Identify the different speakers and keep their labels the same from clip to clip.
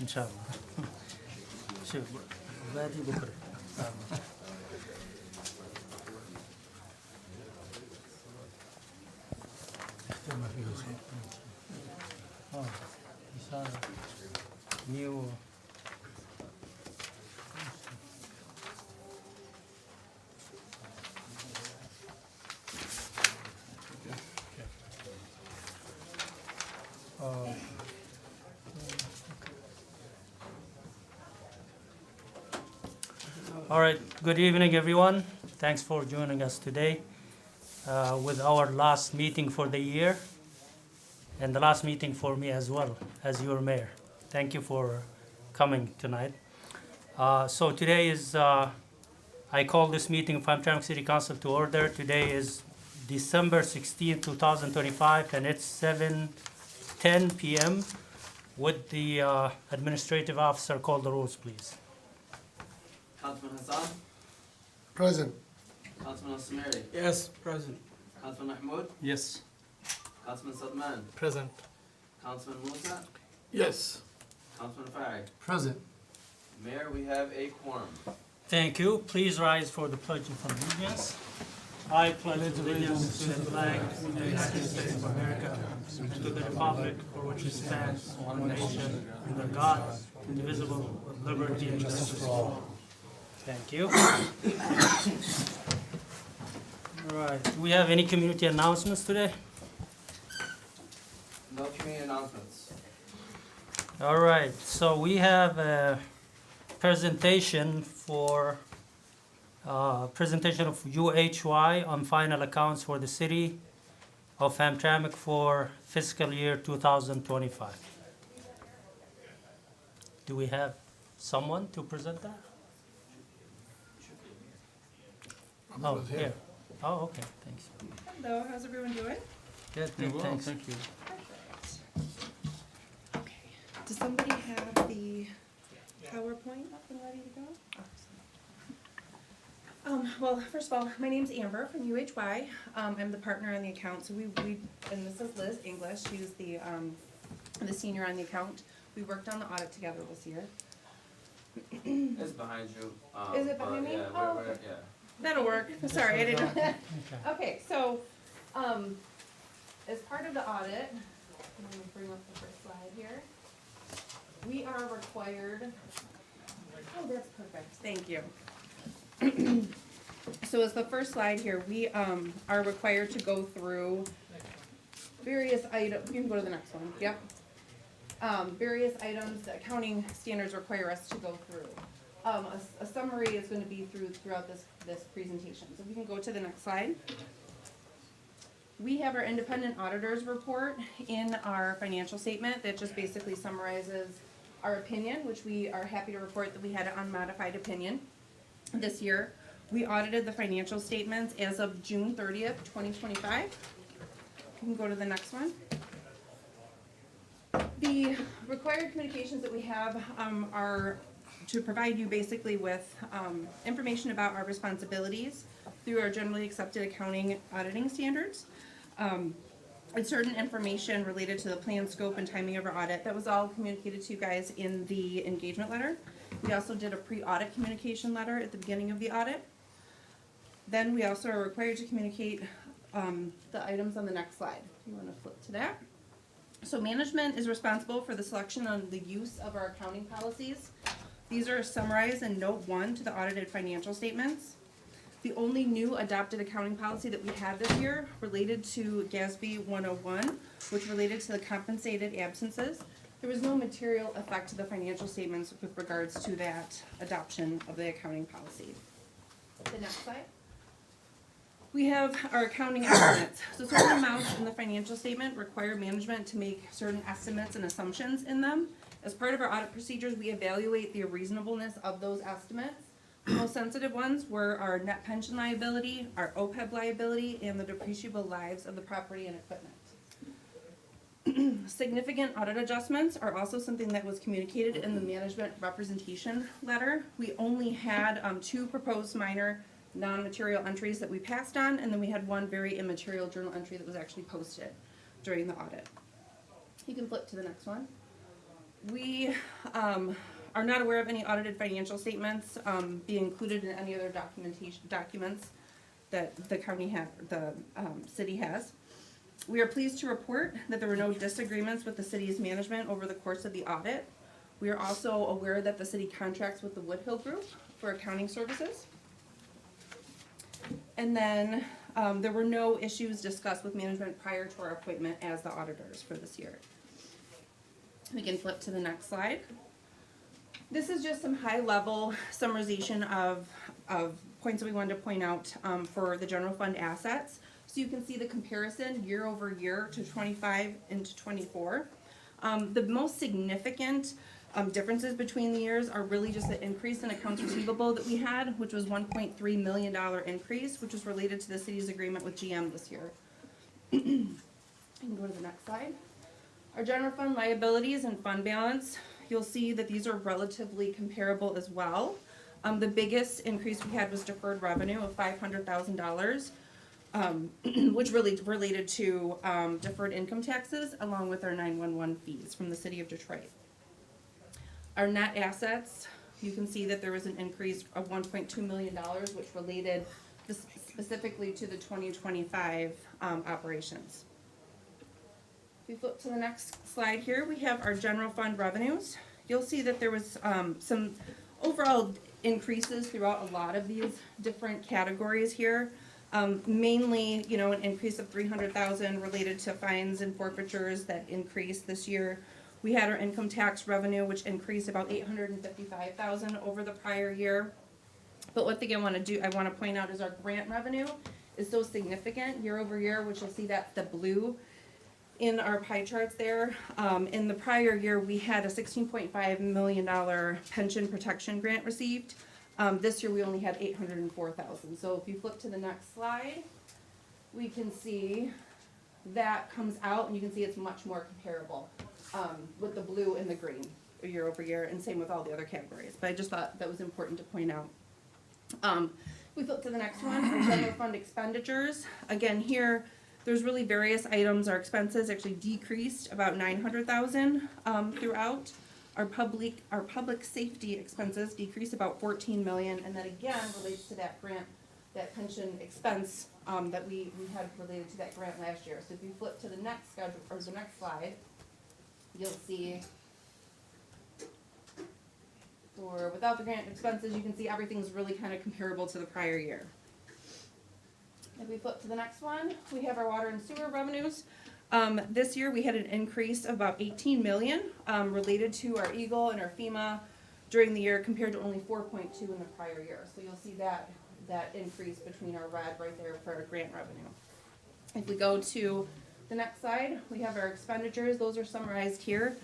Speaker 1: إن شاء الله. شوف بادي بكرة. اختم فيه الخير. رسالة نيو. All right, good evening, everyone. Thanks for joining us today with our last meeting for the year and the last meeting for me as well as your mayor. Thank you for coming tonight. So today is, I call this meeting of Hamtramck City Council to order. Today is December 16, 2025, and it's 7:10 p.m. Would the administrative officer call the rules, please?
Speaker 2: Councilman Hassan,
Speaker 3: Present.
Speaker 2: Councilman Al-Samiri,
Speaker 1: Yes, present.
Speaker 2: Councilman Mahmoud,
Speaker 1: Yes.
Speaker 2: Councilman Sadman,
Speaker 1: Present.
Speaker 2: Councilman Musa,
Speaker 3: Yes.
Speaker 2: Councilman Farag.
Speaker 3: Present.
Speaker 2: Mayor, we have a quorum.
Speaker 1: Thank you. Please rise for the Pledge of Allegiance. I pledge allegiance to the flag of the United States of America and to the republic for which it stands, one nation, under God, indivisible, with liberty and justice for all. Thank you. All right. Do we have any community announcements today?
Speaker 2: No community announcements.
Speaker 1: All right. So we have a presentation for presentation of UHY on final accounts for the city of Hamtramck for fiscal year 2025. Do we have someone to present that? Oh, here. Oh, okay, thanks.
Speaker 4: Hello, how's everyone doing?
Speaker 1: Good, thanks.
Speaker 3: Thank you.
Speaker 4: Perfect. Okay, does somebody have the PowerPoint up and ready to go? Well, first of all, my name's Amber from UHY. I'm the partner on the account, so we and this is Liz English, she's the senior on the account. We worked on the audit together this year.
Speaker 2: It's behind you.
Speaker 4: Is it behind
Speaker 2: but
Speaker 4: me?
Speaker 2: Yeah,
Speaker 4: Oh,
Speaker 2: we're,
Speaker 4: okay.
Speaker 2: yeah.
Speaker 4: That'll work, sorry, I didn't know.
Speaker 1: Okay.
Speaker 4: Okay, so, as part of the audit, let me bring up the first slide here. We are required, oh, that's perfect, thank you. So as the first slide here, we, are required to go through various items, you can go to the next one, yep. Various items that accounting standards require us to go through. A summary is gonna be throughout this presentation, so if you can go to the next slide. We have our independent auditor's report in our financial statement that just basically summarizes our opinion, which we are happy to report that we had an unmodified opinion this year. We audited the financial statements as of June 30th, 2025. You can go to the next one. The required communications that we have are to provide you basically with information about our responsibilities through our generally accepted accounting auditing standards. And certain information related to the plan, scope, and timing of our audit. That was all communicated to you guys in the engagement letter. We also did a pre-audit communication letter at the beginning of the audit. Then we also are required to communicate the items on the next slide. If you want to flip to that. So management is responsible for the selection on the use of our accounting policies. These are summarized in note 1 to the audited financial statements. The only new adopted accounting policy that we had this year related to GASB 101, which related to the compensated absences. There was no material effect to the financial statements with regards to that adoption of the accounting policy. The next slide. We have our accounting estimates. So certain amounts in the financial statement require management to make certain estimates and assumptions in them. As part of our audit procedures, we evaluate the reasonableness of those estimates. The most sensitive ones were our net pension liability, our OPEB liability, and the depreciable lives of the property and equipment. Significant audit adjustments are also something that was communicated in the management representation letter. We only had 2 proposed minor non-material entries that we passed on, and then we had 1 very immaterial journal entry that was actually posted during the audit. You can flip to the next one. We are not aware of any audited financial statements, be included in any other documents that the county city has. We are pleased to report that there were no disagreements with the city's management over the course of the audit. We are also aware that the city contracts with the Woodhill Group for accounting services. And then, there were no issues discussed with management prior to our appointment as the auditors for this year. We can flip to the next slide. This is just some high-level summarization of points that we wanted to point out for the general fund assets. So you can see the comparison year over year to 25 into 24. The most significant differences between the years are really just the increase in accounts receivable that we had, which was $1.3 million increase, which was related to the city's agreement with GM this year. You can go to the next slide. Our general fund liabilities and fund balance, you'll see that these are relatively comparable as well. The biggest increase we had was deferred revenue of $500,000, which really related to deferred income taxes along with our 911 fees from the city of Detroit. Our net assets, you can see that there was an increase of $1.2 million, which related specifically to the 2025 operations. If we flip to the next slide here, we have our general fund revenues. You'll see that there was some overall increases throughout a lot of these different categories here. Mainly, an increase of $300,000 related to fines and forfeitures that increased this year. We had our income tax revenue, which increased about $855,000 over the prior year. But one thing I want to point out is our grant revenue is so significant year over year, which you'll see that the blue in our pie charts there. In the prior year, we had a $16.5 million pension protection grant received. This year, we only had $804,000. So if you flip to the next slide, we can see that comes out, and you can see it's much more comparable with the blue and the green year over year, and same with all the other categories. But I just thought that was important to point out. We flip to the next one, our general fund expenditures. Again, here, there's really various items. Our expenses actually decreased about $900,000 throughout. Our public safety expenses decreased about $14 million, and that again relates to that grant, that pension expense that we had related to that grant last year. So if you flip to the next schedule or the next slide, you'll see without the grant expenses, you can see everything's really kind of comparable to the prior year. If we flip to the next one, we have our water and sewer revenues. This year we had an increase of about $18 million related to our Eagle and our FEMA during the year compared to only 4.2 in the prior year. So you'll see that increase between our red right there for our grant revenue. If we go to the next slide, we have our expenditures. Those are summarized here.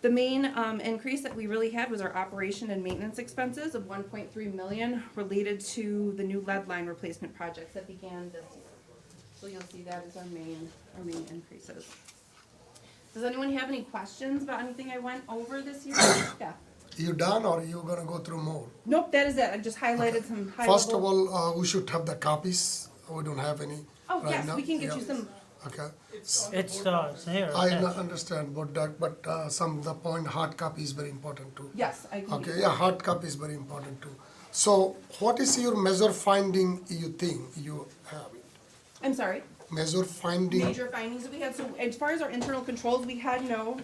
Speaker 4: The main increase that we really had was our operation and maintenance expenses of $1.3 million related to the new lead line replacement projects that began this year. So you'll see that as our main increases. Does anyone have any questions about anything I went over this year? Yeah.
Speaker 3: You done or you gonna go through more?
Speaker 4: Nope, that is it. I just highlighted some high
Speaker 3: First of
Speaker 4: level.
Speaker 3: all, we should have the copies. We don't have any
Speaker 4: Oh,
Speaker 3: right
Speaker 4: yes,
Speaker 3: now.
Speaker 4: we can get
Speaker 3: Yeah.
Speaker 4: you some.
Speaker 3: Okay.
Speaker 1: It's here.
Speaker 3: I
Speaker 1: attached.
Speaker 3: understand about that, but the point hard copy is very important too.
Speaker 4: Yes, I can.
Speaker 3: Okay, yeah, hard copy is very important too. So what is your measure finding you think you have it?
Speaker 4: I'm sorry.
Speaker 3: Measure finding,
Speaker 4: Major findings that we had. So as far as our internal controls, we had no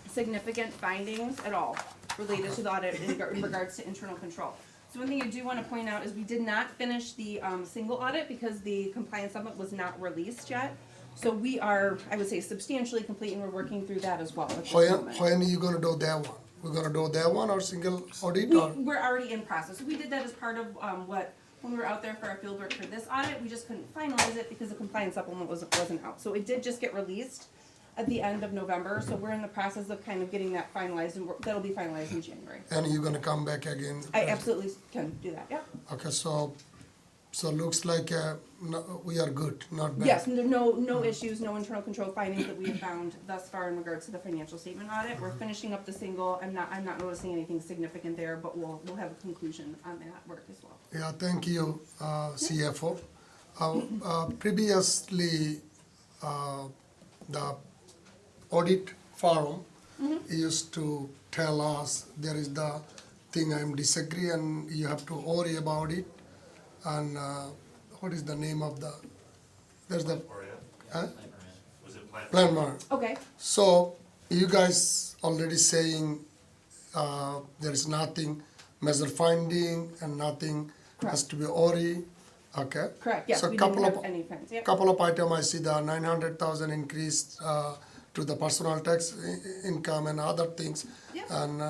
Speaker 4: significant findings at all related to the audit in regards to internal control. So one thing I do want to point out is we did not finish the single audit because the compliance summit was not released yet. So we are, I would say, substantially complete, and we're working through that as well at this moment.
Speaker 3: when you gonna do that one? We're gonna do that one or single audit or?
Speaker 4: We're already in process. So we did that as part of when we were out there for our field work for this audit, we just couldn't finalize it because the compliance supplement wasn't out. So it did just get released at the end of November. So we're in the process of kind of getting that finalized, and that'll be finalized in January.
Speaker 3: And you're gonna come back again?
Speaker 4: I absolutely can do that, yep.
Speaker 3: Okay, so looks like we are good, not bad.
Speaker 4: Yes, no issues, no internal control findings that we have found thus far in regards to the financial statement audit. We're finishing up the single. I'm not noticing anything significant there, but we'll have a conclusion on that work as well.
Speaker 3: Yeah, thank you, CFO. Previously, the audit firm used to tell us there is the thing I am disagree and you have to worry about it. And what is the name of the, there's the, huh?
Speaker 5: Was it Plant?
Speaker 3: Landmark.
Speaker 4: Okay,
Speaker 3: So you guys already saying there is nothing measure finding and nothing has to be worry, okay?
Speaker 4: correct, yes,
Speaker 3: So
Speaker 4: we didn't
Speaker 3: couple
Speaker 4: have
Speaker 3: of
Speaker 4: any fines, yep.
Speaker 3: couple of item I see the 900,000 increase to the personal tax income and other things.
Speaker 4: Yeah.
Speaker 3: And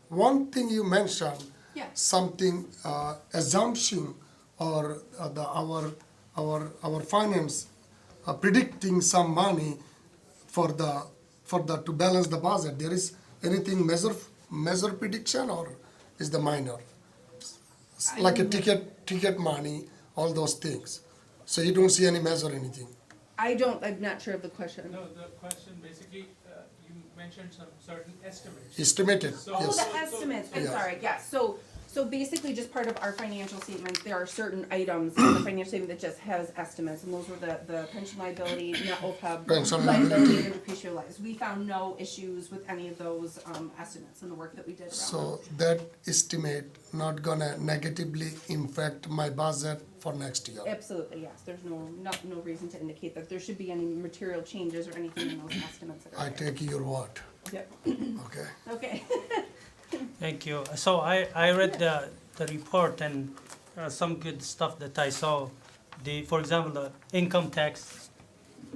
Speaker 3: one thing you mentioned,
Speaker 4: Yeah.
Speaker 3: something assumption or our finance predicting some money for the to balance the budget. There is anything measure prediction or is the minor? Like a ticket money, all those things. So you don't see any measure anything.
Speaker 4: I'm not sure of the question.
Speaker 6: No, the question basically, you mentioned some certain estimates.
Speaker 3: Estimated,
Speaker 6: So-
Speaker 4: Oh,
Speaker 3: yes.
Speaker 4: the estimates, I'm
Speaker 3: Yeah.
Speaker 4: sorry, yes, so basically, just part of our financial statements, there are certain items in the financial statement that just has estimates, and those were the pension liability, net OPEB,
Speaker 3: Pension
Speaker 4: liability, and depreciable lives. We found no issues with any of those, estimates in the work that we did around
Speaker 3: So that estimate not gonna negatively impact my budget for next year.
Speaker 4: Absolutely, yes, there's no reason to indicate that there should be any material changes or anything in those estimates that
Speaker 3: I
Speaker 4: are there.
Speaker 3: take your word,
Speaker 4: Yep,
Speaker 3: okay?
Speaker 4: okay.
Speaker 1: Thank you. So I read the report and some good stuff that I saw. For example, the income tax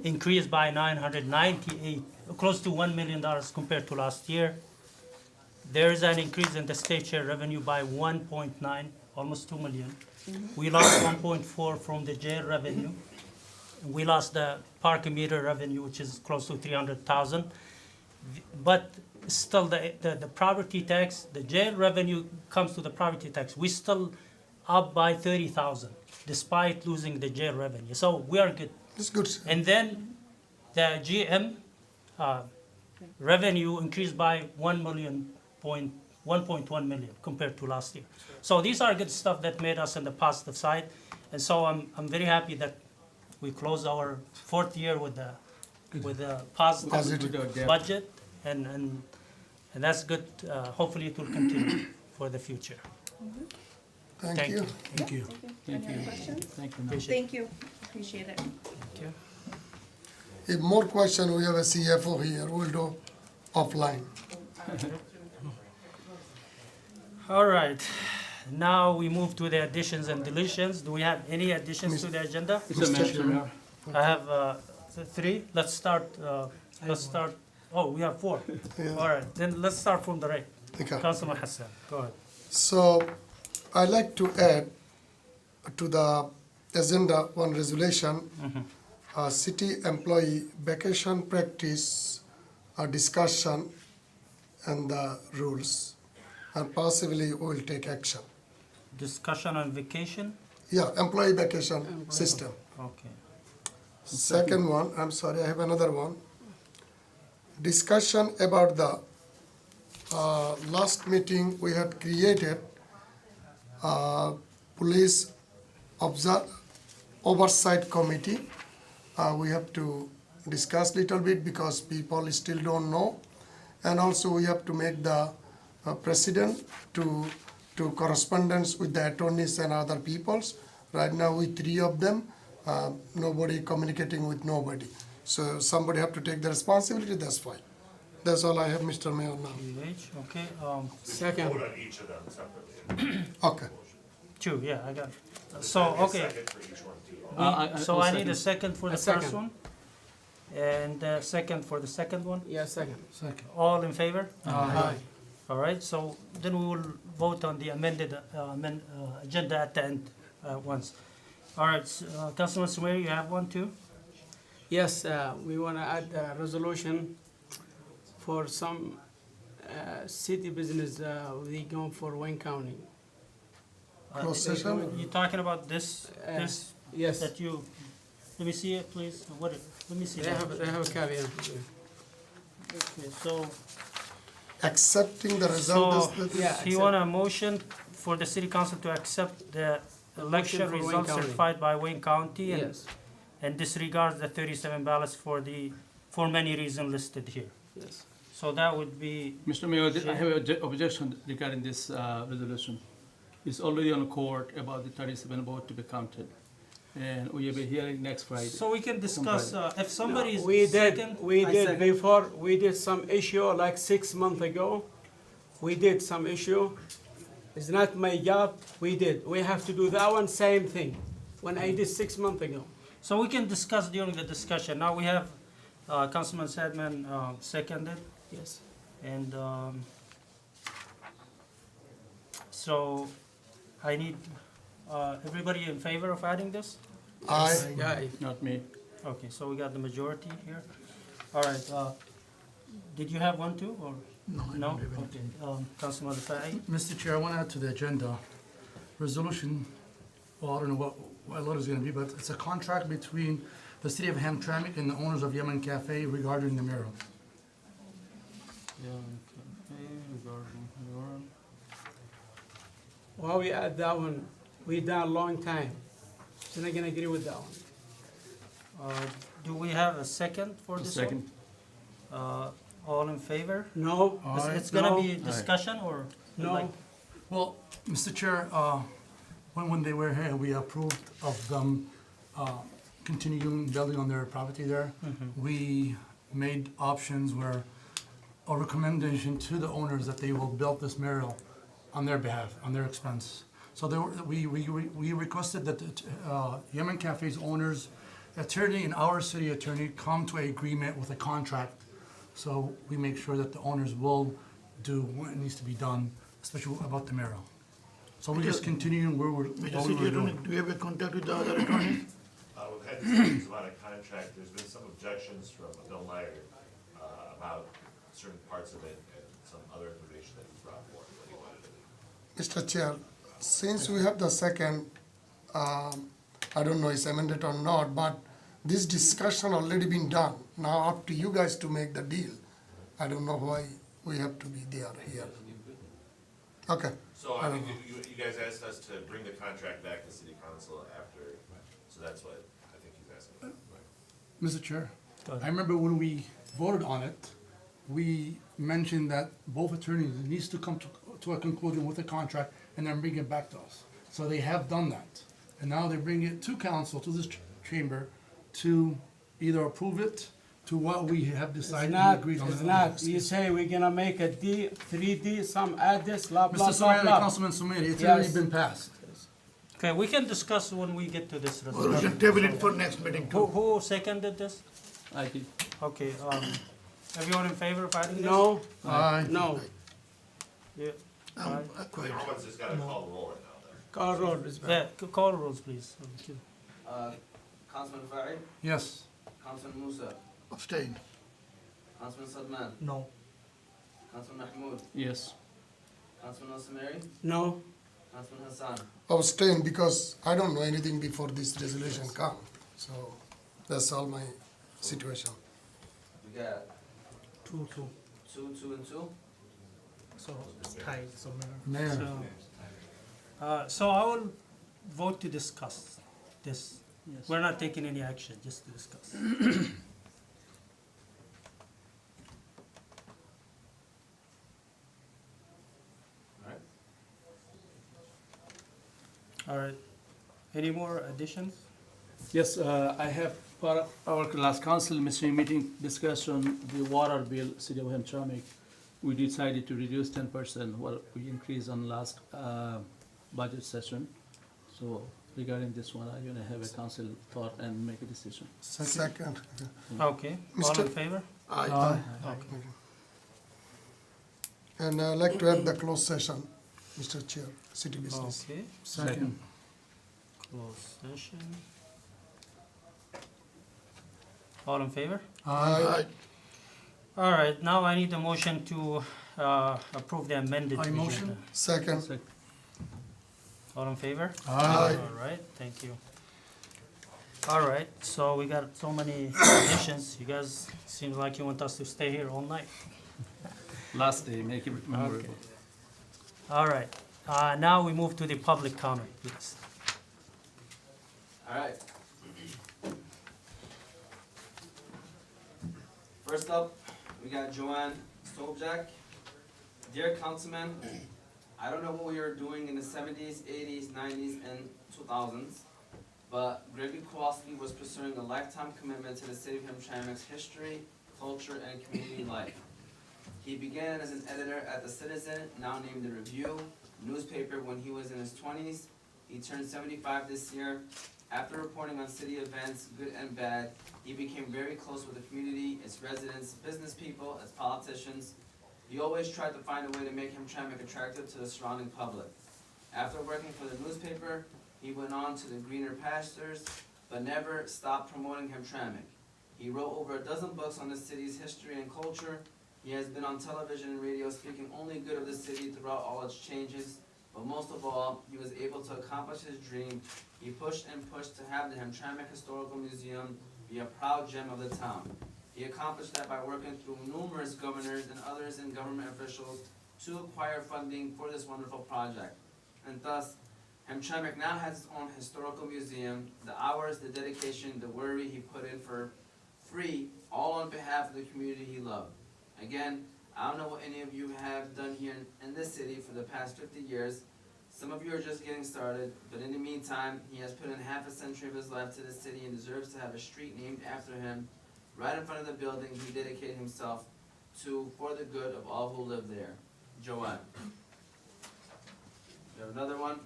Speaker 1: increased by 998, close to $1 million compared to last year. There is an increase in the state share revenue by 1.9, almost 2 million. We lost 1.4 from the jail revenue. We lost the parking meter revenue, which is close to 300,000. But still, the property tax, the jail revenue comes to the property tax. We still up by 30,000, despite losing the jail revenue. So we are good.
Speaker 3: It's good.
Speaker 1: And then the GM revenue increased by 1.1 million compared to last year. So these are good stuff that made us on the positive side. And so I'm very happy that we closed our fourth year with a positive
Speaker 3: Positive.
Speaker 1: budget, and that's good. Hopefully it will continue for the future.
Speaker 3: Thank you.
Speaker 1: Thank you.
Speaker 4: Any other questions?
Speaker 1: Appreciate it.
Speaker 4: Thank you, appreciate it.
Speaker 1: Thank you.
Speaker 3: If more question, we have a CFO here, we'll do offline.
Speaker 1: All right. Now we move to the additions and deletions. Do we have any additions to the agenda?
Speaker 3: Mr. Chairman.
Speaker 1: I have three. Let's start. Oh, we have four.
Speaker 3: Yeah.
Speaker 1: All right. Then let's start from the right.
Speaker 3: Okay.
Speaker 1: Councilman Hassan, go ahead.
Speaker 3: So I'd like to add to the agenda one resolution, city employee vacation practice discussion and the rules, and possibly we will take action.
Speaker 1: Discussion on vacation.
Speaker 3: Yeah, employee vacation system.
Speaker 1: Okay.
Speaker 3: Second one, I'm sorry, I have another one. Discussion about the last meeting we had created police oversight committee. We have to discuss little bit because people still don't know. And also we have to make the president to correspondence with the attorneys and other peoples. Right now we three of them, nobody communicating with nobody. So somebody have to take the responsibility, that's fine. That's all I have, Mr. Mayor, now.
Speaker 1: PH, okay.
Speaker 5: Vote on each of them separately.
Speaker 3: Okay.
Speaker 1: Two, yeah, I got it. So, okay.
Speaker 5: Second for each one, too.
Speaker 1: So I need a second for the
Speaker 7: second.
Speaker 1: first one. And a second for the second one.
Speaker 7: Yeah, second.
Speaker 1: All in favor?
Speaker 7: Aye.
Speaker 1: All right, so then we will vote on the amended agenda at the end once. All right, Councilman Sumairi, you have one too?
Speaker 7: Yes, we want to add a resolution for some city business, they going for Wayne County.
Speaker 3: Closed session?
Speaker 1: You talking about this, this,
Speaker 7: Yes,
Speaker 1: that you, let me see it, please. Let me see
Speaker 7: they
Speaker 1: that.
Speaker 7: have a caveat.
Speaker 1: Okay, so,
Speaker 3: Accepting the result.
Speaker 1: so,
Speaker 7: Yeah,
Speaker 1: you want a motion for the city council to accept the election
Speaker 7: for Wayne
Speaker 1: results
Speaker 7: County.
Speaker 1: certified by Wayne County and
Speaker 7: Yes,
Speaker 1: and disregards the 37 ballots for many reasons listed here.
Speaker 7: yes.
Speaker 1: So that would be,
Speaker 8: Mr. Mayor, I have an objection regarding this resolution. It's already on court about the 37 vote to be counted. And we will be hearing next Friday.
Speaker 1: so we can discuss, if somebody is
Speaker 7: We
Speaker 1: second.
Speaker 7: did, we
Speaker 1: I
Speaker 7: did
Speaker 1: second.
Speaker 7: before, we did some issue like 6 months ago. We did some issue. It's not my job, we did. We have to do that one, same thing, when I did 6 months ago.
Speaker 1: So we can discuss during the discussion. Now we have Councilman Sedman seconded,
Speaker 7: Yes.
Speaker 1: and so I need, everybody in favor of adding this?
Speaker 3: Aye.
Speaker 7: Yeah,
Speaker 8: Not me.
Speaker 1: Okay, so we got the majority here. All right, did you have one too, or? No? Okay, Councilman Fahy?
Speaker 9: Mr. Chair, I want to add to the agenda, resolution, well, I don't know what letter is going to be, but it's a contract between the city of Hamtramck and the owners of Yemen Cafe regarding the mural.
Speaker 1: Yeah, okay, regarding your-
Speaker 7: why we add that one, we done a long time. So I'm not gonna agree with that one.
Speaker 1: Do we have a second for this one?
Speaker 8: Second.
Speaker 1: All in favor?
Speaker 7: No,
Speaker 1: It's gonna
Speaker 7: No.
Speaker 1: be discussion, or?
Speaker 7: no,
Speaker 1: like-
Speaker 9: Well, Mr. Chair, when they were here, we approved of them continuing building on their property there. We made options where, a recommendation to the owners that they will build this mural on their behalf, on their expense. So there were, we requested that Yemen Cafe's owners, attorney and our city attorney come to an agreement with a contract. So we make sure that the owners will do what needs to be done, especially about the mural. So we're just continuing where we're,
Speaker 10: Mr.
Speaker 9: what we
Speaker 10: City
Speaker 9: were
Speaker 10: Attorney,
Speaker 9: doing.
Speaker 10: do you have a contact with the other attorneys?
Speaker 5: We've had discussions about a contract, there's been some objections from Bill Meyer, about certain parts of it and some other information that he's brought forward that he wanted to.
Speaker 3: Mr. Chair, since we have the second, I don't know it's amended or not, but this discussion already been done. Now up to you guys to make the deal. I don't know why we have to be there here. Okay,
Speaker 5: So I think you guys asked us to bring the contract back to city council after, so that's what I think he's asking about.
Speaker 9: Mr. Chair,
Speaker 1: Go ahead.
Speaker 9: I remember when we voted on it, we mentioned that both attorneys needs to come to a conclusion with the contract and then bring it back to us. So they have done that. And now they bring it to council, to this chamber, to either approve it to what we have
Speaker 7: it's
Speaker 9: decided and
Speaker 7: not,
Speaker 9: agreed on.
Speaker 7: it's not. You say we're gonna make a D, 3D, some add this, blah, blah,
Speaker 9: Mr.
Speaker 7: blah,
Speaker 9: Sumeri,
Speaker 7: blah.
Speaker 9: Councilman Sumeri, it's already
Speaker 7: Yes.
Speaker 9: been passed.
Speaker 1: Okay, we can discuss when we get to this
Speaker 10: Or we
Speaker 1: resolution.
Speaker 10: can table it for next meeting too.
Speaker 1: Who seconded this?
Speaker 8: I did.
Speaker 1: Okay, everyone in favor of adding this?
Speaker 7: No,
Speaker 9: Aye.
Speaker 7: no,
Speaker 1: Yeah. Aye.
Speaker 10: Quiet.
Speaker 5: Everyone's just gotta call the roll right now then.
Speaker 7: Carl Road is
Speaker 1: Yeah,
Speaker 7: back.
Speaker 1: call rules, please.
Speaker 2: Councilman Fahy,
Speaker 9: Yes.
Speaker 2: Councilman Musa,
Speaker 10: Abstain.
Speaker 2: Councilman Sadman,
Speaker 1: No.
Speaker 2: Councilman Mahmoud,
Speaker 8: Yes.
Speaker 2: Councilman Al-Samiri,
Speaker 7: No,
Speaker 2: Councilman Hassan.
Speaker 3: abstain because I don't know anything before this resolution come. So that's all my situation.
Speaker 2: We got
Speaker 1: 2-2.
Speaker 2: 2, 2, and 2.
Speaker 1: So it's tied, so
Speaker 9: Mayor.
Speaker 1: So I will vote to discuss this.
Speaker 8: Yes.
Speaker 1: We're not taking any action, just to discuss.
Speaker 2: Alright.
Speaker 1: All right. Any more additions?
Speaker 8: Yes, I have part of our last council meeting discussion, the water bill, city of Hamtramck. We decided to reduce 10% what we increased on last budget session. So regarding this one, I'm gonna have a council thought and make a decision.
Speaker 3: Second.
Speaker 1: Okay, all in
Speaker 3: Mr.
Speaker 1: favor?
Speaker 3: Aye. And I'd like to have the closed session, Mr. Chair, city business.
Speaker 1: Okay,
Speaker 9: Second.
Speaker 1: closed session. All in favor?
Speaker 3: Aye.
Speaker 1: All right, now I need a motion to approve the amended
Speaker 9: I
Speaker 1: agenda.
Speaker 9: motion.
Speaker 3: Second.
Speaker 1: All in favor?
Speaker 3: Aye.
Speaker 1: All right, thank you. All right, so we got so many additions. You guys seem like you want us to stay here all night.
Speaker 8: Last day, make it memorable.
Speaker 1: All right, now we move to the public comment, please.
Speaker 2: Alright. First up, we got Joanne Tovjak. Dear Councilman, I don't know what we were doing in the 70s, 80s, 90s, and 2000s, but Gregory Kowalski was pursuing a lifetime commitment to the city of Hamtramck's history, culture, and community life. He began as an editor at The Citizen, now named The Review, newspaper when he was in his 20s. He turned 75 this year. After reporting on city events, good and bad, he became very close with the community, its residents, business people, its politicians. He always tried to find a way to make Hamtramck attractive to the surrounding public. After working for the newspaper, he went on to the greener pastures, but never stopped promoting Hamtramck. He wrote over a dozen books on the city's history and culture. He has been on television and radio speaking only good of the city throughout all its changes, but most of all, he was able to accomplish his dream. He pushed and pushed to have the Hamtramck Historical Museum be a proud gem of the town. He accomplished that by working through numerous governors and others in government officials to acquire funding for this wonderful project. And thus, Hamtramck now has its own historical museum. The hours, the dedication, the worry he put in for free, all on behalf of the community he loved. Again, I don't know what any of you have done here in this city for the past 50 years. Some of you are just getting started, but in the meantime, he has put in half a century of his life to the city and deserves to have a street named after him. Right in front of the building he dedicated himself to for the good of all who live there. Joanne. You have another one?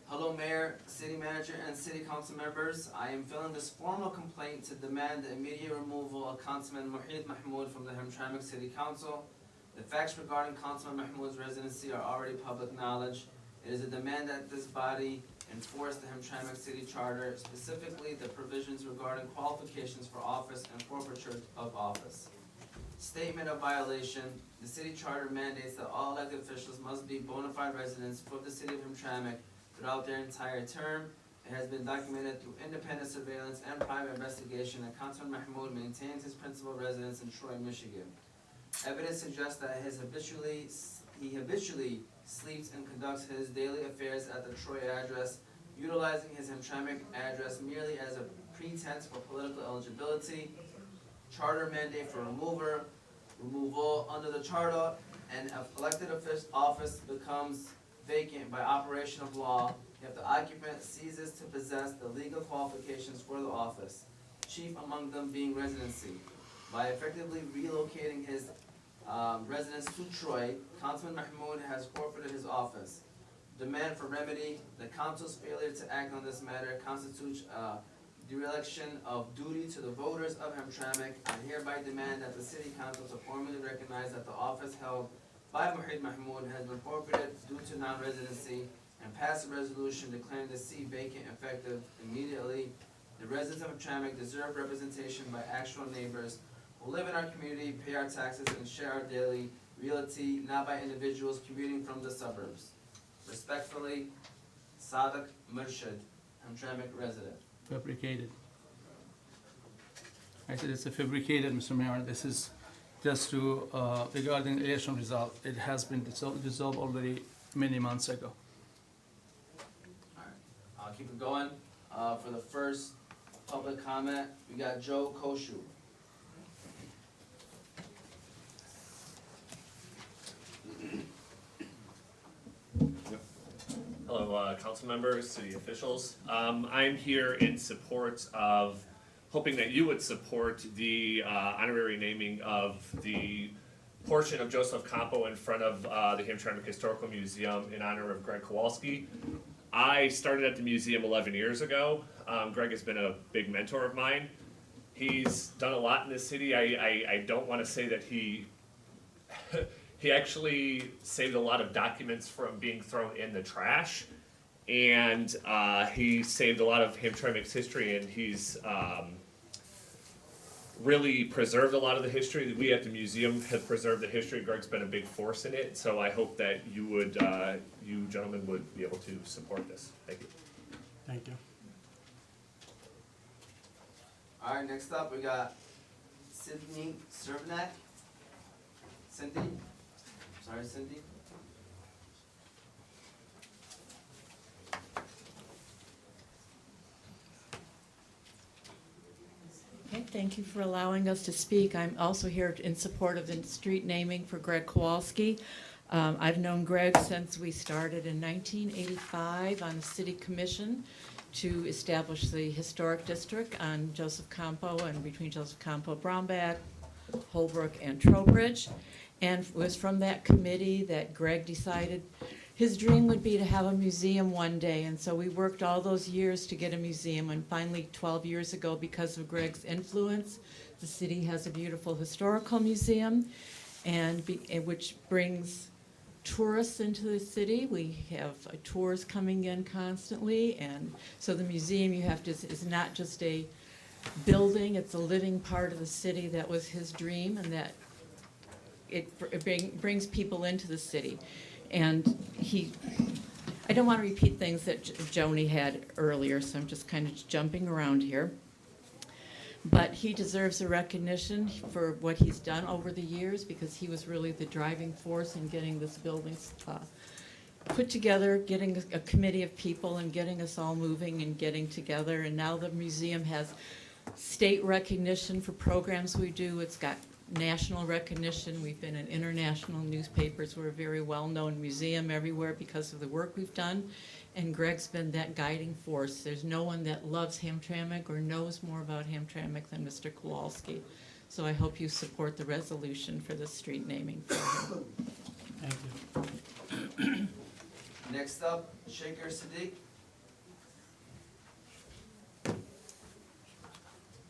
Speaker 2: Hello Mayor, City Manager, and City Council members. I am filing this formal complaint to demand the immediate removal of Councilman Muhid Mahmoud from the Hamtramck City Council. The facts regarding Councilman Mahmoud's residency are already public knowledge. It is a demand that this body enforce the Hamtramck City Charter, specifically the provisions regarding qualifications for office and forfeiture of office. Statement of violation. The City Charter mandates that all elected officials must be bona fide residents for the City of Hamtramck throughout their entire term. It has been documented through independent surveillance and private investigation that Councilman Mahmoud maintains his principal residence in Troy, Michigan. Evidence suggests that he habitually sleeps and conducts his daily affairs at the Troy address, utilizing his Hamtramck address merely as a pretense for political eligibility. Charter mandate for removal under the charter, and elected office becomes vacant by operation of law if the occupant ceases to possess the legal qualifications for the office, chief among them being residency. By effectively relocating his residence to Troy, Councilman Mahmoud has forfeited his office. Demand for remedy. The council's failure to act on this matter constitutes dereliction of duty to the voters of Hamtramck. I hereby demand that the City Council to formally recognize that the office held by Muhid Mahmoud has been forfeited due to non-residency and pass a resolution declaring the seat vacant effective immediately. The residents of Hamtramck deserve representation by actual neighbors who live in our community, pay our taxes, and share our daily realty, not by individuals commuting from the suburbs. Respectfully, Sadiq Murshid, Hamtramck resident.
Speaker 8: Fabricated. I said it's a fabricated, Mr. Mayor. This is just to, regarding election result. It has been dissolved already many months ago.
Speaker 2: Alright, I'll keep it going. For the first public comment, we got Joe Koshu.
Speaker 5: Hello, council members, city officials. I'm here in support of, hoping that you would support the honorary naming of the portion of Joseph Campo in front of the Hamtramck Historical Museum in honor of Greg Kowalski. I started at the museum 11 years ago. Greg has been a big mentor of mine. He's done a lot in this city. I don't want to say that he he actually saved a lot of documents from being thrown in the trash, and he saved a lot of Hamtramck's history, and he's really preserved a lot of the history. We at the museum have preserved the history. Greg's been a big force in it, so I hope that you would, you gentlemen would be able to support this. Thank you.
Speaker 1: Thank you.
Speaker 2: Alright, next up we got Sydney Servnak. Cindy? Sorry, Cindy.
Speaker 11: Okay, Thank you for allowing us to speak. I'm also here in support of the street naming for Greg Kowalski. I've known Greg since we started in 1985 on the city commission to establish the historic district on Joseph Campo and between Joseph Campo, Brownback, Holbrook, and Trowbridge. And it was from that committee that Greg decided his dream would be to have a museum one day. And so we worked all those years to get a museum. And finally, 12 years ago, because of Greg's influence, the city has a beautiful historical museum, which brings tourists into the city. We have tours coming in constantly. And so the museum is not just a building, it's a living part of the city. That was his dream, and that it brings people into the city. And I don't want to repeat things that Joni had earlier, so I'm just kind of jumping around here. But he deserves a recognition for what he's done over the years, because he was really the driving force in getting this building put together, getting a committee of people and getting us all moving and getting together. And now the museum has state recognition for programs we do. It's got national recognition. We've been in international newspapers. We're a very well-known museum everywhere because of the work we've done. And Greg's been that guiding force. There's no one that loves Hamtramck or knows more about Hamtramck than Mr. Kowalski. So I hope you support the resolution for the street naming for him.
Speaker 1: Thank you.
Speaker 2: Next up, Shaker Sadiq.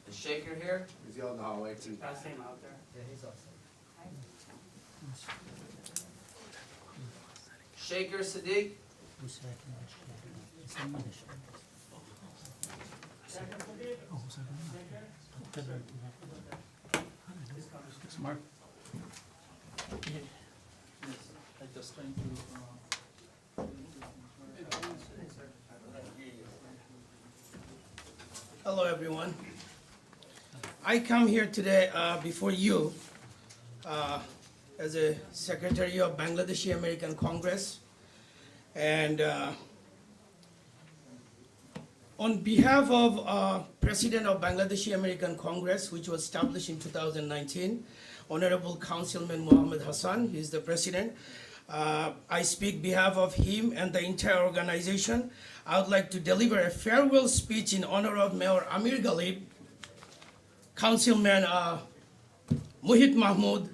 Speaker 2: Is Shaker here?
Speaker 12: He's out in the hallway too.
Speaker 1: I'll see him out there.
Speaker 2: Shaker Sadiq.
Speaker 8: Mark? I just trying to.
Speaker 10: Hello, everyone. I come here today before you as a secretary of Bangladeshi American Congress, and on behalf of President of Bangladeshi American Congress, which was established in 2019, Honorable Councilman Mohammed Hassan, he is the president. I speak behalf of him and the entire organization. I would like to deliver a farewell speech in honor of Mayor Amir Ghalib, Councilman Muhit Mahmood,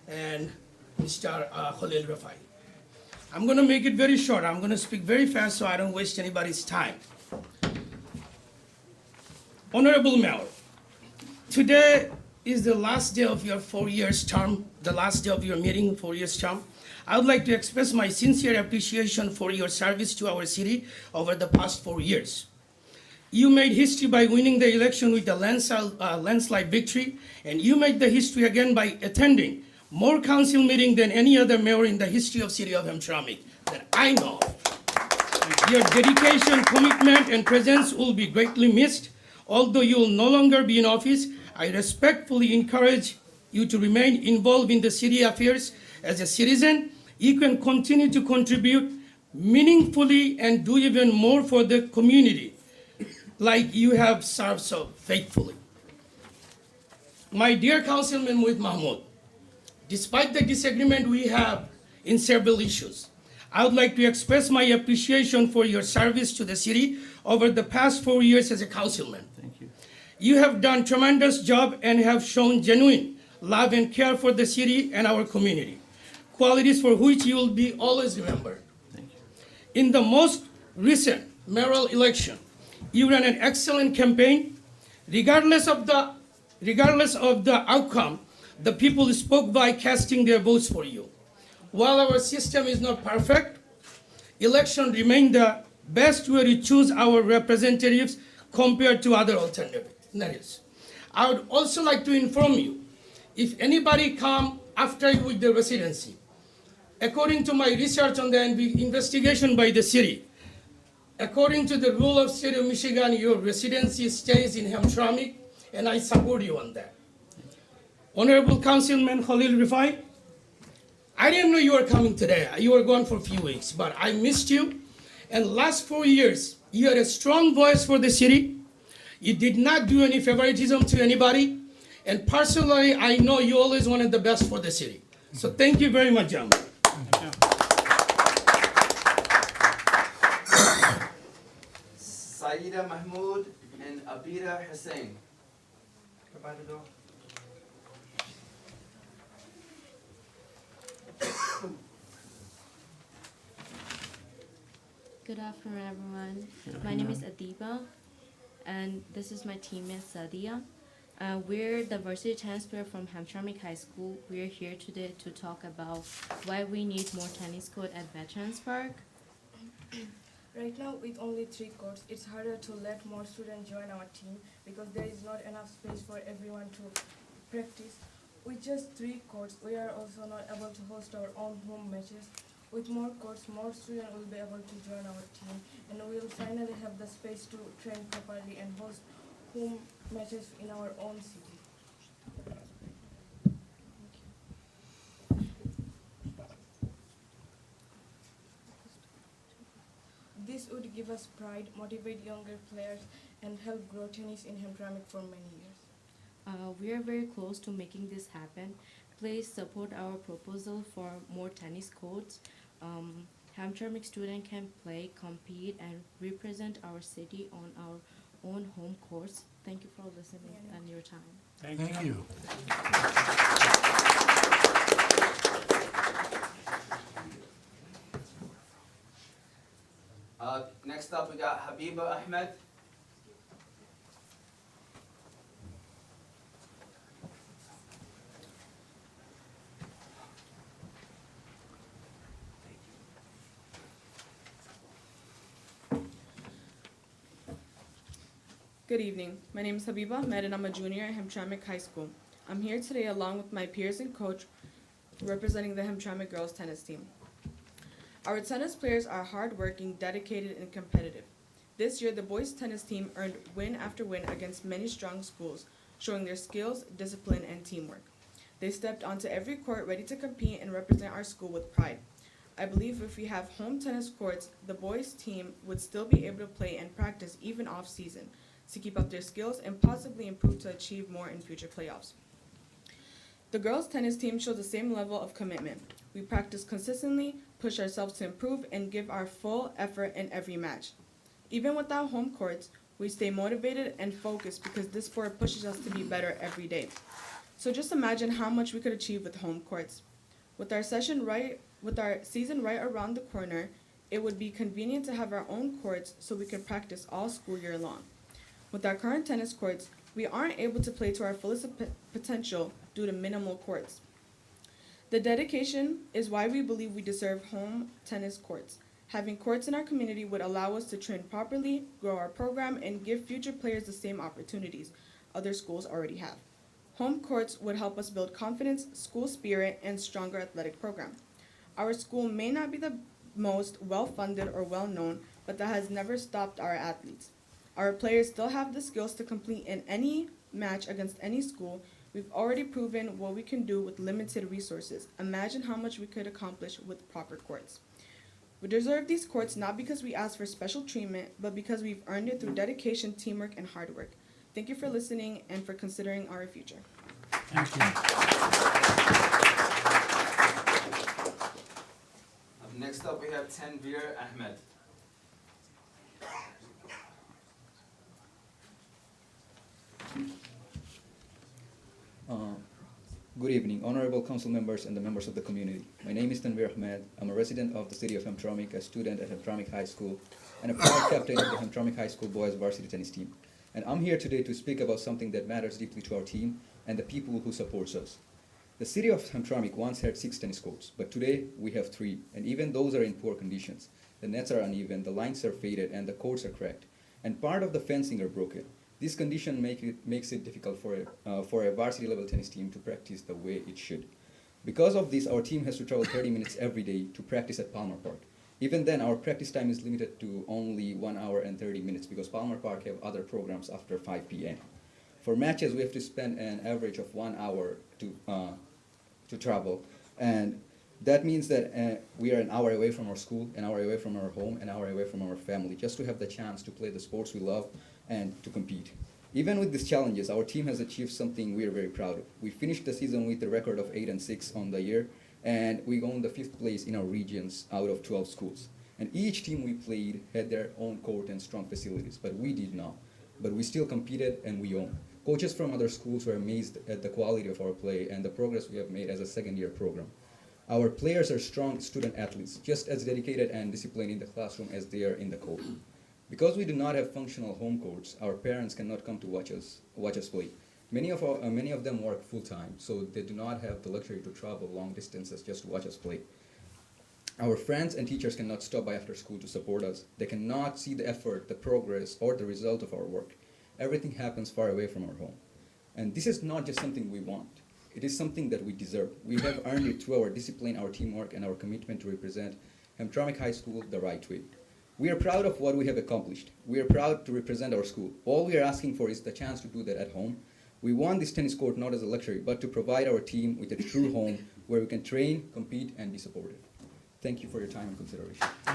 Speaker 10: and Mr. Khalil Rafai. I'm going to make it very short. I'm going to speak very fast so I don't waste anybody's time. Honorable Mayor, today is the last day of your 4 years term, the last day of your meeting, 4 years term. I would like to express my sincere appreciation for your service to our city over the past 4 years. You made history by winning the election with a landslide victory, and you made the history again by attending more council meetings than any other mayor in the history of city of Hamtramck that I know of. Your dedication, commitment, and presence will be greatly missed. Although you will no longer be in office, I respectfully encourage you to remain involved in the city affairs as a citizen. You can continue to contribute meaningfully and do even more for the community, like you have served so faithfully. My dear Councilman Muhit Mahmood, despite the disagreement we have in several issues, I would like to express my appreciation for your service to the city over the past 4 years as a councilman.
Speaker 8: Thank you.
Speaker 10: You have done tremendous job and have shown genuine love and care for the city and our community, qualities for which you will be always remembered.
Speaker 8: Thank you.
Speaker 10: In the most recent mayoral election, you ran an excellent campaign. Regardless of the outcome, the people spoke by casting their votes for you. While our system is not perfect, election remained the best way to choose our representatives compared to other alternatives. I would also like to inform you, if anybody come after you with the residency, according to my research on the investigation by the city, according to the rule of state of Michigan, your residency stays in Hamtramck, and I support you on that. Honorable Councilman Khalil Rafai, I didn't know you were coming today. You were gone for a few weeks, but I missed you. And last 4 years, you had a strong voice for the city. You did not do any favoritism to anybody. And personally, I know you always wanted the best for the city. So thank you very much, gentlemen.
Speaker 2: Saida Mahmood and Abida Hussein.
Speaker 12: Good afternoon, everyone. My name is Adiba, and this is my teammate Sadia. We're the varsity tennis player from Hamtramck High School. We're here today to talk about why we need more tennis court at Veterans Park.
Speaker 13: Right now, with only 3 courts, it's harder to let more students join our team because there is not enough space for everyone to practice. With just 3 courts, we are also not able to host our own home matches. With more courts, more students will be able to join our team, and we will finally have the space to train properly and host home matches in our own city. This would give us pride, motivate younger players, and help grow tennis in Hamtramck for many years.
Speaker 12: We are very close to making this happen. Please support our proposal for more tennis courts. Hamtramck students can play, compete, and represent our city on our own home courts. Thank you for listening and your time.
Speaker 9: Thank you.
Speaker 2: Next up, we got Habiba Ahmed.
Speaker 14: Good evening. My name is Habiba Ahmed and I'm a junior at Hamtramck High School. I'm here today along with my peers and coach representing the Hamtramck girls tennis team. Our tennis players are hardworking, dedicated, and competitive. This year, the boys tennis team earned win after win against many strong schools, showing their skills, discipline, and teamwork. They stepped onto every court ready to compete and represent our school with pride. I believe if we have home tennis courts, the boys team would still be able to play and practice even off season to keep up their skills and possibly improve to achieve more in future playoffs. The girls tennis team shows the same level of commitment. We practice consistently, push ourselves to improve, and give our full effort in every match. Even without home courts, we stay motivated and focused because this sport pushes us to be better every day. So just imagine how much we could achieve with home courts. With our season right around the corner, it would be convenient to have our own courts so we can practice all school year long. With our current tennis courts, we aren't able to play to our fullest potential due to minimal courts. The dedication is why we believe we deserve home tennis courts. Having courts in our community would allow us to train properly, grow our program, and give future players the same opportunities other schools already have. Home courts would help us build confidence, school spirit, and stronger athletic program. Our school may not be the most well-funded or well-known, but that has never stopped our athletes. Our players still have the skills to compete in any match against any school. We've already proven what we can do with limited resources. Imagine how much we could accomplish with proper courts. We deserve these courts not because we ask for special treatment, but because we've earned it through dedication, teamwork, and hard work. Thank you for listening and for considering our future.
Speaker 9: Thank you.
Speaker 2: Next up, we have Tanvir Ahmed.
Speaker 15: Good evening, honorable council members and the members of the community. My name is Tanvir Ahmed. I'm a resident of the city of Hamtramck, a student at Hamtramck High School, and a proud captain of the Hamtramck High School boys varsity tennis team. And I'm here today to speak about something that matters deeply to our team and the people who supports us. The city of Hamtramck once had 6 tennis courts, but today we have 3, and even those are in poor conditions. The nets are uneven, the lines are faded, and the courts are cracked, and part of the fencing are broken. This condition makes it difficult for a varsity level tennis team to practice the way it should. Because of this, our team has to travel 30 minutes every day to practice at Palmer Park. Even then, our practice time is limited to only 1 hour and 30 minutes because Palmer Park have other programs after 5 p.m. For matches, we have to spend an average of 1 hour to travel, and that means that we are an hour away from our school, an hour away from our home, an hour away from our family, just to have the chance to play the sports we love and to compete. Even with these challenges, our team has achieved something we are very proud of. We finished the season with a record of 8-6 on the year, and we won the 5th place in our regions out of 12 schools. And each team we played had their own court and strong facilities, but we did not. But we still competed and we won. Coaches from other schools were amazed at the quality of our play and the progress we have made as a second-year program. Our players are strong student athletes, just as dedicated and disciplined in the classroom as they are in the court. Because we do not have functional home courts, our parents cannot come to watch us play. Many of them work full-time, so they do not have the luxury to travel long distances just to watch us play. Our friends and teachers cannot stop by after school to support us. They cannot see the effort, the progress, or the result of our work. Everything happens far away from our home. And this is not just something we want. It is something that we deserve. We have earned it through our discipline, our teamwork, and our commitment to represent Hamtramck High School the right way. We are proud of what we have accomplished. We are proud to represent our school. All we are asking for is the chance to do that at home. We want this tennis court not as a luxury, but to provide our team with a true home where we can train, compete, and be supported. Thank you for your time and consideration.
Speaker 2: I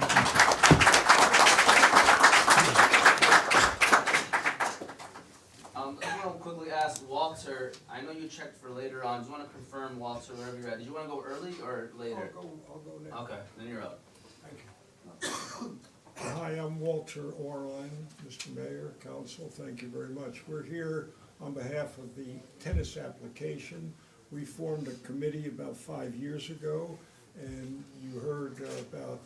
Speaker 2: just want to quickly ask Walter, I know you checked for later on. Do you want to confirm, Walter, wherever you're at? Did you want to go early or later?
Speaker 16: I'll go next.
Speaker 2: Okay, then you're up.
Speaker 16: Thank you. Hi, I'm Walter Orline, Mr. Mayor, Council, thank you very much. We're here on behalf of the tennis application. We formed a committee about 5 years ago, and you heard about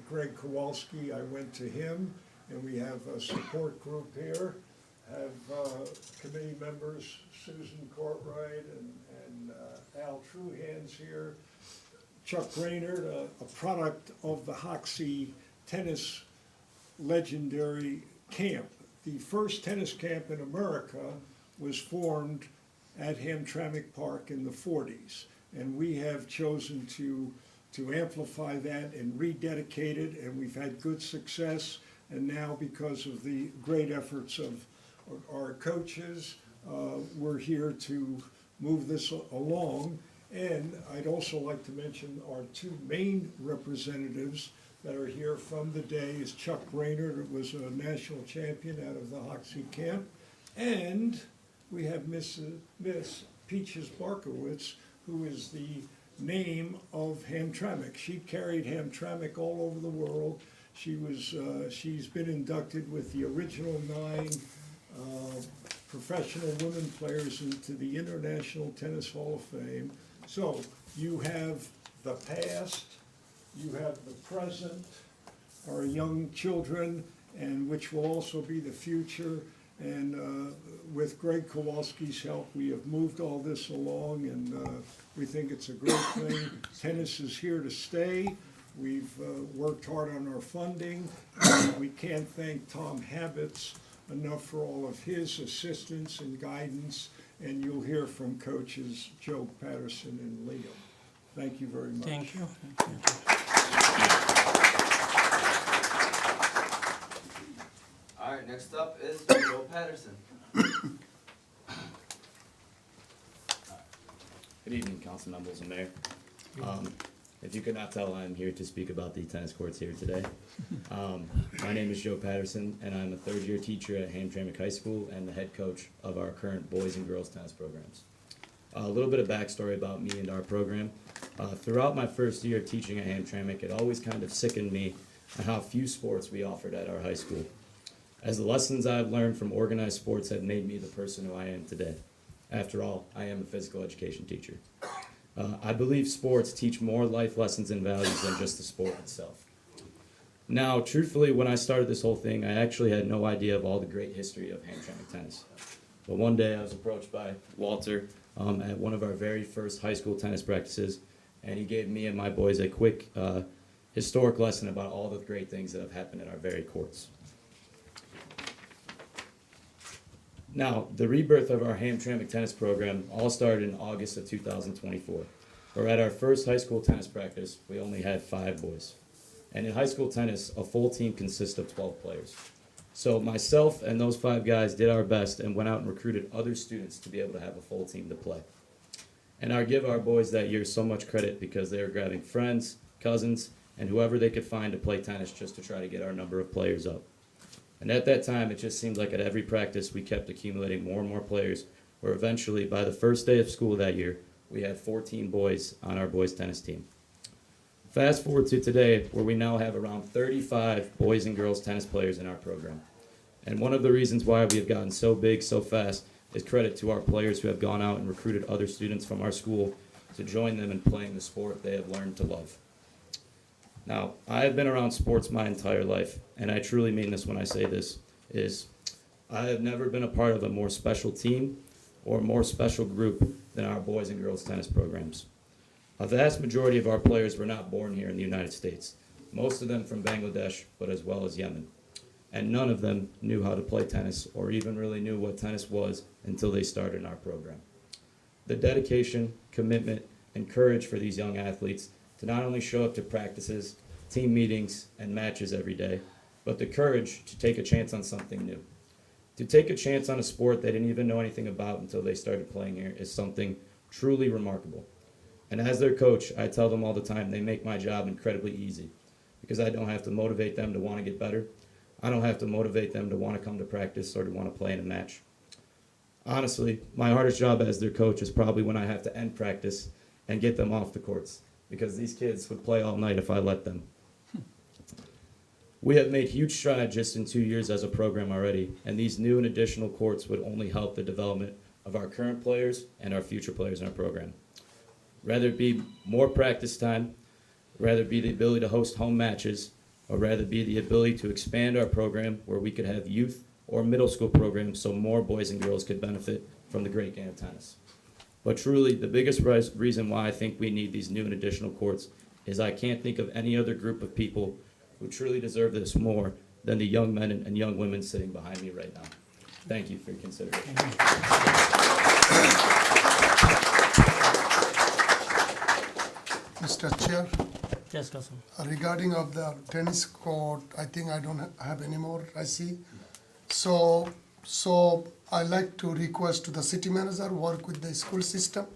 Speaker 16: Greg Kowalski. I went to him, and we have a support group here. Have committee members Susan Courtright and Al Truhands here. Chuck Brainerd, a product of the Hoxie tennis legendary camp. The first tennis camp in America was formed at Hamtramck Park in the 40s, and we have chosen to amplify that and rededicate it, and we've had good success. And now, because of the great efforts of our coaches, we're here to move this along. And I'd also like to mention our two main representatives that are here from the day is Chuck Brainerd, who was a national champion out of the Hoxie camp, and we have Miss Peaches Barkowitz, who is the name of Hamtramck. She carried Hamtramck all over the world. She's been inducted with the original 9 professional women players into the International Tennis Hall of Fame. So you have the past, you have the present, our young children, and which will also be the future. And with Greg Kowalski's help, we have moved all this along, and we think it's a great thing. Tennis is here to stay. We've worked hard on our funding. We can't thank Tom Habits enough for all of his assistance and guidance, and you'll hear from coaches Joe Patterson and Liam. Thank you very much.
Speaker 1: Thank you.
Speaker 2: All right, next up is Joe Patterson.
Speaker 17: Good evening, council members and mayor. If you could not tell, I'm here to speak about the tennis courts here today. My name is Joe Patterson, and I'm a third-year teacher at Hamtramck High School and the head coach of our current boys and girls tennis programs. A little bit of backstory about me and our program. Throughout my first year teaching at Hamtramck, it always kind of sickened me at how few sports we offered at our high school, as the lessons I've learned from organized sports have made me the person who I am today. After all, I am a physical education teacher. I believe sports teach more life lessons and values than just the sport itself. Now, truthfully, when I started this whole thing, I actually had no idea of all the great history of Hamtramck tennis. But one day I was approached by Walter at one of our very first high school tennis practices, and he gave me and my boys a quick historic lesson about all the great things that have happened at our very courts. Now, the rebirth of our Hamtramck tennis program all started in August of 2024, where at our first high school tennis practice, we only had 5 boys. And in high school tennis, a full team consists of 12 players. So myself and those 5 guys did our best and went out and recruited other students to be able to have a full team to play. And I give our boys that year so much credit because they were grabbing friends, cousins, and whoever they could find to play tennis just to try to get our number of players up. And at that time, it just seemed like at every practice, we kept accumulating more and more players, where eventually, by the first day of school that year, we had 14 boys on our boys tennis team. Fast forward to today, where we now have around 35 boys and girls tennis players in our program. And one of the reasons why we have gotten so big so fast is credit to our players who have gone out and recruited other students from our school to join them in playing the sport they have learned to love. Now, I have been around sports my entire life, and I truly mean this when I say this, is I have never been a part of a more special team or more special group than our boys and girls tennis programs. A vast majority of our players were not born here in the United States, most of them from Bangladesh, but as well as Yemen. And none of them knew how to play tennis or even really knew what tennis was until they started in our program. The dedication, commitment, and courage for these young athletes to not only show up to practices, team meetings, and matches every day, but the courage to take a chance on something new. To take a chance on a sport they didn't even know anything about until they started playing here is something truly remarkable. And as their coach, I tell them all the time they make my job incredibly easy because I don't have to motivate them to want to get better. I don't have to motivate them to want to come to practice or to want to play in a match. Honestly, my hardest job as their coach is probably when I have to end practice and get them off the courts because these kids would play all night if I let them. We have made huge strides just in 2 years as a program already, and these new and additional courts would only help the development of our current players and our future players in our program. Rather it be more practice time, rather it be the ability to host home matches, or rather be the ability to expand our program where we could have youth or middle school programs so more boys and girls could benefit from the great game of tennis. But truly, the biggest reason why I think we need these new and additional courts is I can't think of any other group of people who truly deserve this more than the young men and young women sitting behind me right now. Thank you for your consideration.
Speaker 3: Mr. Chair,
Speaker 1: Yes, Councilman.
Speaker 3: regarding of the tennis court, I think I don't have any more, I see. So I like to request to the city manager, work with the school system.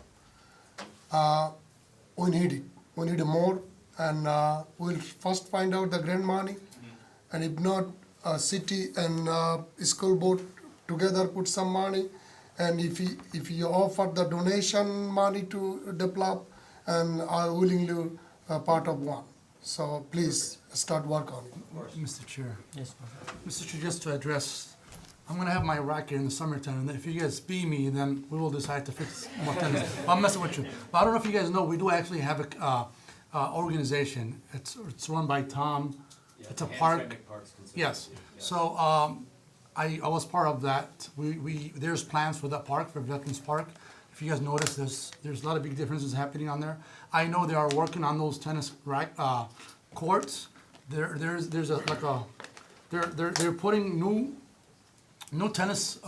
Speaker 3: We need it, we need more, and we'll first find out the grant money. And if not, city and school board together put some money. And if you offer the donation money to develop, and are willingly part of one. So please start work on it.
Speaker 9: Mr. Chair.
Speaker 1: Yes,
Speaker 9: Mr. Chair, just to address, I'm gonna have my racket in the summertime, and if you guys pay me, then we will decide to fix more tennis. I'm messing with you. But I don't know if you guys know, we do actually have a organization. It's run by Tom. It's a park. Yes. So I was part of that. There's plans for that park, for Veterans Park. If you guys notice, there's a lot of big differences happening on there. I know they are working on those tennis courts. They're putting new tennis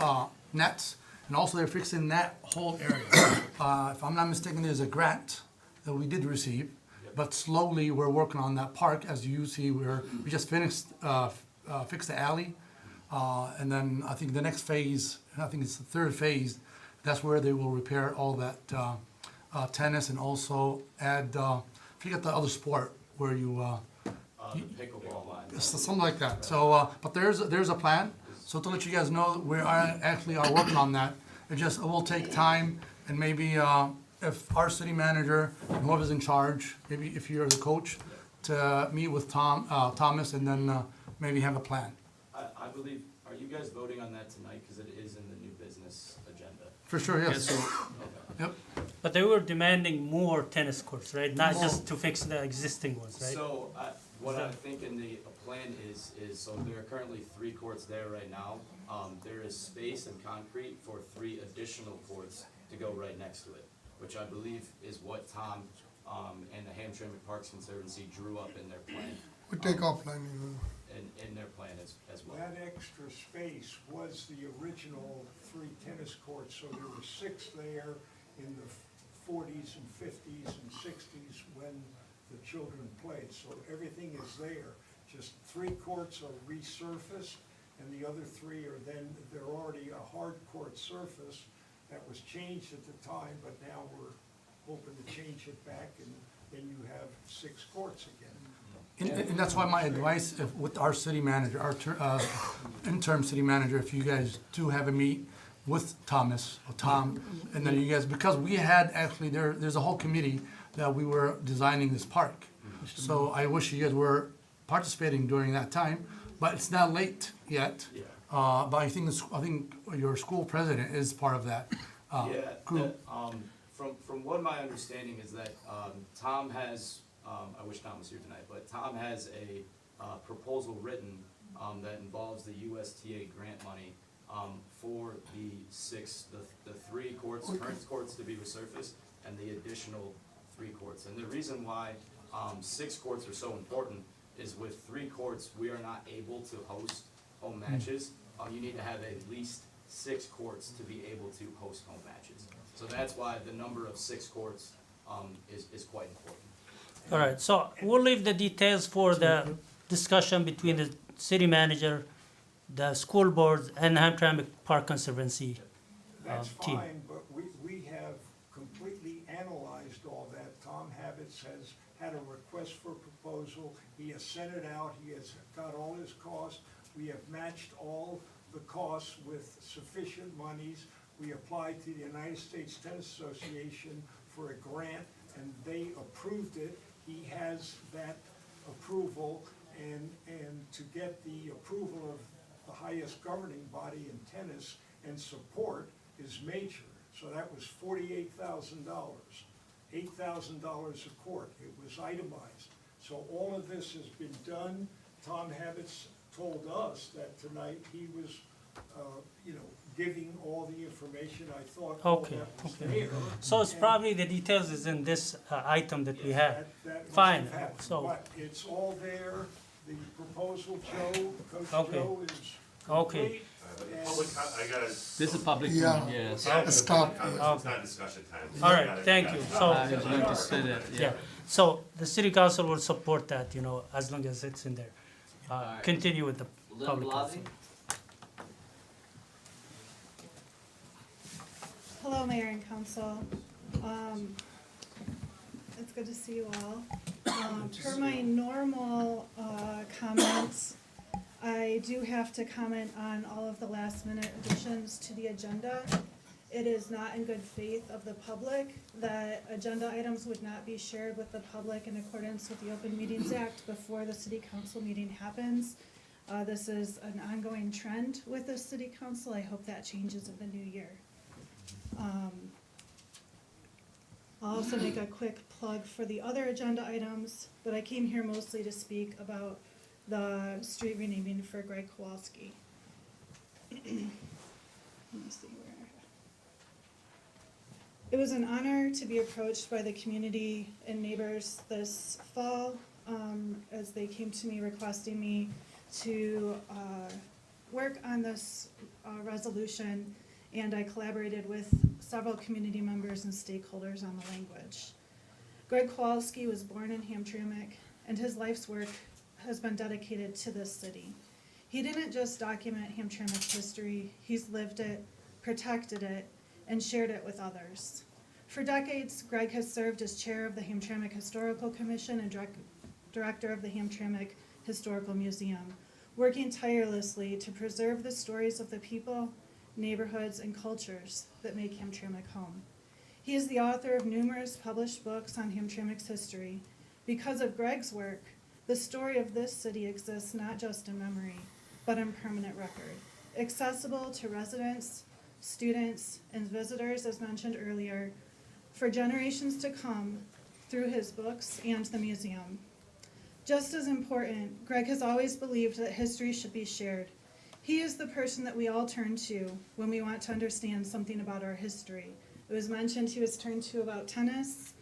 Speaker 9: nets, and also they're fixing that whole area. If I'm not mistaken, there's a grant that we did receive, but slowly we're working on that park. As you see, we just finished fixed the alley, and then I think the next phase, I think it's the third phase. That's where they will repair all that tennis and also add, forget the other sport where you,
Speaker 17: Pickleball line.
Speaker 9: something like that. So, but there's a plan. So to let you guys know, we actually are working on that. It will take time, and maybe if our city manager and whoever's in charge, maybe if you're the coach, to meet with Thomas, and then maybe have a plan.
Speaker 17: I believe, are you guys voting on that tonight? Because it is in the new business agenda.
Speaker 9: For sure, yes. Yep.
Speaker 1: But they were demanding more tennis courts, right? Not just to fix the existing ones, right?
Speaker 17: So, what I think in the plan is, so there are currently 3 courts there right now. There is space and concrete for 3 additional courts to go right next to it, which I believe is what Tom and the Hamtramck Parks Conservancy drew up in their plan.
Speaker 3: We take offline.
Speaker 17: In their plan as well.
Speaker 16: That extra space was the original 3 tennis courts, so there were 6 there in the 40s and 50s and 60s when the children played. So everything is there. Just 3 courts are resurfaced, and the other 3 are they're already a hard court surface that was changed at the time, but now we're hoping to change it back, and then you have 6 courts again.
Speaker 9: And that's why my advice with our city manager, our interim city manager, if you guys do have a meet with Thomas, or Tom, and then you guys, because we had actually, there's a whole committee that we were designing this park. So I wish you guys were participating during that time, but it's not late yet. But I think your school president is part of that group.
Speaker 17: From what my understanding is that Tom has, I wish Tom was here tonight, but Tom has a proposal written that involves the USTA grant money for the three courts, current courts to be resurfaced, and the additional 3 courts. And the reason why 6 courts are so important is with 3 courts, we are not able to host home matches. You need to have at least 6 courts to be able to host home matches. So that's why the number of 6 courts is quite important.
Speaker 1: All right, so we'll leave the details for the discussion between the city manager, the school board, and Hamtramck Park Conservancy
Speaker 16: That's
Speaker 1: team.
Speaker 16: fine, but we have completely analyzed all that. Tom Habits has had a request for proposal. He has sent it out. He has got all his costs. We have matched all the costs with sufficient monies. We applied to the United States Tennis Association for a grant, and they approved it. He has that approval, and to get the approval of the highest governing body in tennis and support is major. So that was $48,000, $8,000 a court. It was itemized. So all of this has been done. Tom Habits told us that tonight he was, giving all the information. I thought all
Speaker 1: Okay,
Speaker 16: that was
Speaker 1: okay.
Speaker 16: there.
Speaker 1: So it's
Speaker 16: And
Speaker 1: probably the details is in this item that we have.
Speaker 16: that must
Speaker 1: Fine,
Speaker 16: have happened.
Speaker 1: so,
Speaker 16: But it's all there. The proposal, Coach
Speaker 1: Okay.
Speaker 16: Joe is
Speaker 1: okay.
Speaker 16: complete.
Speaker 5: I gotta.
Speaker 8: This is a public
Speaker 3: Yeah.
Speaker 8: meeting, yes.
Speaker 3: Stop.
Speaker 5: It's not discussion time.
Speaker 1: All right, thank you. So,
Speaker 8: I was going to say that,
Speaker 1: yeah, so the city council will support that, as long as it's in there. Continue with the public council.
Speaker 18: Hello, Mayor and Council. It's good to see you all. Per my normal comments, I do have to comment on all of the last-minute additions to the agenda. It is not in good faith of the public that agenda items would not be shared with the public in accordance with the Open Meetings Act before the city council meeting happens. This is an ongoing trend with the city council. I hope that changes in the new year. I'll also make a quick plug for the other agenda items, but I came here mostly to speak about the street renaming for Greg Kowalski. Let me see where. It was an honor to be approached by the community and neighbors this fall as they came to me requesting me to work on this resolution, and I collaborated with several community members and stakeholders on the language. Greg Kowalski was born in Hamtramck, and his life's work has been dedicated to this city. He didn't just document Hamtramck's history, he's lived it, protected it, and shared it with others. For decades, Greg has served as chair of the Hamtramck Historical Commission and director of the Hamtramck Historical Museum, working tirelessly to preserve the stories of the people, neighborhoods, and cultures that make Hamtramck home. He is the author of numerous published books on Hamtramck's history. Because of Greg's work, the story of this city exists not just in memory, but in permanent record, accessible to residents, students, and visitors, as mentioned earlier, for generations to come through his books and the museum. Just as important, Greg has always believed that history should be shared. He is the person that we all turn to when we want to understand something about our history. It was mentioned he was turned to about tennis.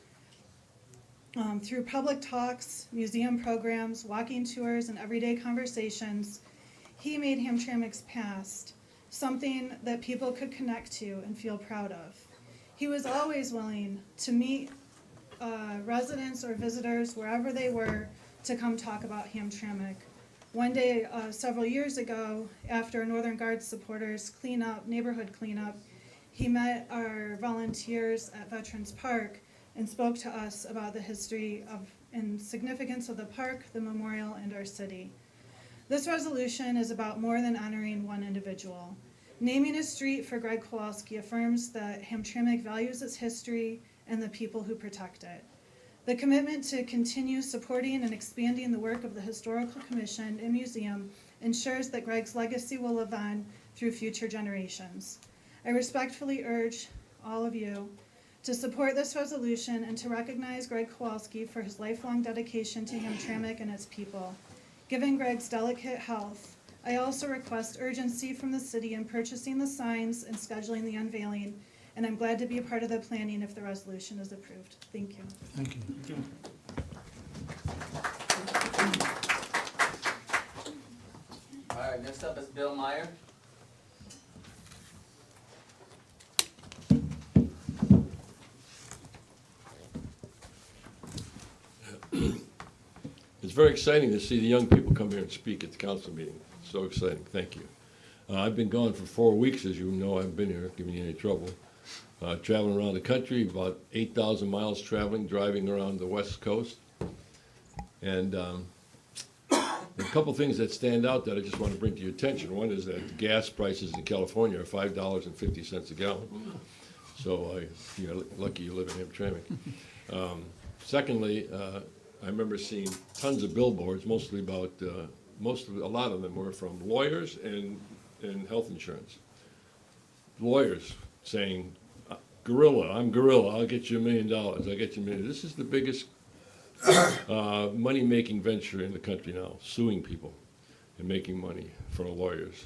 Speaker 18: Through public talks, museum programs, walking tours, and everyday conversations, he made Hamtramck's past something that people could connect to and feel proud of. He was always willing to meet residents or visitors wherever they were to come talk about Hamtramck. One day, several years ago, after Northern Guard supporters neighborhood cleanup, he met our volunteers at Veterans Park and spoke to us about the history of and significance of the park, the memorial, and our city. This resolution is about more than honoring one individual. Naming a street for Greg Kowalski affirms that Hamtramck values its history and the people who protect it. The commitment to continue supporting and expanding the work of the Historical Commission and Museum ensures that Greg's legacy will live on through future generations. I respectfully urge all of you to support this resolution and to recognize Greg Kowalski for his lifelong dedication to Hamtramck and its people. Given Greg's delicate health, I also request urgency from the city in purchasing the signs and scheduling the unveiling, and I'm glad to be a part of the planning if the resolution is approved. Thank you.
Speaker 9: Thank you.
Speaker 2: All right, next up is Bill Meyer.
Speaker 19: It's very exciting to see the young people come here and speak at the council meeting. So exciting, thank you. I've been gone for 4 weeks, as you know. I've been here, giving you any trouble. Traveling around the country, about 8,000 miles traveling, driving around the West Coast. And a couple things that stand out that I just want to bring to your attention. One is that gas prices in California are $5.50 a gallon. So you're lucky you live in Hamtramck. Secondly, I remember seeing tons of billboards, mostly about, a lot of them were from lawyers and health insurance. Lawyers saying, Gorilla, I'm Gorilla, I'll get you $1 million, I'll get you $1 million. This is the biggest money-making venture in the country now, suing people and making money for lawyers.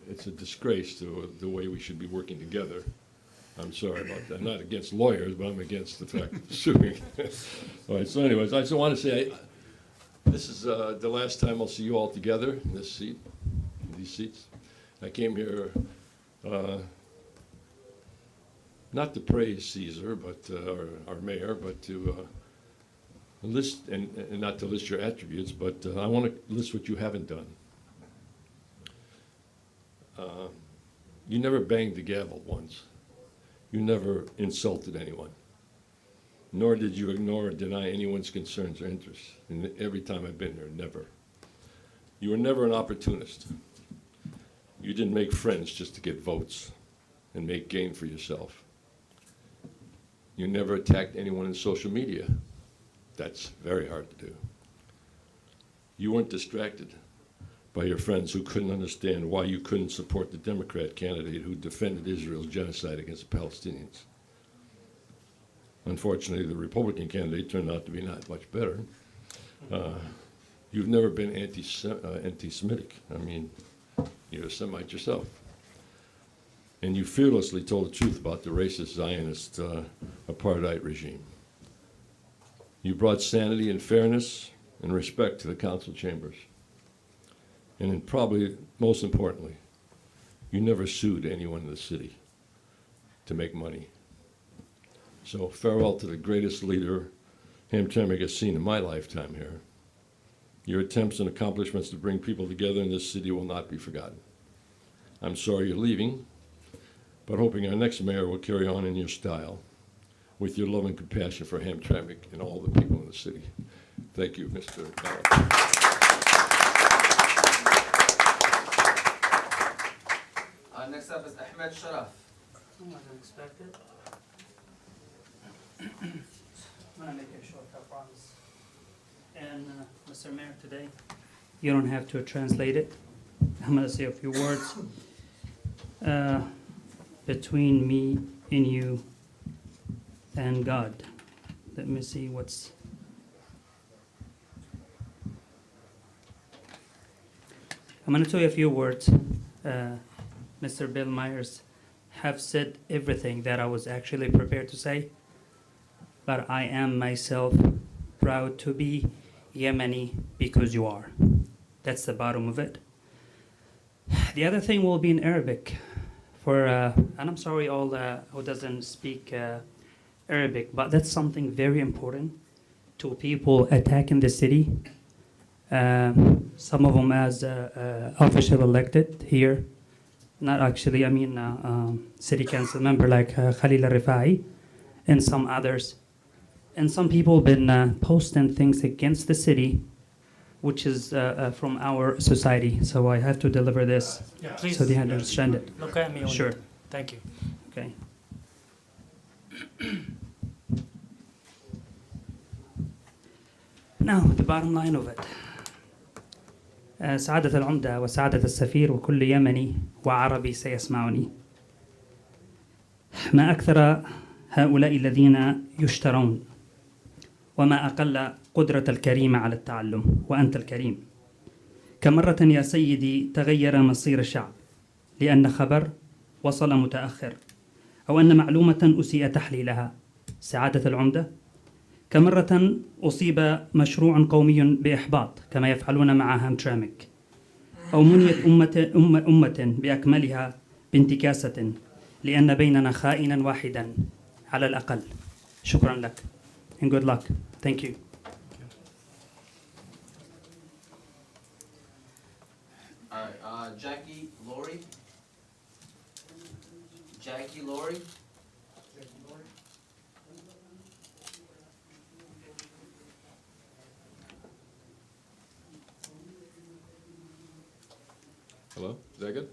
Speaker 19: It's a disgrace to the way we should be working together. I'm sorry about that. I'm not against lawyers, but I'm against the fact of suing. All right, so anyways, I just want to say, this is the last time I'll see you all together in this seat, in these seats. I came here not to praise Caesar, but our mayor, but to list, and not to list your attributes, but I want to list what you haven't done. You never banged the gavel once. You never insulted anyone, nor did you ignore or deny anyone's concerns or interests. And every time I've been there, never. You were never an opportunist. You didn't make friends just to get votes and make gain for yourself. You never attacked anyone in social media. That's very hard to do. You weren't distracted by your friends who couldn't understand why you couldn't support the Democrat candidate who defended Israel's genocide against the Palestinians. Unfortunately, the Republican candidate turned out to be not much better. You've never been anti-Semitic. I mean, you're a Semite yourself. And you fearlessly told the truth about the racist Zionist apartheid regime. You brought sanity and fairness and respect to the council chambers. And probably most importantly, you never sued anyone in the city to make money. So farewell to the greatest leader Hamtramck has seen in my lifetime here. Your attempts and accomplishments to bring people together in this city will not be forgotten. I'm sorry you're leaving, but hoping our next mayor will carry on in your style with your love and compassion for Hamtramck and all the people in the city. Thank you, Mr. Bauer.
Speaker 2: Next up is Ahmed Sharaf.
Speaker 1: I wasn't expected. I'm gonna make it short, I promise. And Mr. Mayor, today, you don't have to translate it. I'm gonna say a few words. Between me and you and God. Let me see what's... I'm gonna tell you a few words. Mr. Bill Myers have said everything that I was actually prepared to say, but I am myself proud to be Yemeni because you are. That's the bottom of it. The other thing will be in Arabic. And I'm sorry all who doesn't speak Arabic, but that's something very important to people attacking the city. Some of them as official elected here. Not actually, I mean city council member like Khalil Al-Rifai and some others.
Speaker 20: and some people been posting things against the city, which is from our society. So I have to deliver this
Speaker 1: Please
Speaker 20: so they understand it.
Speaker 1: look at me only.
Speaker 20: Sure.
Speaker 1: Thank you.
Speaker 20: Okay. Now, the bottom line of it. سعادة العمدة وسعادة السفير وكل يمني وعربي سيسمعني. ما أكثر هؤلاء الذين يشترون وما أقل قدرة الكريم على التعلم وأنت الكريم. كمرة يا سيدي تغير مصير الشعب لأن خبر وصل متأخر أو أن معلومة أسيء تحليلها. سعادة العمدة، كمرة أصيب مشروع قومي بإحباط كما يفعلون مع هامترامك، أو منيت أمة بأكملها بانتكاسة لأن بيننا خائنا واحدا على الأقل. شكرا لك. And good luck. Thank you.
Speaker 2: All right, Jackie Laurie. Jackie Laurie.
Speaker 21: Hello, is that good?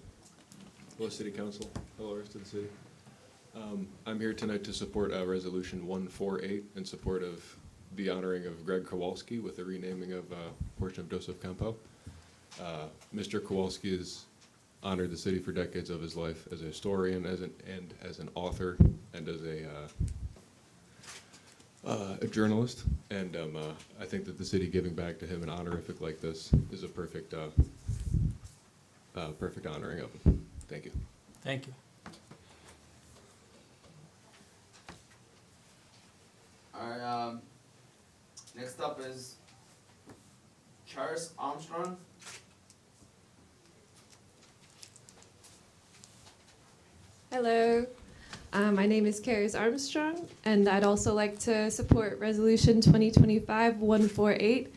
Speaker 21: Hello, City Council. Hello, rest of the city. I'm here tonight to support Resolution 148 in support of the honoring of Greg Kowalski with the renaming of a portion of Joseph Campo. Mr. Kowalski has honored the city for decades of his life as a historian, as an author, and as a journalist. And I think that the city giving back to him an honorific like this is a perfect perfect honoring of him. Thank you.
Speaker 1: Thank you.
Speaker 2: All right, next up is Charles Armstrong.
Speaker 22: Hello, my name is Karis Armstrong, and I'd also like to support Resolution 2025-148,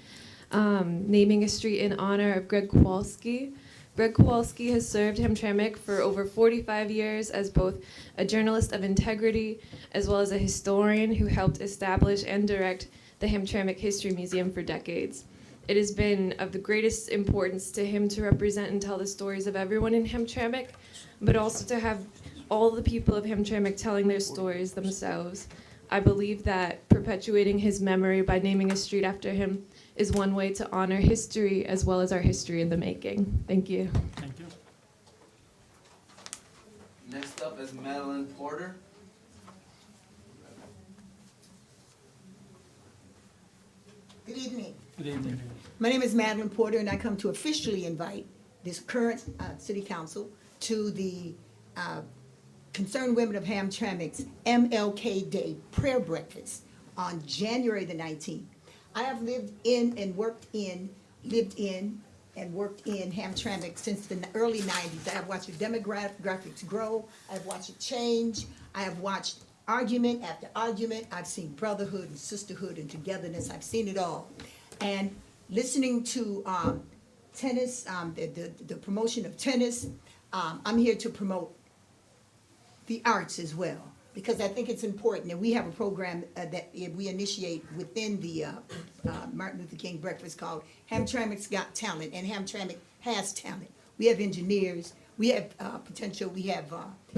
Speaker 22: naming a street in honor of Greg Kowalski. Greg Kowalski has served Hamtramck for over 45 years as both a journalist of integrity as well as a historian who helped establish and direct the Hamtramck History Museum for decades. It has been of the greatest importance to him to represent and tell the stories of everyone in Hamtramck, but also to have all the people of Hamtramck telling their stories themselves. I believe that perpetuating his memory by naming a street after him is one way to honor history as well as our history in the making. Thank you.
Speaker 1: Thank you.
Speaker 2: Next up is Madeline Porter.
Speaker 23: Good evening.
Speaker 1: Good evening.
Speaker 23: My name is Madeline Porter, and I come to officially invite this current city council to the Concerned Women of Hamtramck's MLK Day prayer breakfast on January the 19th. I have lived in and worked in Hamtramck since the early 90s. I have watched the demographics grow. I've watched it change. I have watched argument after argument. I've seen brotherhood and sisterhood and togetherness. I've seen it all. And listening to tennis, the promotion of tennis, I'm here to promote the arts as well, because I think it's important. And we have a program that we initiate within the Martin Luther King breakfast called Hamtramck's Got Talent, and Hamtramck has talent. We have engineers, we have potential, we have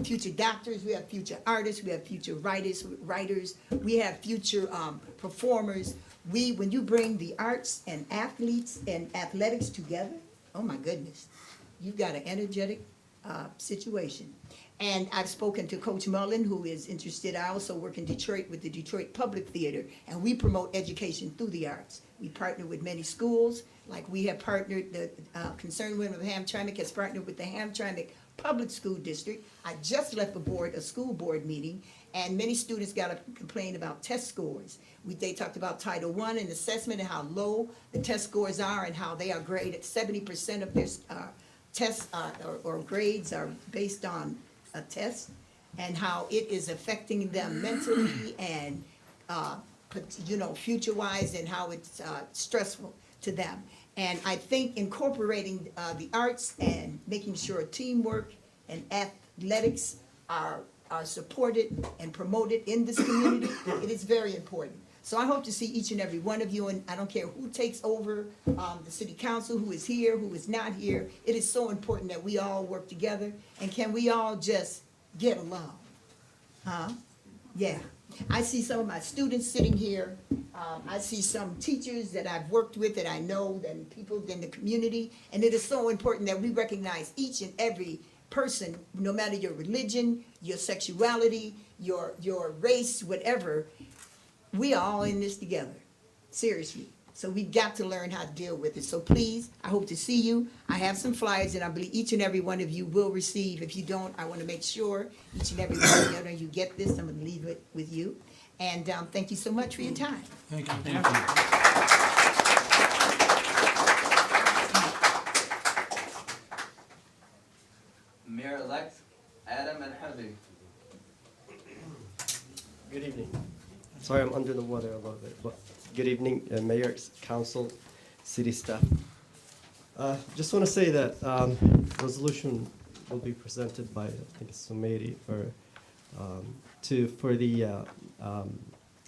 Speaker 23: future doctors, we have future artists, we have future writers, we have future performers. When you bring the arts and athletes and athletics together, oh my goodness, you've got an energetic situation. And I've spoken to Coach Mullen, who is interested. I also work in Detroit with the Detroit Public Theater, and we promote education through the arts. We partner with many schools, like we have partnered, the Concerned Women of Hamtramck has partnered with the Hamtramck Public School District. I just left a school board meeting, and many students got to complain about test scores. They talked about Title I and assessment and how low the test scores are and how they are graded. 70% of their tests or grades are based on a test, and how it is affecting them mentally and future-wise, and how it's stressful to them. And I think incorporating the arts and making sure teamwork and athletics are supported and promoted in this community, it is very important. So I hope to see each and every one of you, and I don't care who takes over the city council, who is here, who is not here. It is so important that we all work together, and can we all just get along? Huh? Yeah. I see some of my students sitting here. I see some teachers that I've worked with that I know, and people in the community. And it is so important that we recognize each and every person, no matter your religion, your sexuality, your race, whatever. We are all in this together, seriously. So we've got to learn how to deal with it. So please, I hope to see you. I have some flyers that I believe each and every one of you will receive. If you don't, I want to make sure each and every one of you get this. I'm going to leave it with you. And thank you so much for your time.
Speaker 9: Thank you.
Speaker 8: Thank you.
Speaker 2: Mayor-elect Adam El-Harbi.
Speaker 4: Good evening. Sorry, I'm under the weather a little bit, but good evening, Mayor, Council, City staff. Just want to say that resolution will be presented by, I think it's Sumairi, for the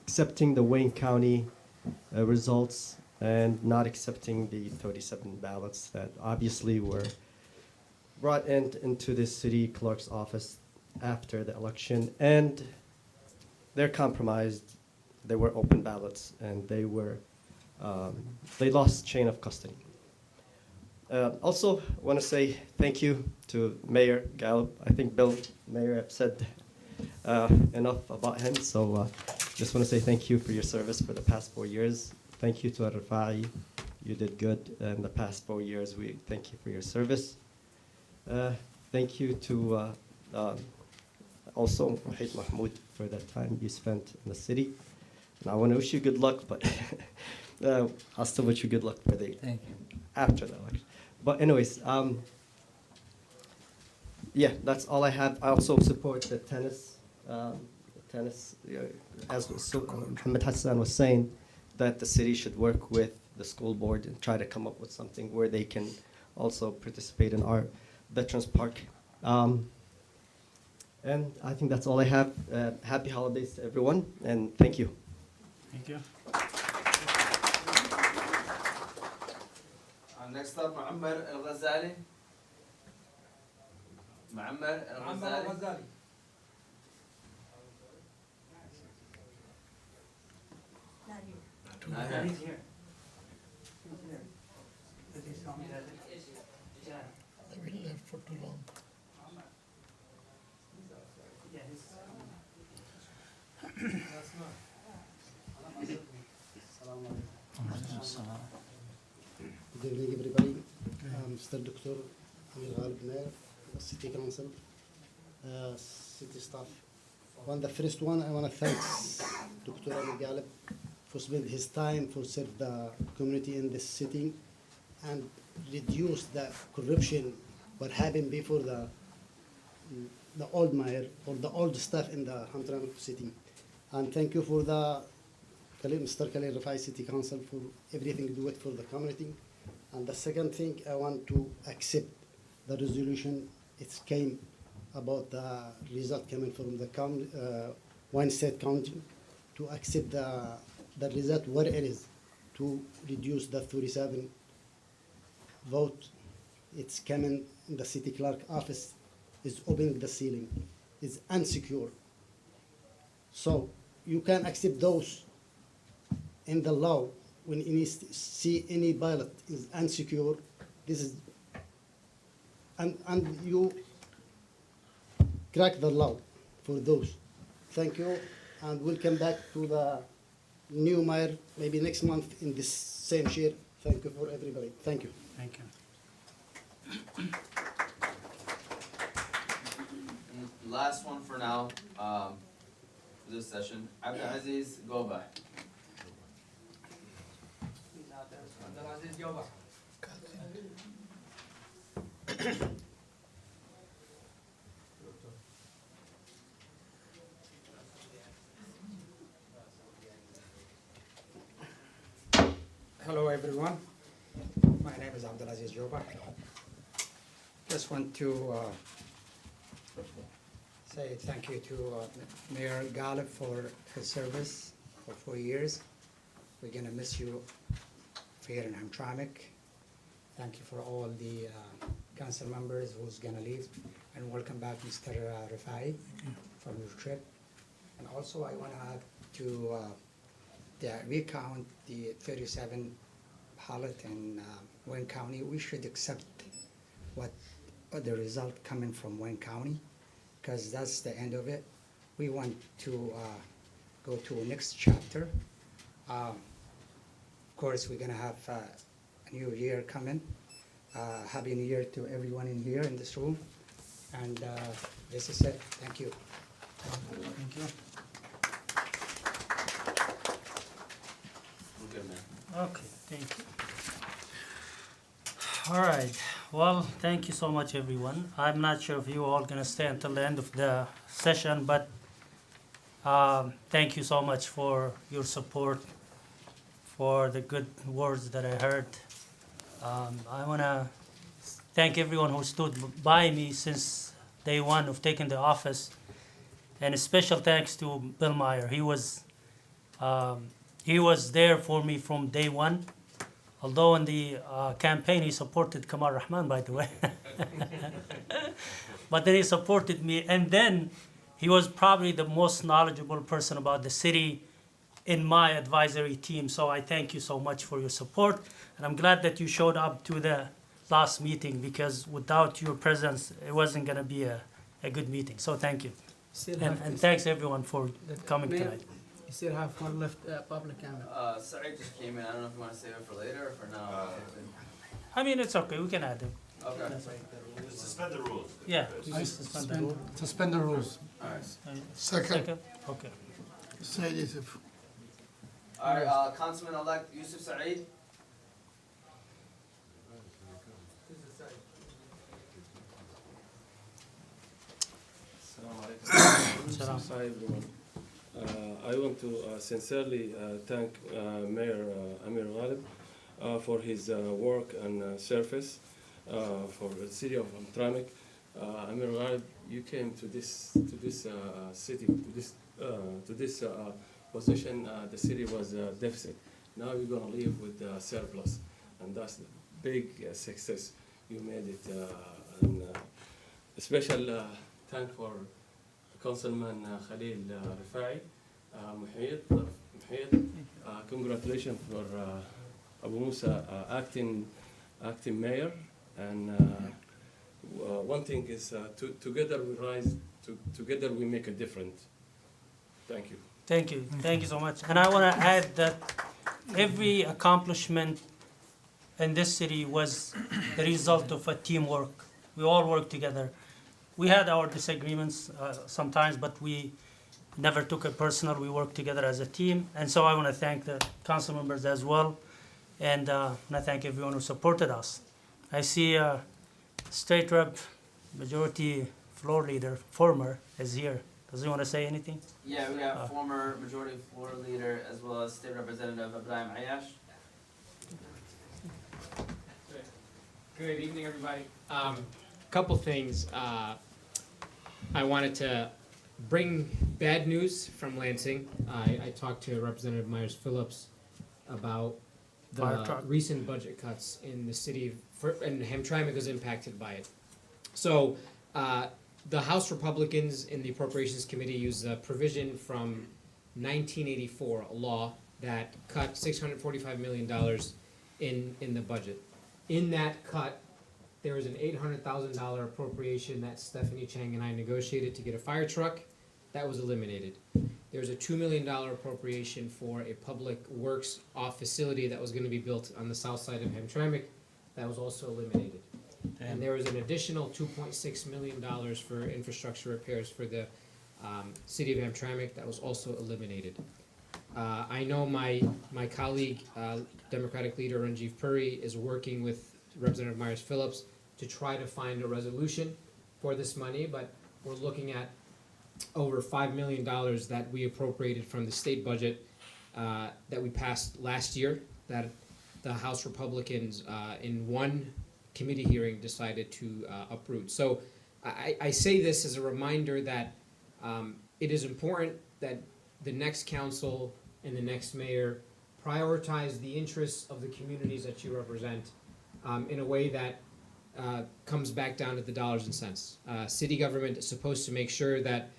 Speaker 4: accepting the Wayne County results and not accepting the 37 ballots that obviously were brought into the city clerk's office after the election, and they're compromised. They were open ballots, and they lost chain of custody. Also, want to say thank you to Mayor Gallup. I think Mayor have said enough about him, so just want to say thank you for your service for the past 4 years. Thank you to Al-Rafai. You did good in the past 4 years. We thank you for your service. Thank you to also Wahid Mahmoud for that time you spent in the city. And I want to wish you good luck, but I'll still wish you good luck for the after the election. But anyways, yeah, that's all I have. I also support the tennis. As Mohammed Hassan was saying, that the city should work with the school board and try to come up with something where they can also participate in our Veterans Park. And I think that's all I have. Happy holidays to everyone, and thank you.
Speaker 1: Thank you.
Speaker 2: Next up, Muammar El-Ghazali. Muammar El-Ghazali. Not here.
Speaker 1: He's here. He's here.
Speaker 3: We left for too long.
Speaker 6: Good evening, everybody. Mr. Dr. Amir Ghalib, Mayor, City Council, City staff. The first one, I want to thank Dr. Amir Ghalib for spending his time for serve the community in this city and reduce the corruption what happened before the old mayor or the old staff in the Hamtramck city. And thank you for the Mr. Khalil Rafai City Council for everything you do it for the community. And the second thing, I want to accept the resolution. It came about the result coming from the Wayne State County to accept the result where it is to reduce the 37 vote. It's coming in the city clerk office, is opening the ceiling, is unsecure. So you can accept those in the law when you see any ballot is unsecure. This is, and you crack the law for those. Thank you, and we'll come back to the new mayor maybe next month in this same chair. Thank you for everybody. Thank you.
Speaker 1: Thank you.
Speaker 2: Last one for now, for this session, Abdulaziz Goba.
Speaker 7: Hello everyone, my name is Abdulaziz Joba. Just want to say thank you to Mayor Gallup for his service for 4 years. We're gonna miss you here in Hamtramck. Thank you for all the council members who's gonna leave, and welcome back, Mr. Rifai, from your trip. And also, I wanna add to recount the 37 ballot in Wayne County. We should accept what the result coming from Wayne County, because that's the end of it. We want to go to a next chapter. Of course, we're gonna have a new year coming. Happy New Year to everyone in here in this room. And this is it. Thank you.
Speaker 1: Thank you.
Speaker 2: I'm good, man.
Speaker 1: Okay, thank you. All right, well, thank you so much, everyone. I'm not sure if you all gonna stay until the end of the session, but thank you so much for your support, for the good words that I heard. I wanna thank everyone who stood by me since day one of taking the office, and a special thanks to Bill Meyer. He was there for me from day one. Although in the campaign he supported Kamal Rahman, by the way. But then he supported me, and then he was probably the most knowledgeable person about the city in my advisory team. So I thank you so much for your support, and I'm glad that you showed up to the last meeting, because without your presence, it wasn't gonna be a good meeting. So thank you. And thanks everyone for coming tonight.
Speaker 10: You still have one left public comment.
Speaker 2: Saeed just came in. I don't know if you want to save it for later or for now.
Speaker 1: I mean, it's okay, we can add him.
Speaker 2: Okay.
Speaker 17: Just suspend the rules.
Speaker 1: Yeah, just suspend the rule.
Speaker 9: Suspend the rules.
Speaker 2: Alright.
Speaker 3: Second.
Speaker 1: Okay.
Speaker 3: Said Yusuf.
Speaker 2: Alright, Councilman-elect Yusuf Saeed.
Speaker 11: Hi everyone. I want to sincerely thank Mayor Amir Ghalib for his work and service for the city of Hamtramck. Amir Ghalib, you came to this city, to this position. The city was deficit. Now you're gonna leave with surplus, and that's the big success. You made it. And a special thank for Councilman Khalil Rifai, Muhid, congratulations for Abu Musa acting mayor. And one thing is, together we rise, together we make a difference. Thank you.
Speaker 1: Thank you. Thank you so much. And I want to add that every accomplishment in this city was the result of a teamwork. We all worked together. We had our disagreements sometimes, but we never took it personal. We worked together as a team. And so I want to thank the council members as well. And I thank everyone who supported us. I see State Rep Majority Floor Leader, former, is here. Does he want to say anything?
Speaker 2: Yeah, we got former Majority Floor Leader as well as State Representative Ibrahim Ayash.
Speaker 13: Good evening, everybody. Couple things. I wanted to bring bad news from Lansing. I talked to Representative Myers-Phillips about the recent budget cuts in the city, and Hamtramck was impacted by it. So the House Republicans in the Appropriations Committee used a provision from 1984, a law that cut $645 million in the budget. In that cut, there was an $800,000 appropriation that Stephanie Chang and I negotiated to get a fire truck. That was eliminated. There was a $2 million appropriation for a public works facility that was going to be built on the south side of Hamtramck. That was also eliminated. And there was an additional $2.6 million for infrastructure repairs for the city of Hamtramck. That was also eliminated. I know my colleague, Democratic leader Ranjiv Puri, is working with Representative Myers-Phillips to try to find a resolution for this money, but we're looking at over $5 million that we appropriated from the state budget that we passed last year, that the House Republicans in one committee hearing decided to uproot. So I say this as a reminder that it is important that the next council and the next mayor prioritize the interests of the communities that you represent in a way that comes back down to the dollars and cents. City government is supposed to make sure that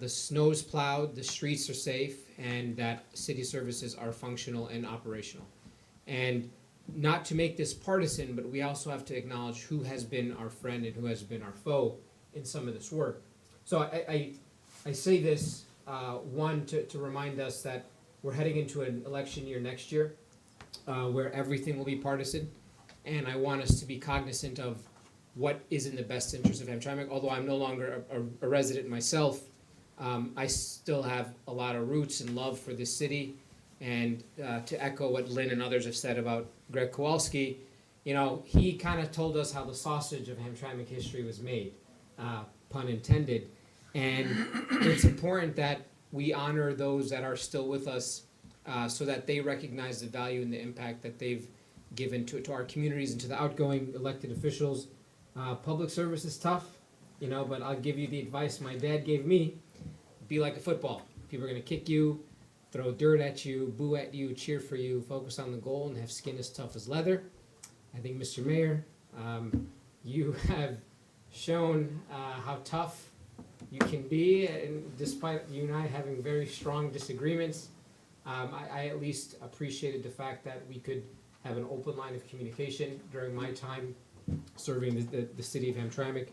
Speaker 13: the snow's plowed, the streets are safe, and that city services are functional and operational. And not to make this partisan, but we also have to acknowledge who has been our friend and who has been our foe in some of this work. So I say this, one, to remind us that we're heading into an election year next year where everything will be partisan. And I want us to be cognizant of what is in the best interest of Hamtramck. Although I'm no longer a resident myself, I still have a lot of roots and love for this city. And to echo what Lynn and others have said about Greg Kowalski, you know, he kind of told us how the sausage of Hamtramck history was made, pun intended. And it's important that we honor those that are still with us so that they recognize the value and the impact that they've given to our communities and to the outgoing elected officials. Public service is tough, you know, but I'll give you the advice my dad gave me. Be like a football. People are going to kick you, throw dirt at you, boo at you, cheer for you, focus on the goal, and have skin as tough as leather. I think, Mr. Mayor, you have shown how tough you can be, and despite you and I having very strong disagreements, I at least appreciated the fact that we could have an open line of communication during my time serving the city of Hamtramck.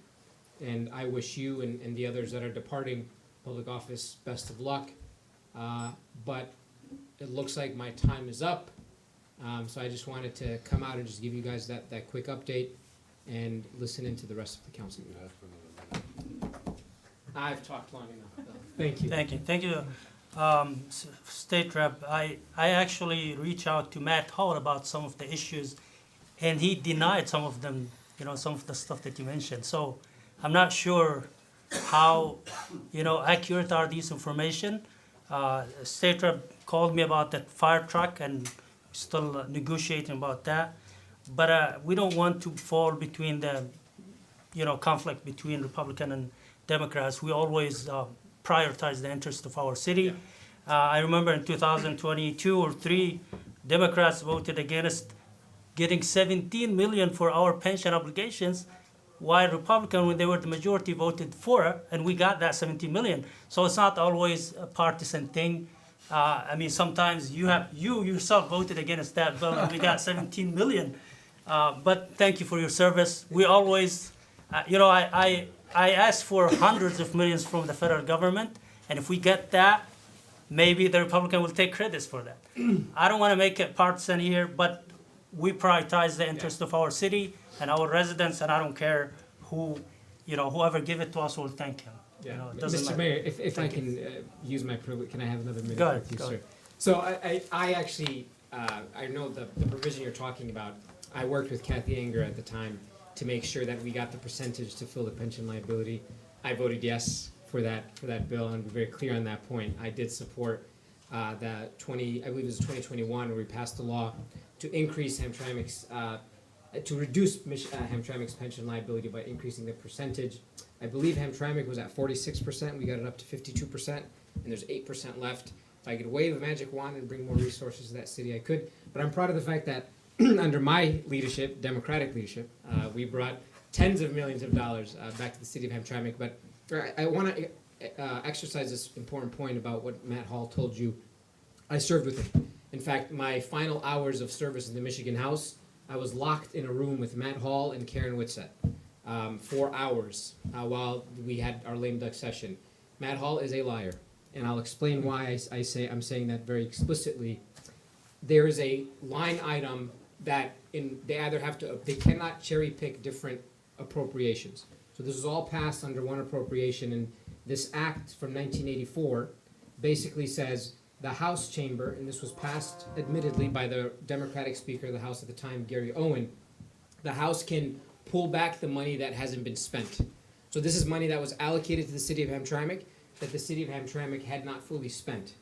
Speaker 13: And I wish you and the others that are departing public office best of luck. But it looks like my time is up. So I just wanted to come out and just give you guys that quick update and listen into the rest of the council. I've talked long enough. Thank you.
Speaker 1: Thank you. Thank you. State Rep, I actually reached out to Matt Hall about some of the issues, and he denied some of them, you know, some of the stuff that you mentioned. So I'm not sure how, you know, accurate are these information. State Rep called me about that fire truck, and still negotiating about that. But we don't want to fall between the, you know, conflict between Republican and Democrats. We always prioritize the interest of our city. I remember in 2022 or 3, Democrats voted against getting 17 million for our pension obligations, while Republican, when they were the majority, voted for it, and we got that 17 million. So it's not always a partisan thing. I mean, sometimes you yourself voted against that bill, and we got 17 million. But thank you for your service. We always, you know, I asked for hundreds of millions from the federal government, and if we get that, maybe the Republican will take credits for that. I don't want to make it partisan here, but we prioritize the interest of our city and our residents, and I don't care who, you know, whoever give it to us will thank him.
Speaker 13: Yeah.
Speaker 1: You know, it doesn't
Speaker 13: Mr.
Speaker 1: matter.
Speaker 13: Mayor, if I
Speaker 1: Thank you.
Speaker 13: can use my privilege, can I have another minute
Speaker 1: Go ahead,
Speaker 13: with you,
Speaker 1: go
Speaker 13: sir?
Speaker 1: ahead.
Speaker 13: So I actually, I know the provision you're talking about. I worked with Kathy Anger at the time to make sure that we got the percentage to fill the pension liability. I voted yes for that bill, and be very clear on that point. I did support I believe it was 2021, where we passed a law to increase Hamtramck's, to reduce Hamtramck's pension liability by increasing the percentage. I believe Hamtramck was at 46%, we got it up to 52%, and there's 8% left. If I could wave a magic wand and bring more resources to that city, I could. But I'm proud of the fact that under my leadership, Democratic leadership, we brought tens of millions of dollars back to the city of Hamtramck. But I want to exercise this important point about what Matt Hall told you. I served with him. In fact, my final hours of service in the Michigan House, I was locked in a room with Matt Hall and Karen Whitsett. 4 hours while we had our lame duck session. Matt Hall is a liar, and I'll explain why I'm saying that very explicitly. There is a line item that they cannot cherry pick different appropriations. So this is all passed under one appropriation, and this act from 1984 basically says the House chamber, and this was passed admittedly by the Democratic Speaker of the House at the time, Gary Owen, the House can pull back the money that hasn't been spent. So this is money that was allocated to the city of Hamtramck that the city of Hamtramck had not fully spent.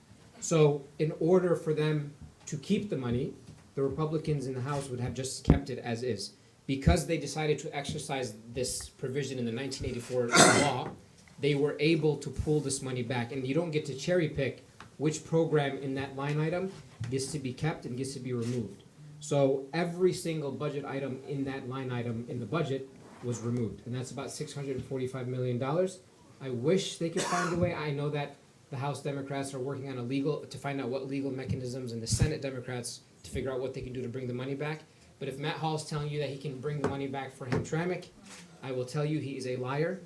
Speaker 13: So in order for them to keep the money, the Republicans in the House would have just kept it as is. Because they decided to exercise this provision in the 1984 law, they were able to pull this money back. And you don't get to cherry pick which program in that line item gets to be kept and gets to be removed. So every single budget item in that line item in the budget was removed, and that's about $645 million. I wish they could find a way. I know that the House Democrats are working on to find out what legal mechanisms, and the Senate Democrats to figure out what they can do to bring the money back. But if Matt Hall is telling you that he can bring the money back for Hamtramck, I will tell you he is a liar.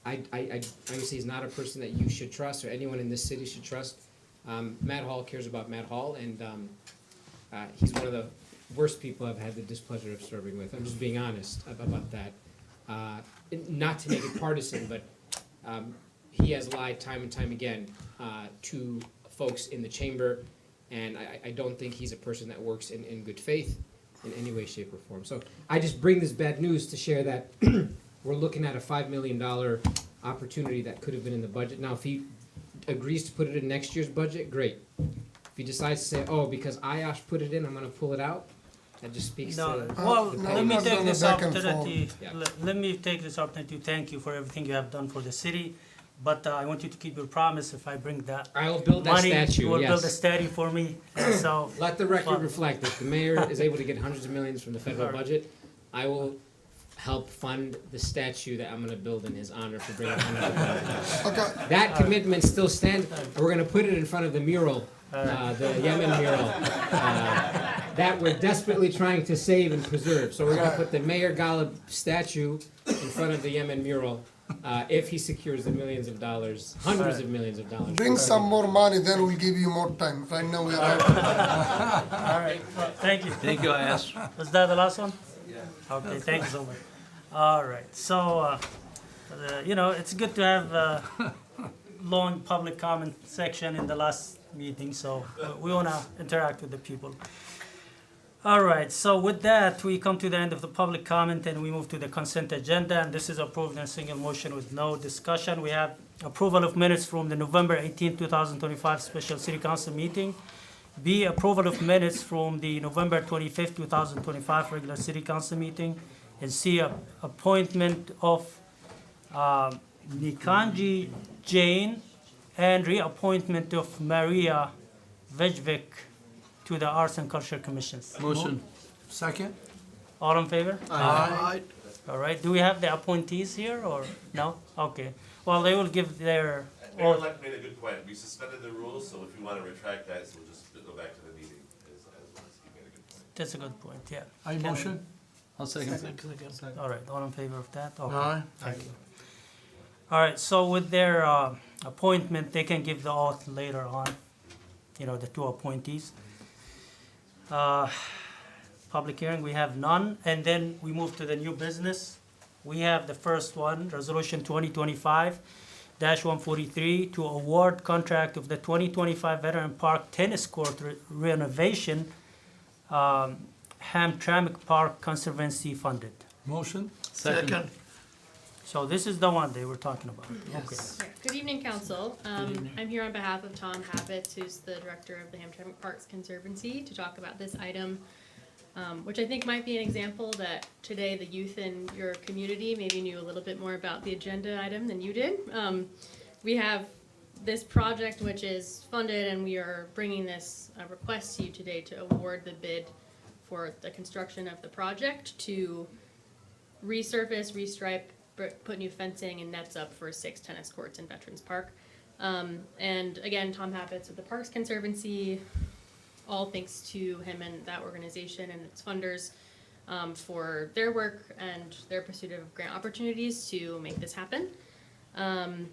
Speaker 13: I obviously he's not a person that you should trust or anyone in this city should trust. Matt Hall cares about Matt Hall, and he's one of the worst people I've had the displeasure of serving with. I'm just being honest about that. Not to make it partisan, but he has lied time and time again to folks in the chamber, and I don't think he's a person that works in good faith in any way, shape, or form. So I just bring this bad news to share that we're looking at a $5 million opportunity that could have been in the budget. Now, if he agrees to put it in next year's budget, great. If he decides to say, oh, because IOSH put it in, I'm gonna pull it out, that just speaks to.
Speaker 1: Well,
Speaker 13: the
Speaker 1: let me
Speaker 13: pettiness.
Speaker 1: take this opportunity.
Speaker 13: Yeah.
Speaker 1: Let me take this opportunity to thank you for everything you have done for the city. But I want you to keep your promise. If I bring that
Speaker 13: I will build that
Speaker 1: money,
Speaker 13: statue,
Speaker 1: you will
Speaker 13: yes.
Speaker 1: build a statue for me. And so
Speaker 13: Let the record reflect, if the mayor is able to get hundreds of millions from the federal
Speaker 1: Alright.
Speaker 13: budget, I will help fund the statue that I'm gonna build in his honor for bringing hundreds of millions.
Speaker 3: Okay.
Speaker 13: That commitment still stands. We're gonna put it in front of the mural, the Yemen mural, that we're desperately trying to save and preserve. So we're gonna put the Mayor Ghalib statue in front of the Yemen mural, if he secures the millions of dollars, hundreds of millions of dollars.
Speaker 3: Bring some more money, then we'll give you more time. Right now we are out.
Speaker 1: all right. Well, thank you.
Speaker 8: Thank you, Ayaz.
Speaker 1: Was that the last one? Yeah. Okay. Thank you so much. All right. So, it's good to have a long public comment section in the last meeting. So we want to interact with the people. All right, so with that, we come to the end of the public comment and we move to the consent agenda, and this is approved in a single motion with no discussion. We have approval of minutes from the November 18, 2025 special city council meeting. B, approval of minutes from the November 25, 2025 regular city council meeting. And C, appointment of Nikanji Jain and reappointment of Maria Vejvik to the Arts and Culture Commissions.
Speaker 8: Motion.
Speaker 9: Second?
Speaker 1: All in favor?
Speaker 9: Aye.
Speaker 1: All right, do we have the appointees here or no? Okay, well, they will give their
Speaker 12: Mayor
Speaker 1: oath.
Speaker 12: elect made a good point. We suspended the rules, so if you want to retract that, so we'll just go back to the meeting as he made a good point.
Speaker 1: That's a good point, yeah.
Speaker 9: I
Speaker 1: Can-
Speaker 9: motion?
Speaker 8: I'll second.
Speaker 1: All right, all in favor of that? Okay,
Speaker 9: Aye.
Speaker 1: thank you. All right, so with their appointment, they can give the oath later on, the two appointees. Public hearing, we have none, and then we move to the new business. We have the first one, Resolution 2025-143, to award contract of the 2025 Veteran Park Tennis Court renovation, Hamtramck Park Conservancy funded.
Speaker 9: Motion?
Speaker 8: Second.
Speaker 1: So this is the one they were talking about. Okay.
Speaker 14: Good evening, Council. I'm here on behalf of Tom Habitz, who's the Director of the Hamtramck Parks Conservancy, to talk about this item, which I think might be an example that today the youth in your community maybe knew a little bit more about the agenda item than you did. We have this project which is funded, and we are bringing this request to you today to award the bid for the construction of the project to resurface, restripe, put new fencing and nets up for 6 tennis courts in Veterans Park. And again, Tom Habitz with the Parks Conservancy, all thanks to him and that organization and its funders for their work and their pursuit of grant opportunities to make this happen. And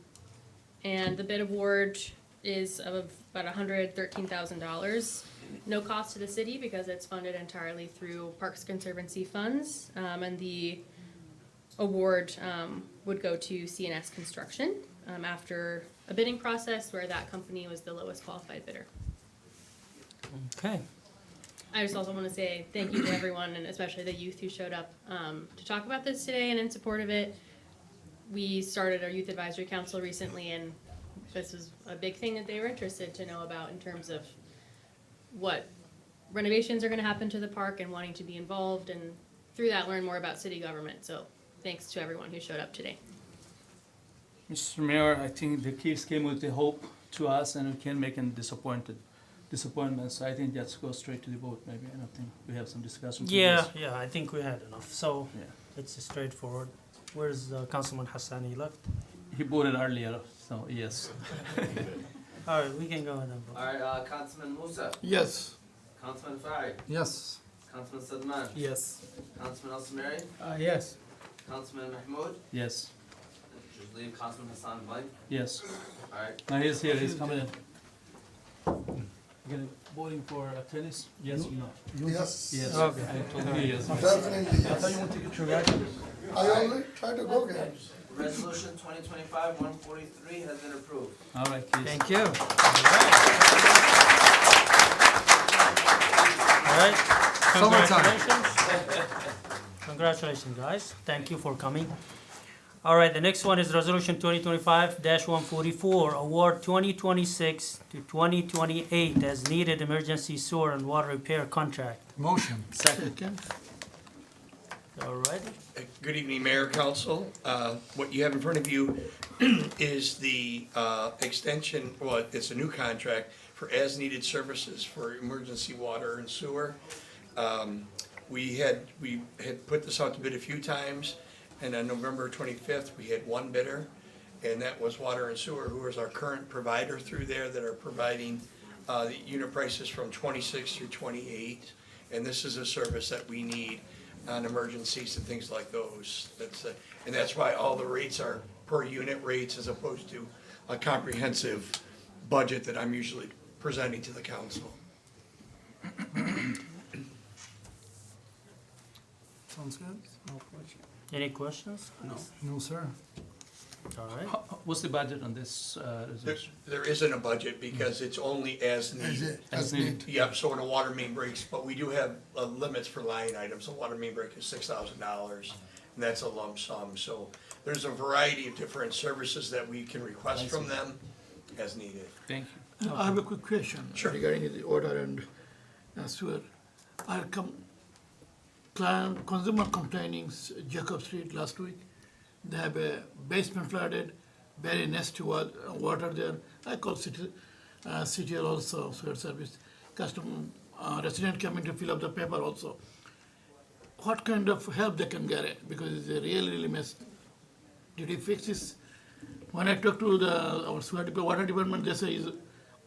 Speaker 14: the bid award is of about $113,000. No cost to the city because it's funded entirely through Parks Conservancy funds. And the award would go to CNS Construction after a bidding process where that company was the lowest qualified bidder.
Speaker 1: Okay.
Speaker 14: I just also want to say thank you to everyone, and especially the youth who showed up to talk about this today and in support of it. We started our Youth Advisory Council recently, and this was a big thing that they were interested to know about in terms of what renovations are going to happen to the park and wanting to be involved, and through that learn more about city government. So thanks to everyone who showed up today.
Speaker 8: Mr. Mayor, I think the case came with the hope to us, and we can make a disappointments. I think let's go straight to the vote. Maybe I don't think we have some discussion.
Speaker 1: Yeah, I think we had enough. So
Speaker 8: Yeah.
Speaker 1: it's straightforward. Where's Councilman Hassani left?
Speaker 8: He voted earlier, so yes.
Speaker 1: All right, we can go ahead and vote.
Speaker 2: All right, Councilman Musa,
Speaker 9: Yes.
Speaker 2: Councilman Farid,
Speaker 9: Yes.
Speaker 2: Councilman Sadman,
Speaker 10: Yes.
Speaker 2: Councilman Al Samari,
Speaker 10: Yes.
Speaker 2: Councilman Mahmoud,
Speaker 8: Yes,
Speaker 2: just leave Councilman Hassan blank.
Speaker 8: yes.
Speaker 2: All right,
Speaker 8: Now he's here, he's coming in. You gonna voting for tennis? Yes or no?
Speaker 3: Yes.
Speaker 8: Yes.
Speaker 1: Okay.
Speaker 8: I told you yes.
Speaker 3: Definitely,
Speaker 9: I thought you
Speaker 3: yes.
Speaker 9: wanted to get your guys.
Speaker 3: I only try to go games.
Speaker 2: Resolution 2025-143 has been approved.
Speaker 8: All right, please.
Speaker 1: Thank you. All right.
Speaker 9: Summertime.
Speaker 1: Congratulations. Congratulations, guys. Thank you for coming. All right, the next one is Resolution 2025-144, Award 2026 to 2028 as needed emergency sewer and water repair contract.
Speaker 9: Motion.
Speaker 8: Second.
Speaker 1: All right.
Speaker 5: Good evening, Mayor, Council. What you have in front of you is the extension, well, it's a new contract for as-needed services for emergency water and sewer. We had put this out to bid a few times, and on November 25th, we had one bidder, and that was Water and Sewer, who is our current provider through there that are providing the unit prices from 26 through 28. And this is a service that we need on emergencies and things like those. And that's why all the rates are per unit rates as opposed to a comprehensive budget that I'm usually presenting to the council.
Speaker 9: Sounds good?
Speaker 1: Any questions?
Speaker 9: No, sir.
Speaker 1: All right.
Speaker 8: What's the budget on this resolution?
Speaker 5: There isn't a budget because it's only as needed.
Speaker 8: As needed.
Speaker 5: Yep, so when a water main breaks, but we do have limits for line items. A water main break is $6,000, and that's a lump sum. So there's a variety of different services that we can request from them as needed.
Speaker 8: Thank you.
Speaker 15: I have a quick question
Speaker 5: Sure.
Speaker 15: regarding the order and sewer. I consumer complaining Jacob Street last week. They have a basement flooded, very nasty water there. I called city also, sewer service. Customer, resident coming to fill up the paper also. What kind of help they can get it? Because it's a really messed. Did he fix this? When I talked to our water department, they say it's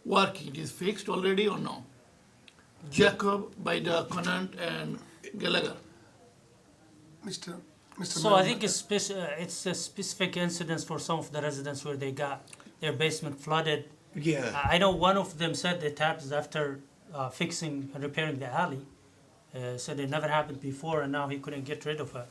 Speaker 15: working. It is fixed already or no? Jacob by the Conant and Gallagher.
Speaker 3: Mr.
Speaker 1: So I think it's a specific incidents for some of the residents where they got their basement flooded.
Speaker 5: Yeah.
Speaker 1: I know one of them said it happens after fixing and repairing the alley. Said it never happened before, and now he couldn't get rid of it.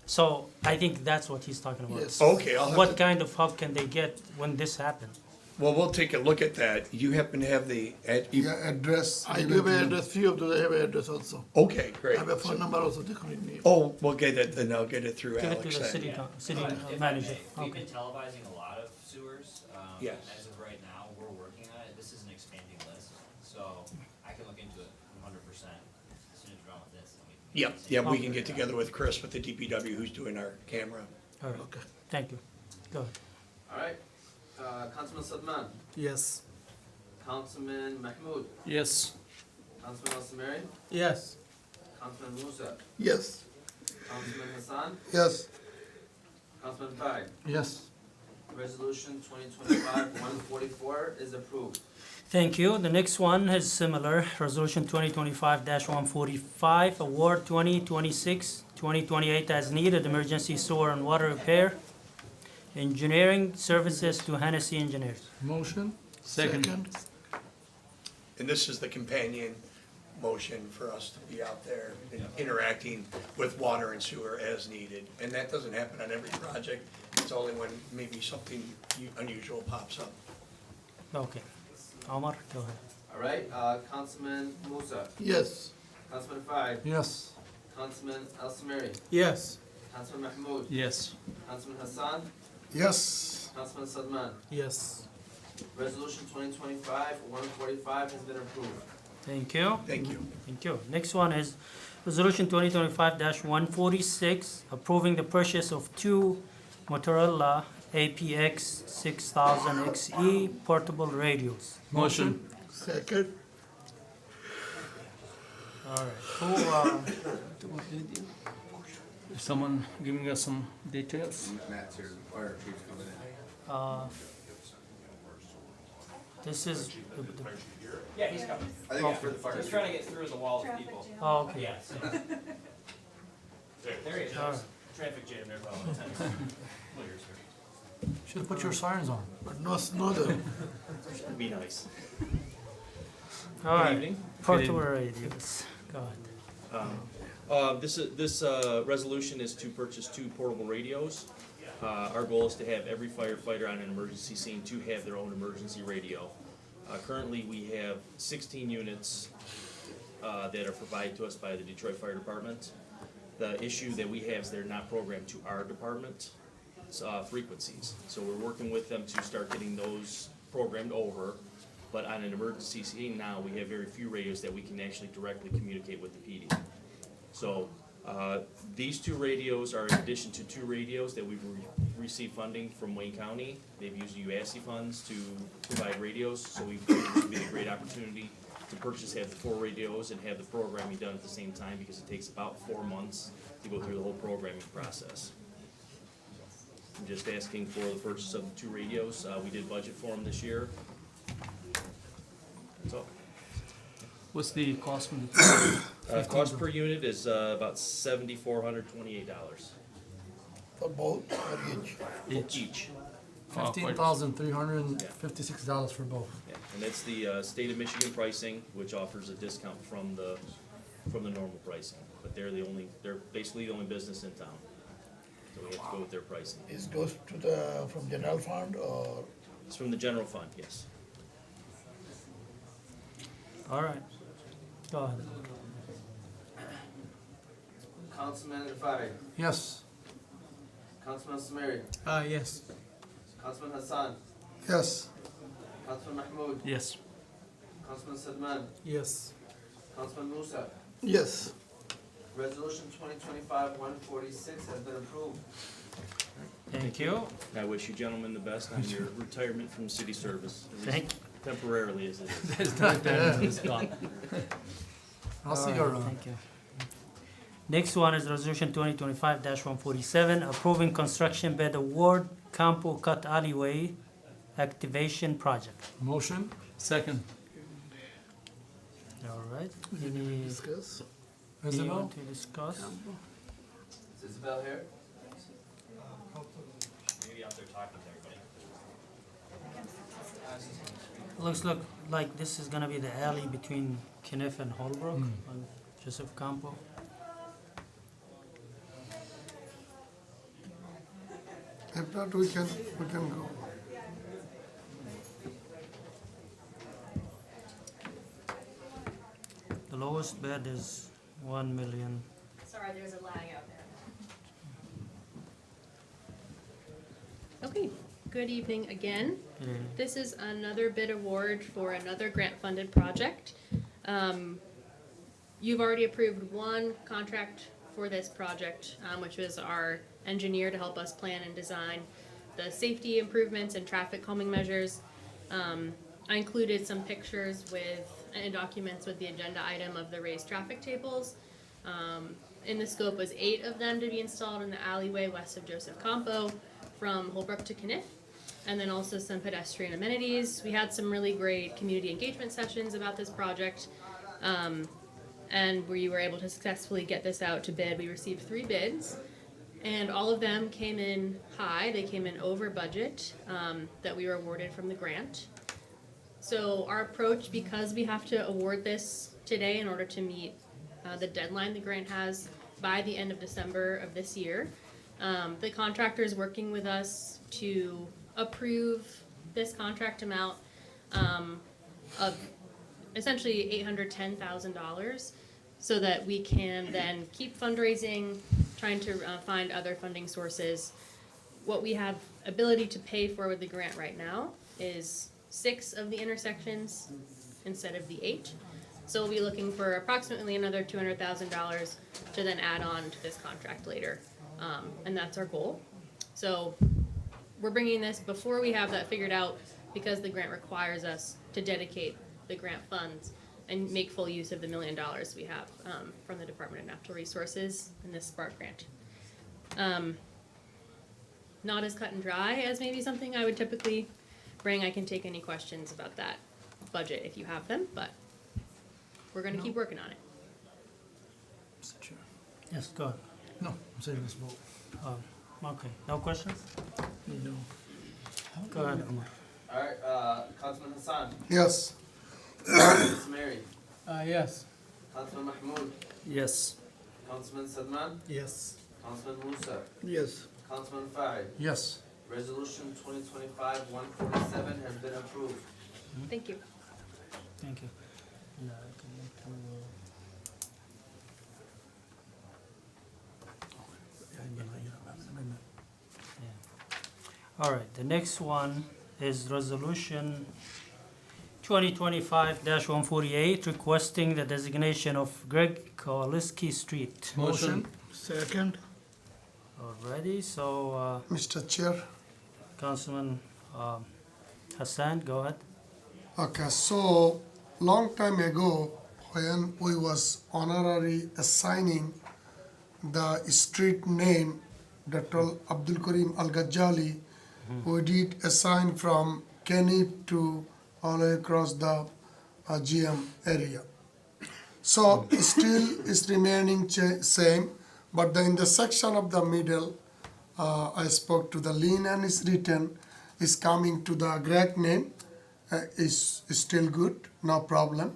Speaker 1: So I think that's what he's talking about.
Speaker 5: Yes. Okay, I'll have
Speaker 1: What
Speaker 5: to-
Speaker 1: kind of help can they get when this happened?
Speaker 5: Well, we'll take a look at that. You happen to have the
Speaker 3: address.
Speaker 15: I give an address, few of them have an address also.
Speaker 5: Okay, great.
Speaker 15: I have a phone number also, they can me.
Speaker 5: Oh, we'll get it, then I'll get it through
Speaker 1: Give it
Speaker 5: Alex
Speaker 1: to the
Speaker 5: then.
Speaker 1: city
Speaker 16: If
Speaker 1: manager.
Speaker 16: I may, we've
Speaker 1: Okay.
Speaker 16: been televising a lot of sewers.
Speaker 5: Yes.
Speaker 16: As of right now, we're working on it. This is an expanding list, so I can look into it 100%. As soon as we're done with this, then we can.
Speaker 5: Yep, we can get together with Chris with the DPW who's doing our camera.
Speaker 1: All right.
Speaker 15: Okay.
Speaker 1: Thank you. Go ahead.
Speaker 2: All right, Councilman Sadman,
Speaker 10: Yes.
Speaker 2: Councilman Mahmoud,
Speaker 8: Yes.
Speaker 2: Councilman Al Samari,
Speaker 10: Yes.
Speaker 2: Councilman Musa,
Speaker 15: Yes.
Speaker 2: Councilman Hassan,
Speaker 3: Yes.
Speaker 2: Councilman Farid.
Speaker 9: Yes.
Speaker 2: Resolution 2025-144 is approved.
Speaker 1: Thank you. The next one is similar. Resolution 2025-145, Award 2026-2028 as needed emergency sewer and water repair. Engineering services to Hennessy Engineers.
Speaker 9: Motion.
Speaker 8: Second.
Speaker 5: And this is the companion motion for us to be out there and interacting with water and sewer as needed. And that doesn't happen on every project. It's only when maybe something unusual pops up.
Speaker 1: Okay. Omar, go ahead.
Speaker 2: All right, Councilman Musa,
Speaker 15: Yes.
Speaker 2: Councilman Farid,
Speaker 9: Yes.
Speaker 2: Councilman Al Samari,
Speaker 10: Yes.
Speaker 2: Councilman Mahmoud,
Speaker 8: Yes.
Speaker 2: Councilman Hassan,
Speaker 3: Yes.
Speaker 2: Councilman Sadman.
Speaker 10: Yes.
Speaker 2: Resolution 2025-145 has been approved.
Speaker 1: Thank you.
Speaker 5: Thank you.
Speaker 1: Thank you. Next one is Resolution 2025-146, approving the purchase of two Motorola APX 6000XE portable radios.
Speaker 8: Motion.
Speaker 15: Second.
Speaker 1: All right. Who,
Speaker 8: Is someone giving us some details?
Speaker 18: Matt's here, the fire chief's coming in.
Speaker 1: this is,
Speaker 16: Yeah, he's coming.
Speaker 18: I think it's for the fire
Speaker 16: He's
Speaker 18: chief.
Speaker 16: trying to get through the wall of people.
Speaker 1: oh, okay.
Speaker 16: Yeah. so- There he is.
Speaker 1: All right.
Speaker 16: Traffic jam there for all the time. Clear, sir.
Speaker 9: Should put your sirens on.
Speaker 15: But no snow there.
Speaker 16: Be nice.
Speaker 1: All right.
Speaker 16: evening.
Speaker 1: Portable radios. Go ahead.
Speaker 19: This resolution is to purchase 2 portable radios. Our goal is to have every firefighter on an emergency scene to have their own emergency radio. Currently, we have 16 units that are provided to us by the Detroit Fire Department. The issue that we have is they're not programmed to our department frequencies. So we're working with them to start getting those programmed over. But on an emergency scene now, we have very few radios that we can actually directly communicate with the PD. So these 2 radios are in addition to 2 radios that we've received funding from Wayne County. They've used UASC funds to provide radios, so we think this would be a great opportunity to have the 4 radios and have the programming done at the same time, because it takes about 4 months to go through the whole programming process. I'm just asking for the purchase of the 2 radios. We did budget for them this year. That's all.
Speaker 8: What's the cost from the?
Speaker 19: Cost per unit is about $7,428.
Speaker 15: For both or each?
Speaker 19: Each.
Speaker 9: $15,356 for both.
Speaker 19: Yeah, and that's the state of Michigan pricing, which offers a discount from the normal pricing. But they're basically the only business in town. So we have to go with their pricing.
Speaker 15: This goes to from general fund or?
Speaker 19: It's from the general fund, yes.
Speaker 1: All right. Go ahead.
Speaker 2: Councilman Rafai.
Speaker 9: Yes.
Speaker 2: Councilman Samiri.
Speaker 10: Yes.
Speaker 2: Councilman Hassan.
Speaker 3: Yes.
Speaker 2: Councilman Mahmoud.
Speaker 8: Yes.
Speaker 2: Councilman Sadman.
Speaker 10: Yes.
Speaker 2: Councilman Musa.
Speaker 15: Yes.
Speaker 2: Resolution 2025-146 has been approved.
Speaker 1: Thank you.
Speaker 19: I wish you gentlemen the best on your retirement from city service. At least
Speaker 1: Thank you.
Speaker 19: temporarily as it is.
Speaker 8: It's not bad. It's gone.
Speaker 9: I'll see you
Speaker 1: All right,
Speaker 9: around.
Speaker 1: thank you. Next one is resolution 2025-147, approving construction bid award, Campo Cut Alleyway Activation Project.
Speaker 9: Motion?
Speaker 8: Second.
Speaker 1: All right. Any,
Speaker 15: Discuss.
Speaker 1: do you
Speaker 9: Isabel?
Speaker 1: want to discuss?
Speaker 2: Is Isabel here?
Speaker 16: Maybe out there talking to everybody.
Speaker 1: Looks like this is gonna be the alley between Kniff and Holbrook on Joseph Campo.
Speaker 3: If not, we can go.
Speaker 1: The lowest bid is 1 million.
Speaker 14: Sorry, there's a lag out there. Okay, good evening again.
Speaker 1: Good evening.
Speaker 14: This is another bid award for another grant-funded project. You've already approved one contract for this project, which was our engineer to help us plan and design the safety improvements and traffic calming measures. I included some pictures and documents with the agenda item of the raised traffic tables. In the scope was 8 of them to be installed in the alleyway west of Joseph Campo from Holbrook to Kniff, and then also some pedestrian amenities. We had some really great community engagement sessions about this project, and we were able to successfully get this out to bid. We received 3 bids, and all of them came in high. They came in over budget that we were awarded from the grant. So our approach, because we have to award this today in order to meet the deadline the grant has by the end of December of this year, the contractor is working with us to approve this contract amount of essentially $810,000 so that we can then keep fundraising, trying to find other funding sources. What we have ability to pay for with the grant right now is 6 of the intersections instead of the 8. So we'll be looking for approximately another $200,000 to then add on to this contract later. And that's our goal. So we're bringing this before we have that figured out because the grant requires us to dedicate the grant funds and make full use of the $1 million we have from the Department of Natural Resources in this Spark grant. Not as cut and dry as maybe something I would typically bring. I can take any questions about that budget if you have them, but we're gonna keep working on it.
Speaker 9: Mr. Chair.
Speaker 1: Yes, go ahead.
Speaker 9: No, I'm saying this vote.
Speaker 1: Okay, no questions?
Speaker 9: No.
Speaker 1: Go ahead, Omar.
Speaker 2: Alright, Councilman Hassan,
Speaker 3: Yes.
Speaker 2: Councilman Samiri,
Speaker 10: Yes.
Speaker 2: Councilman Mahmoud,
Speaker 8: Yes.
Speaker 2: Councilman Sadman,
Speaker 10: Yes.
Speaker 2: Councilman Musa,
Speaker 15: Yes.
Speaker 2: Councilman Farid.
Speaker 9: Yes.
Speaker 2: Resolution 2025-147 has been approved.
Speaker 14: Thank you.
Speaker 1: Thank you. Yeah, I can move to, All right, the next one is Resolution 2025-148, requesting the designation of Greg Kowalski Street.
Speaker 9: Motion.
Speaker 15: Second.
Speaker 1: Already, so
Speaker 3: Mr. Chair.
Speaker 1: Councilman Hassan, go ahead.
Speaker 3: Okay, so long time ago, when we was honorary assigning the street name, Dr. Abdul Karim Al Ghazali, we did assign from Kenny to all the way across the GM area. So still is remaining same, but in the section of the middle, I spoke to the lien and is written, is coming to the Greg name, is still good, no problem.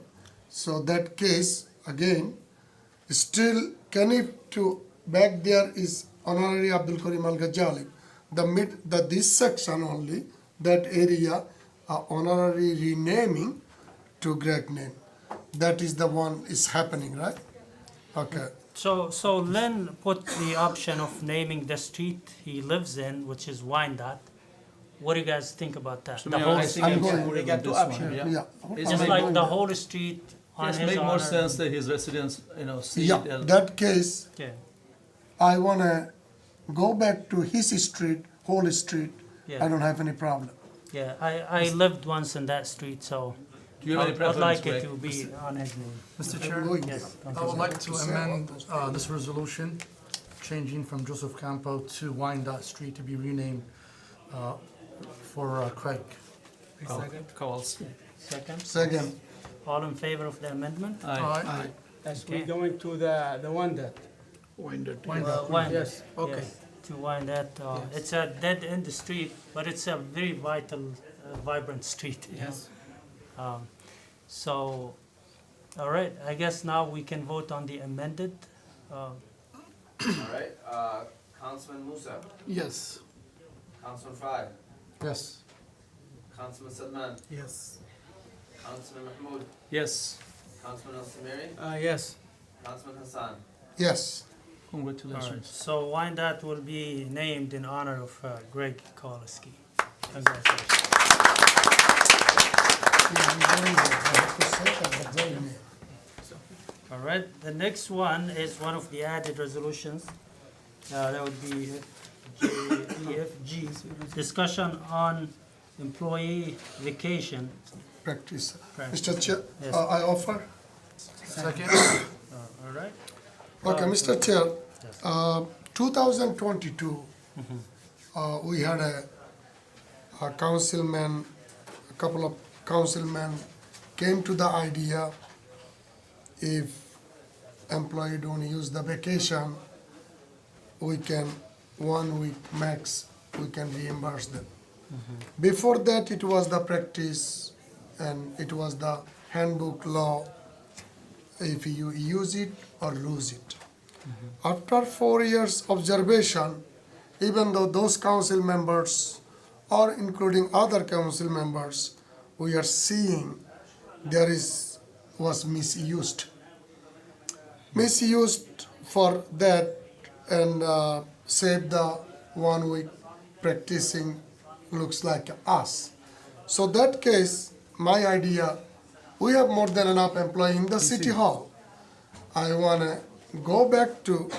Speaker 3: So that case, again, still Kenny to back there is honorary Abdul Karim Al Ghazali. This section only, that area, honorary renaming to Greg name. That is the one is happening, right? Okay.
Speaker 1: So Len put the option of naming the street he lives in, which is Wyandotte. What do you guys think about that?
Speaker 8: So
Speaker 1: The
Speaker 8: Mayor,
Speaker 1: whole
Speaker 8: I think
Speaker 1: street,
Speaker 8: I'm
Speaker 15: going-
Speaker 8: for
Speaker 10: We got
Speaker 8: this
Speaker 10: two
Speaker 8: one,
Speaker 10: options.
Speaker 8: yeah.
Speaker 3: Yeah.
Speaker 1: just like the whole street on
Speaker 8: Yes,
Speaker 1: his
Speaker 8: make more
Speaker 1: honor.
Speaker 8: sense that his residents, see
Speaker 3: Yeah,
Speaker 8: it.
Speaker 3: that case,
Speaker 1: Yeah,
Speaker 3: I wanna go back to his street, whole street.
Speaker 1: Yeah.
Speaker 3: I don't have any problem.
Speaker 1: yeah. I lived once in that street, so
Speaker 8: Do you have any
Speaker 1: I'd
Speaker 8: preference,
Speaker 1: like it
Speaker 8: Greg?
Speaker 1: to be on his name.
Speaker 9: Mr.
Speaker 3: I'm
Speaker 9: Chair,
Speaker 3: going
Speaker 1: Yes.
Speaker 3: there.
Speaker 9: I would like to amend this resolution, changing from Joseph Campo to Wyandotte Street to be renamed for Craig.
Speaker 8: Kowalski.
Speaker 1: Second,
Speaker 3: Second,
Speaker 1: all in favor of the amendment?
Speaker 8: Aye.
Speaker 10: That's
Speaker 1: Okay.
Speaker 10: we going to the one that.
Speaker 15: Wyandotte.
Speaker 1: Wyandotte,
Speaker 10: Yes, okay.
Speaker 1: yes, to Wyandotte.
Speaker 10: Yes.
Speaker 1: It's a dead end street, but it's a very vital, vibrant street. you know.
Speaker 10: Yes.
Speaker 1: So, all right, I guess now we can vote on the amended.
Speaker 2: Alright, Councilman Musa,
Speaker 15: Yes.
Speaker 2: Councilman Farid,
Speaker 9: Yes.
Speaker 2: Councilman Sadman,
Speaker 10: Yes.
Speaker 2: Councilman Mahmoud,
Speaker 8: Yes,
Speaker 2: Councilman Al Samiri,
Speaker 10: Yes.
Speaker 2: Councilman Hassan.
Speaker 3: yes.
Speaker 1: All right,
Speaker 8: congratulations.
Speaker 1: so Wyandotte will be named in honor of Greg Kowalski. Congratulations.
Speaker 3: Yeah, I'm going there. I have to say that, but very near.
Speaker 1: All right, the next one is one of the added resolutions. That would be JEFG, discussion on employee vacation.
Speaker 3: Practice.
Speaker 1: Practice.
Speaker 3: Mr. Chair,
Speaker 1: Yes.
Speaker 3: I offer.
Speaker 9: Second.
Speaker 1: All right.
Speaker 3: Okay, Mr. Chair, 2022, we had a councilman, a couple of councilmen came to the idea if employee don't use the vacation, we can, 1 week max, we can reimburse them. Before that, it was the practice and it was the handbook law, if you use it or lose it. After 4 years observation, even though those council members or including other council members, we are seeing there was misused. Misused for that and save the 1 week practicing looks like us. So that case, my idea, we have more than enough employee in the city hall. I wanna go back to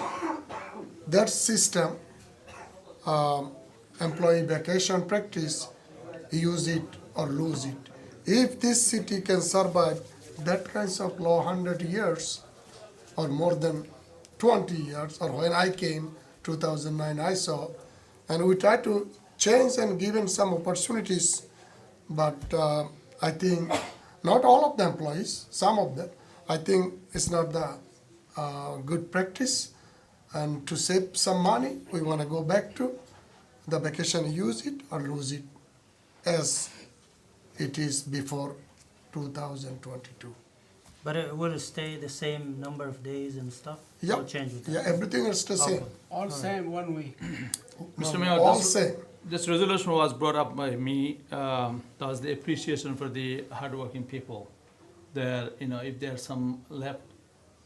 Speaker 3: that system employee vacation practice, use it or lose it. If this city can survive that kinds of law 100 years or more than 20 years, or when I came, 2009 I saw, and we try to change and given some opportunities, but I think not all of the employees, some of them, I think it's not the good practice. And to save some money, we want to go back to the vacation, use it or lose it as it is before 2022.
Speaker 1: But it will stay the same number of days and stuff?
Speaker 3: Yeah,
Speaker 1: Or change it?
Speaker 3: yeah, everything is the same.
Speaker 1: Okay.
Speaker 10: All same 1 week.
Speaker 8: Mr.
Speaker 3: No,
Speaker 8: Mayor,
Speaker 3: all
Speaker 8: this-
Speaker 3: same.
Speaker 8: This resolution was brought up by me, that was the appreciation for the hardworking people. That, if there's some left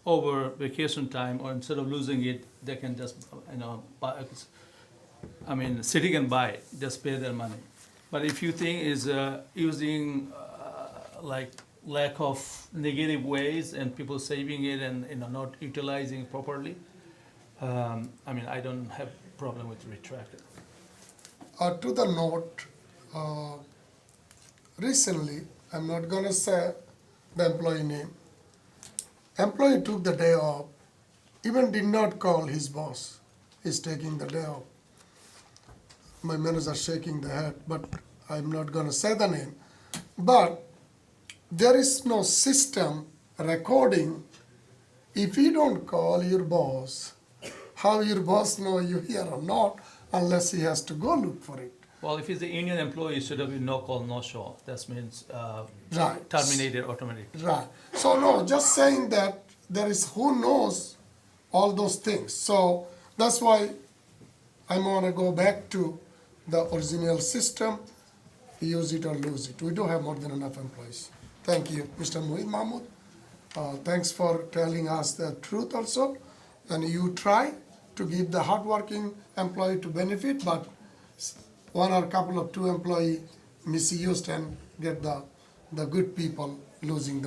Speaker 8: over vacation time, or instead of losing it, they can just, buy, city can buy it, just pay their money. But if you think is using like lack of negative ways and people saving it and not utilizing properly, I don't have problem with retracting.
Speaker 3: To the note, recently, I'm not gonna say the employee name. Employee took the day off, even did not call his boss. He's taking the day off. My manager shaking the head, but I'm not gonna say the name. But there is no system recording. If you don't call your boss, how your boss know you here or not, unless he has to go look for it.
Speaker 8: Well, if he's a union employee, it should have been no call, no show. That means
Speaker 3: Right.
Speaker 8: terminated automatically.
Speaker 3: Right. So no, just saying that there is who knows all those things. So that's why I want to go back to the original system, use it or lose it. We do have more than enough employees. Thank you, Mr. Muhid Mahmood. Thanks for telling us the truth also. And you try to give the hardworking employee to benefit, but one or couple of two employee misused and get the good people losing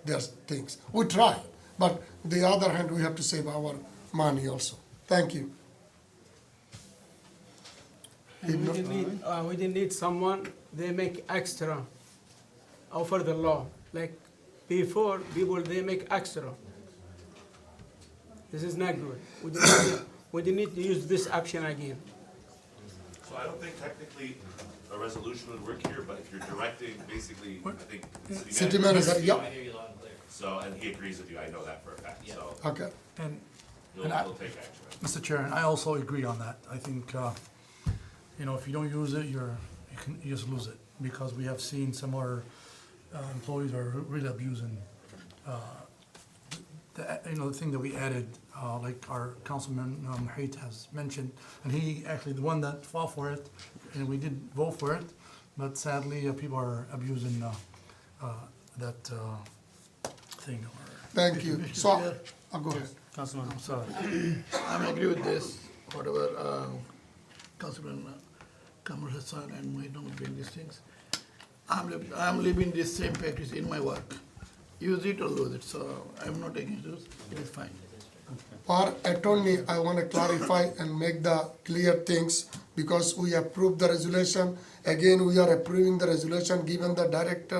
Speaker 3: their things. We try, but the other hand, we have to save our money also. Thank you.
Speaker 10: And we didn't need someone, they make extra over the law. Like before, people, they make extra. This is not good. We didn't need to use this action again.
Speaker 12: So I don't think technically a resolution would work here, but if you're directing, basically, I think. the
Speaker 3: City manager, yeah.
Speaker 16: I hear you loud and clear.
Speaker 12: So, and he agrees with you, I know that for a fact, so
Speaker 3: Okay.
Speaker 9: And
Speaker 12: he'll
Speaker 9: And I-
Speaker 12: he'll take action.
Speaker 9: Mr. Chair, and I also agree on that. I think, if you don't use it, you just lose it. Because we have seen some of our employees are really abusing, the thing that we added, like our councilman, Haidt has mentioned. And he actually, the one that fought for it, and we did vote for it. But sadly, people are abusing, that, thing.
Speaker 3: Thank you. So, go ahead.
Speaker 1: Councilman,
Speaker 9: I'm sorry.
Speaker 15: I agree with this, whatever Councilman Kamar Hassan and Muhid Mahmood doing these things. I'm living this same practice in my work. Use it or lose it, so I'm not against this, it is fine.
Speaker 3: Our attorney, I want to clarify and make the clear things because we approved the resolution. Again, we are approving the resolution, given the direct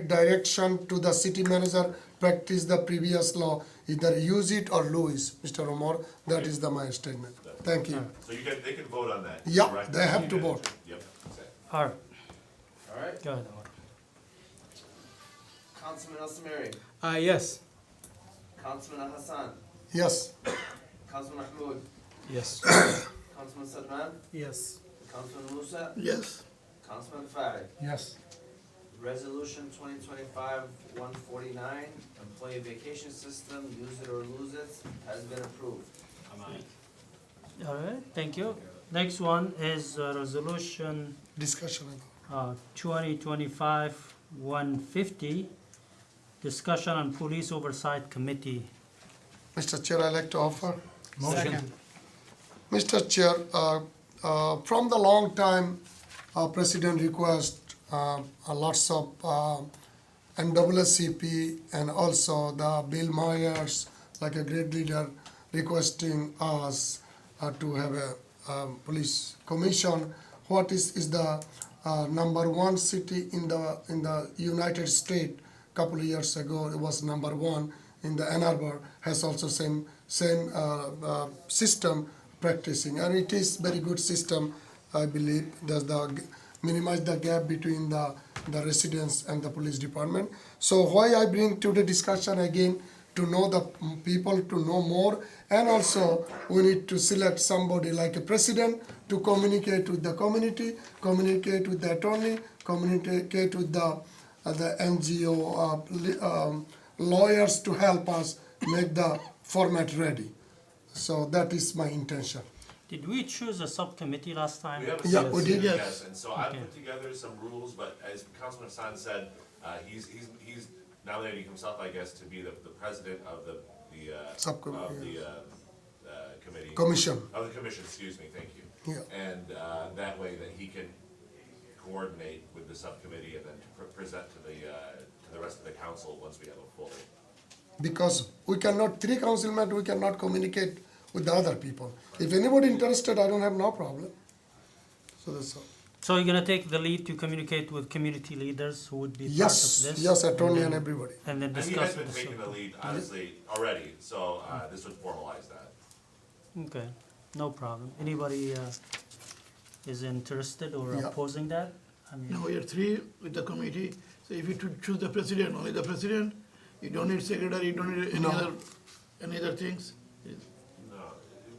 Speaker 3: direction to the city manager, practice the previous law, either use it or lose. Mr. Omar, that is my statement. Thank you.
Speaker 12: So they can vote on that.
Speaker 3: Yeah,
Speaker 12: correct?
Speaker 3: they have to vote.
Speaker 12: Yep, exactly.
Speaker 1: all right,
Speaker 2: All right,
Speaker 1: go ahead, Omar.
Speaker 2: Councilman Al Samiri,
Speaker 10: Yes.
Speaker 2: Councilman Al Hassan,
Speaker 3: Yes.
Speaker 2: Councilman Mahmood,
Speaker 8: Yes.
Speaker 2: Councilman Sadman,
Speaker 10: Yes.
Speaker 2: Councilman Musa,
Speaker 15: Yes.
Speaker 2: Councilman Farid.
Speaker 9: Yes.
Speaker 2: Resolution 2025-149, employee vacation system, use it or lose it, has been approved.
Speaker 16: I'm on it.
Speaker 1: All right, thank you. Next one is resolution
Speaker 3: Discussion.
Speaker 1: 2025-150, discussion on police oversight committee.
Speaker 3: Mr. Chair, I'd like to offer.
Speaker 10: Second.
Speaker 3: Mr. Chair, from the long time, President request lots of NAACP and also the Bill Myers, like a great leader, requesting us to have police commission, what is the number one city in the United States. Couple of years ago, it was number one in the Ann Arbor, has also same system practicing, and it is very good system, I believe. Does the minimize the gap between the residents and the police department. So why I bring to the discussion again, to know the people, to know more, and also we need to select somebody like a president to communicate with the community, communicate with the attorney, communicate with the NGO lawyers to help us make the format ready. So that is my intention.
Speaker 1: Did we choose a subcommittee last time?
Speaker 12: We have a
Speaker 3: Yeah, we did.
Speaker 12: yes, and so I
Speaker 1: Okay.
Speaker 12: put together some rules, but as Councilman Hassan said, he's nominating himself, I guess, to be the president of the
Speaker 3: Subcommittee,
Speaker 12: committee.
Speaker 3: Commission.
Speaker 12: Of the commission, excuse me, thank you.
Speaker 3: Yeah.
Speaker 12: And that way that he can coordinate with the subcommittee and then present to the rest of the council once we have a full.
Speaker 3: Because we cannot, three councilmen, we cannot communicate with the other people. If anybody interested, I don't have no problem. So that's all.
Speaker 1: So you're gonna take the lead to communicate with community leaders who would be part of
Speaker 3: Yes,
Speaker 1: this?
Speaker 3: yes, attorney and
Speaker 1: then-
Speaker 3: everybody.
Speaker 1: And then
Speaker 12: And he
Speaker 1: discuss
Speaker 12: has been
Speaker 1: with
Speaker 12: taking the
Speaker 1: sub-
Speaker 12: lead, honestly, already, so this would formalize that.
Speaker 1: Okay, no problem. Anybody is interested or
Speaker 15: Yeah.
Speaker 1: opposing that? I mean,
Speaker 15: Now we are three with the committee, so if you choose the president, only the president, you don't need secretary, you don't need any other things.
Speaker 12: No,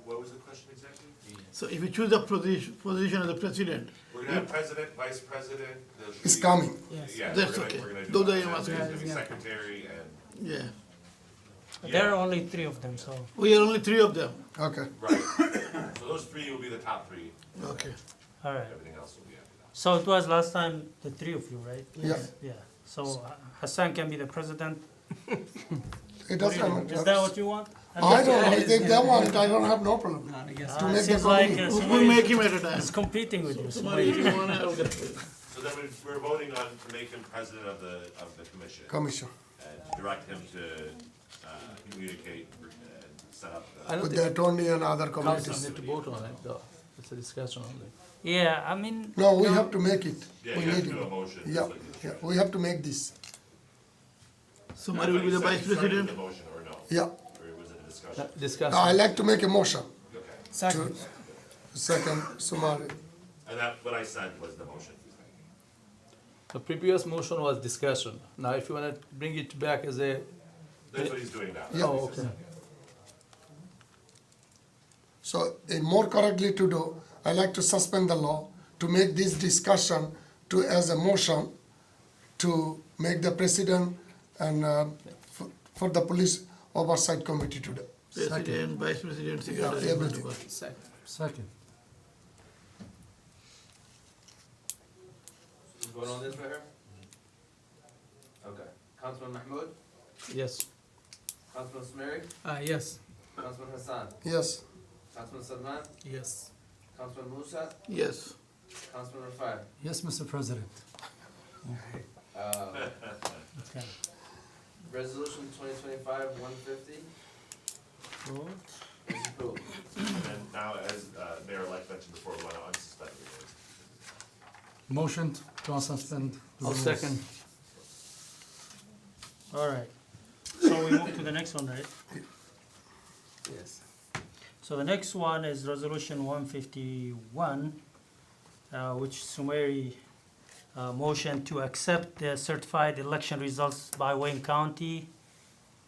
Speaker 12: what was the question exactly?
Speaker 15: So if you choose the position of the president.
Speaker 12: We're gonna have president, vice president. there'll
Speaker 3: It's
Speaker 12: be-
Speaker 3: coming.
Speaker 15: Yes.
Speaker 12: Yeah,
Speaker 15: That's
Speaker 12: we're
Speaker 15: okay.
Speaker 12: gonna do
Speaker 15: Those
Speaker 12: that.
Speaker 15: are your
Speaker 12: There's gonna be
Speaker 15: answers.
Speaker 12: secretary and.
Speaker 15: Yeah,
Speaker 1: there are only three of them, so.
Speaker 15: we are only three of them.
Speaker 3: Okay.
Speaker 12: Right, so those three will be the top three.
Speaker 15: Okay.
Speaker 1: All right.
Speaker 12: Everything else will be after that.
Speaker 1: So it was last time the three of you, right?
Speaker 3: Yeah.
Speaker 1: Yeah. So Hassan can be the president.
Speaker 3: It doesn't
Speaker 1: What do you
Speaker 3: matter.
Speaker 1: do? Is that what you want?
Speaker 3: I don't know, if they want it, I don't have no problem. To make the
Speaker 1: Seems like
Speaker 3: committee.
Speaker 15: We'll make him at a time.
Speaker 1: He's competing with you.
Speaker 15: Somebody, if you wanna, I'll get.
Speaker 12: So then we're voting on to make him president of the commission.
Speaker 3: Commission.
Speaker 12: And direct him to communicate and set up
Speaker 8: I don't
Speaker 3: With the
Speaker 8: think
Speaker 3: attorney and other
Speaker 8: council
Speaker 3: committees.
Speaker 8: need to vote on it, though. It's a discussion only.
Speaker 1: Yeah, I mean.
Speaker 3: No, we have to make it.
Speaker 12: Yeah,
Speaker 3: We
Speaker 12: you have
Speaker 3: need
Speaker 12: to do
Speaker 3: it.
Speaker 12: a motion.
Speaker 3: Yeah, yeah, we have to make this.
Speaker 15: Somebody will be the vice president.
Speaker 12: The motion or no?
Speaker 3: Yeah.
Speaker 12: Or was it a discussion?
Speaker 8: Discussion.
Speaker 3: I like to make a motion.
Speaker 12: Okay.
Speaker 3: Second. Second, Sumari.
Speaker 12: And that, what I said was the motion.
Speaker 8: The previous motion was discussion. Now, if you wanna bring it back as a.
Speaker 12: That's what he's doing now.
Speaker 3: Yeah.
Speaker 8: Oh, okay.
Speaker 3: So, more correctly to do, I like to suspend the law, to make this discussion to, as a motion, to make the president and for the police oversight committee today.
Speaker 15: President, vice president,
Speaker 3: Yeah,
Speaker 15: secretary.
Speaker 3: everything.
Speaker 15: whatever.
Speaker 9: Second.
Speaker 2: Vote on this right here? Okay. Councilman Mahmoud?
Speaker 8: Yes.
Speaker 2: Councilman Samiri?
Speaker 10: Yes.
Speaker 2: Councilman Hassan?
Speaker 3: Yes.
Speaker 2: Councilman Salman?
Speaker 10: Yes.
Speaker 2: Councilman Musa?
Speaker 15: Yes.
Speaker 2: Councilman Rafai?
Speaker 9: Yes, Mr. President.
Speaker 1: Okay.
Speaker 2: Resolution 2025-150 is approved.
Speaker 12: And then now, as Mayor-elect mentioned before, we want to unsuspend the rules.
Speaker 9: Motion to unsuspend. the
Speaker 8: I'll
Speaker 9: rules.
Speaker 8: second.
Speaker 1: All right. So we move to the next one, right?
Speaker 10: Yes.
Speaker 1: So the next one is Resolution 151, which Sumeri motion to accept the certified election results by Wayne County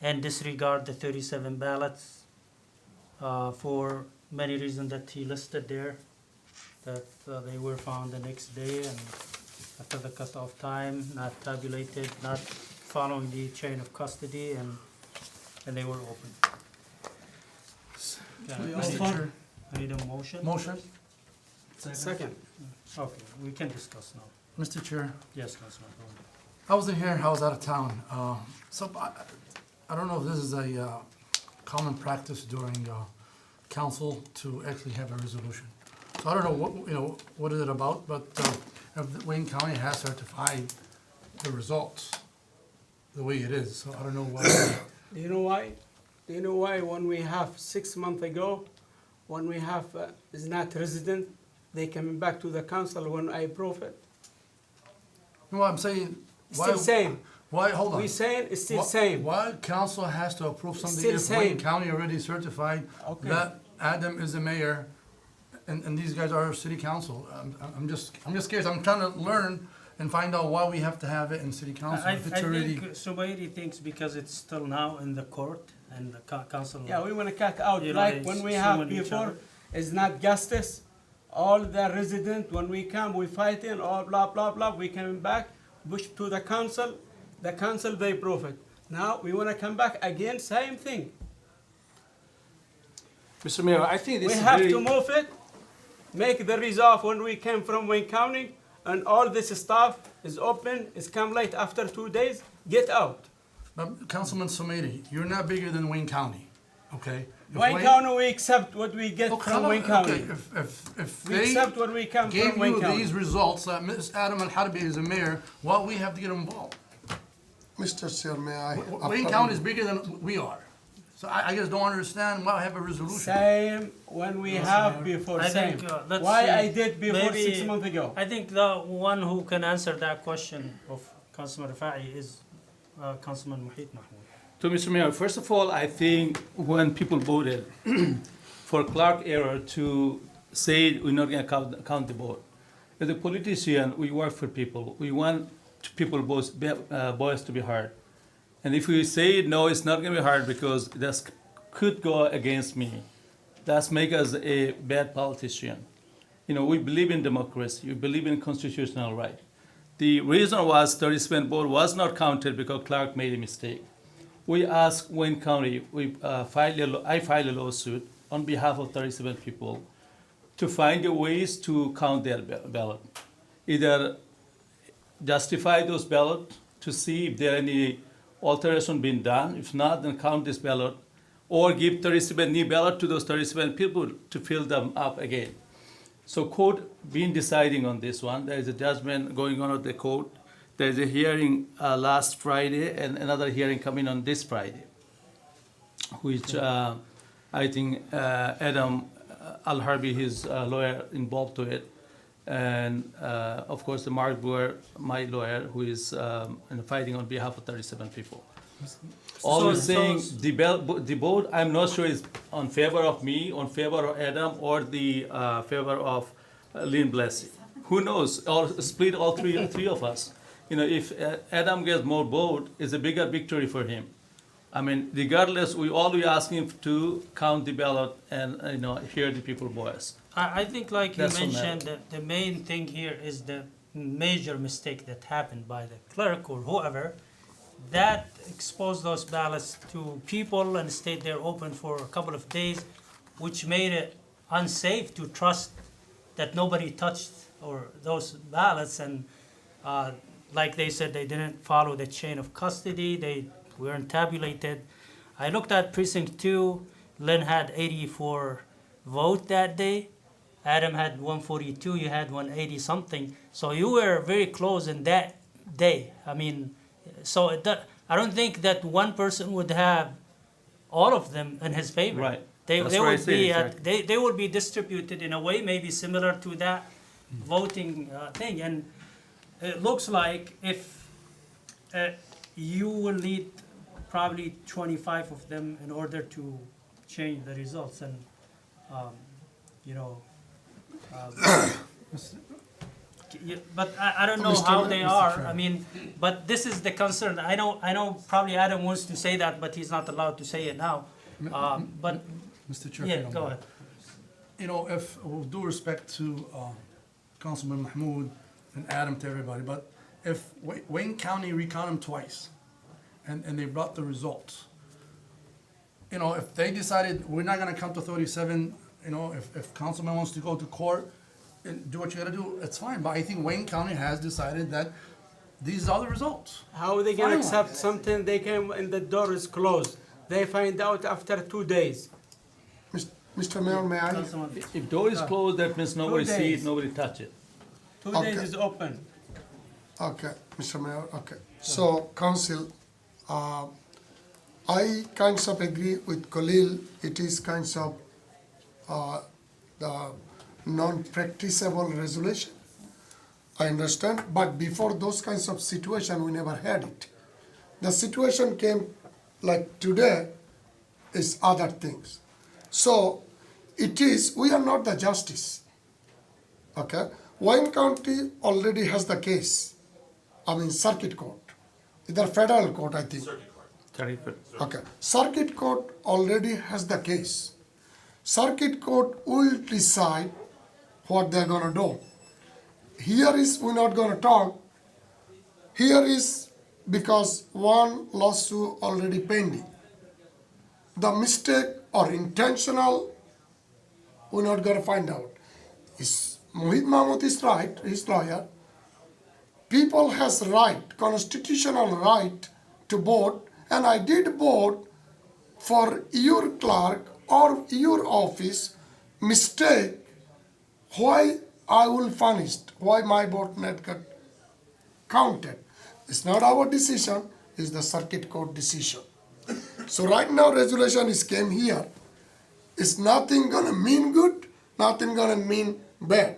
Speaker 1: and disregard the 37 ballots for many reasons that he listed there, that they were found the next day and after the cutoff time, not tabulated, not following the chain of custody, and they were open.
Speaker 9: We all
Speaker 1: I need a motion?
Speaker 9: Motion.
Speaker 10: Second.
Speaker 1: Okay, we can discuss now.
Speaker 9: Mr. Chair,
Speaker 1: Yes, Councilman. go ahead.
Speaker 9: I wasn't here, I was out of town. So I don't know if this is a common practice during council to actually have a resolution. So I don't know what is it about, but if Wayne County has certified the results the way it is, so I don't know why.
Speaker 10: Do you know why? Do you know why when we have 6 months ago, when we have is not resident, they coming back to the council when I approve it.
Speaker 9: No, I'm saying, why?
Speaker 10: Still same.
Speaker 9: Why, hold on.
Speaker 10: We saying it's still
Speaker 9: Why-
Speaker 10: same.
Speaker 9: Why council has to approve something
Speaker 10: Still
Speaker 9: if Wayne
Speaker 10: same.
Speaker 9: County already certified
Speaker 10: Okay.
Speaker 9: that Adam is the mayor and these guys are city council? I'm just curious, I'm trying to learn and find out why we have to have it in city council
Speaker 1: I
Speaker 9: if it's already.
Speaker 1: think Subairi thinks because it's still now in the court and the council.
Speaker 10: Yeah, we want to cut out,
Speaker 1: You know,
Speaker 10: like
Speaker 1: they
Speaker 10: when we
Speaker 1: sue
Speaker 10: have
Speaker 1: on each
Speaker 10: before,
Speaker 1: other.
Speaker 10: it's not justice. All the resident, when we come, we fighting, all blah, blah, blah, we coming back, push to the council they approve it. Now, we want to come back again, same thing.
Speaker 8: Mr. Mayor, I think this
Speaker 10: We
Speaker 8: is
Speaker 10: have
Speaker 8: very...
Speaker 10: to move it, make the resolve when we came from Wayne County, and all this stuff is open, it's come late after 2 days, get out.
Speaker 9: But Councilman Someri, you're not bigger than Wayne County, okay? If
Speaker 10: Wayne County, we accept what we get from Wayne County.
Speaker 9: Okay, if
Speaker 10: We
Speaker 9: they
Speaker 10: accept what we come
Speaker 9: gave
Speaker 10: from Wayne
Speaker 9: you
Speaker 10: County.
Speaker 9: these results, that Ms. Adam Al-Harbi is the mayor, why we have to get involved?
Speaker 3: Mr. Chair, may I?
Speaker 9: Wayne County is bigger than we are. So I just don't understand why I have a resolution.
Speaker 10: Same when we have before,
Speaker 1: I
Speaker 10: same.
Speaker 1: think, let's
Speaker 10: Why
Speaker 1: see,
Speaker 10: I did before
Speaker 1: maybe-
Speaker 10: 6 months ago.
Speaker 1: I think the one who can answer that question of Councilman Rafai is Councilman Muhit Mahmoud.
Speaker 8: To Mr. Mayor, first of all, I think when people voted for Clark Error to say we're not going to count the vote, as a politician, we work for people. We want people voice to be heard. And if we say no, it's not going to be heard because that could go against me. That's make us a bad politician. You know, we believe in democracy. We believe in constitutional right. The reason was 37 vote was not counted because Clark made a mistake. We asked Wayne County, I filed a lawsuit on behalf of 37 people to find a ways to count their ballot. Either justify those ballots to see if there are any alteration being done. If not, then count this ballot, or give 37 new ballot to those 37 people to fill them up again. So court been deciding on this one. There is a judgment going on at the court. There is a hearing last Friday and another hearing coming on this Friday, which I think Adam Al-Harbi, his lawyer, involved to it. And of course, Mark Brewer, my lawyer, who is fighting on behalf of 37 people. All we're saying, the vote, I'm not sure is on favor of me, on favor of Adam, or the favor of Lynn Blessing. Who knows? Or split all three of us. You know, if Adam gets more vote, it's a bigger victory for him. I mean, regardless, we always ask him to count the ballot and hear the people's voice.
Speaker 1: I think, like you
Speaker 8: That's what
Speaker 1: mentioned, that the main thing here is the major mistake that happened by the clerk or whoever that exposed those ballots to people and stayed there open for a couple of days, which made it unsafe to trust that nobody touched or those ballots. And like they said, they didn't follow the chain of custody. They weren't tabulated. I looked at precinct 2. Lynn had 84 vote that day. Adam had 142, you had 180 something. So you were very close in that day. I mean, so I don't think that one person would have all of them in his favor.
Speaker 8: Right.
Speaker 1: They
Speaker 8: That's
Speaker 1: would
Speaker 8: what I said,
Speaker 1: be
Speaker 8: exactly.
Speaker 1: they would be distributed in a way maybe similar to that voting thing. And it looks like if you will need probably 25 of them in order to change the results. And but I don't know how they are. I mean, but this is the concern. I know probably Adam wants to say that, but he's not allowed to say it now. But
Speaker 9: Mr. Chair,
Speaker 1: yeah, go ahead.
Speaker 9: You know, if with due respect to Councilman Mahmoud and Adam, to everybody, but if Wayne County recount them twice, and they brought the results, you know, if they decided we're not gonna count to 37, you know, if Councilman wants to go to court and do what you gotta do, it's fine. But I think Wayne County has decided that these are the results.
Speaker 10: How are they gonna
Speaker 9: Finalized.
Speaker 10: accept something they came and the door is closed? They find out after 2 days.
Speaker 3: Mr. Mayor, may I?
Speaker 8: If door is closed, that means nobody see it,
Speaker 10: days.
Speaker 8: nobody touch it.
Speaker 10: 2
Speaker 3: Okay.
Speaker 10: days is open.
Speaker 3: Okay, Mr. Mayor, okay. So, Council, I kinds of agree with Khalil. It is kinds of the non-practicable resolution. I understand, but before those kinds of situation, we never had it. The situation came like today is other things. So it is, we are not the justice. Okay? Wayne County already has the case. I mean, circuit court. Either federal court, I think.
Speaker 1: Very good.
Speaker 3: Okay. Circuit court already has the case. Circuit court will decide what they're gonna do. Here is, we're not gonna talk. Here is because one lawsuit already pending. The mistake or intentional, we're not gonna find out. Is Mohit Mahmood is right, his lawyer. People has right, constitutional right to vote, and I did vote for your clerk or your office mistake. Why I will punished? Why my vote not got counted? It's not our decision, it's the circuit court decision. So right now resolution is came here. It's nothing gonna mean good, nothing gonna mean bad.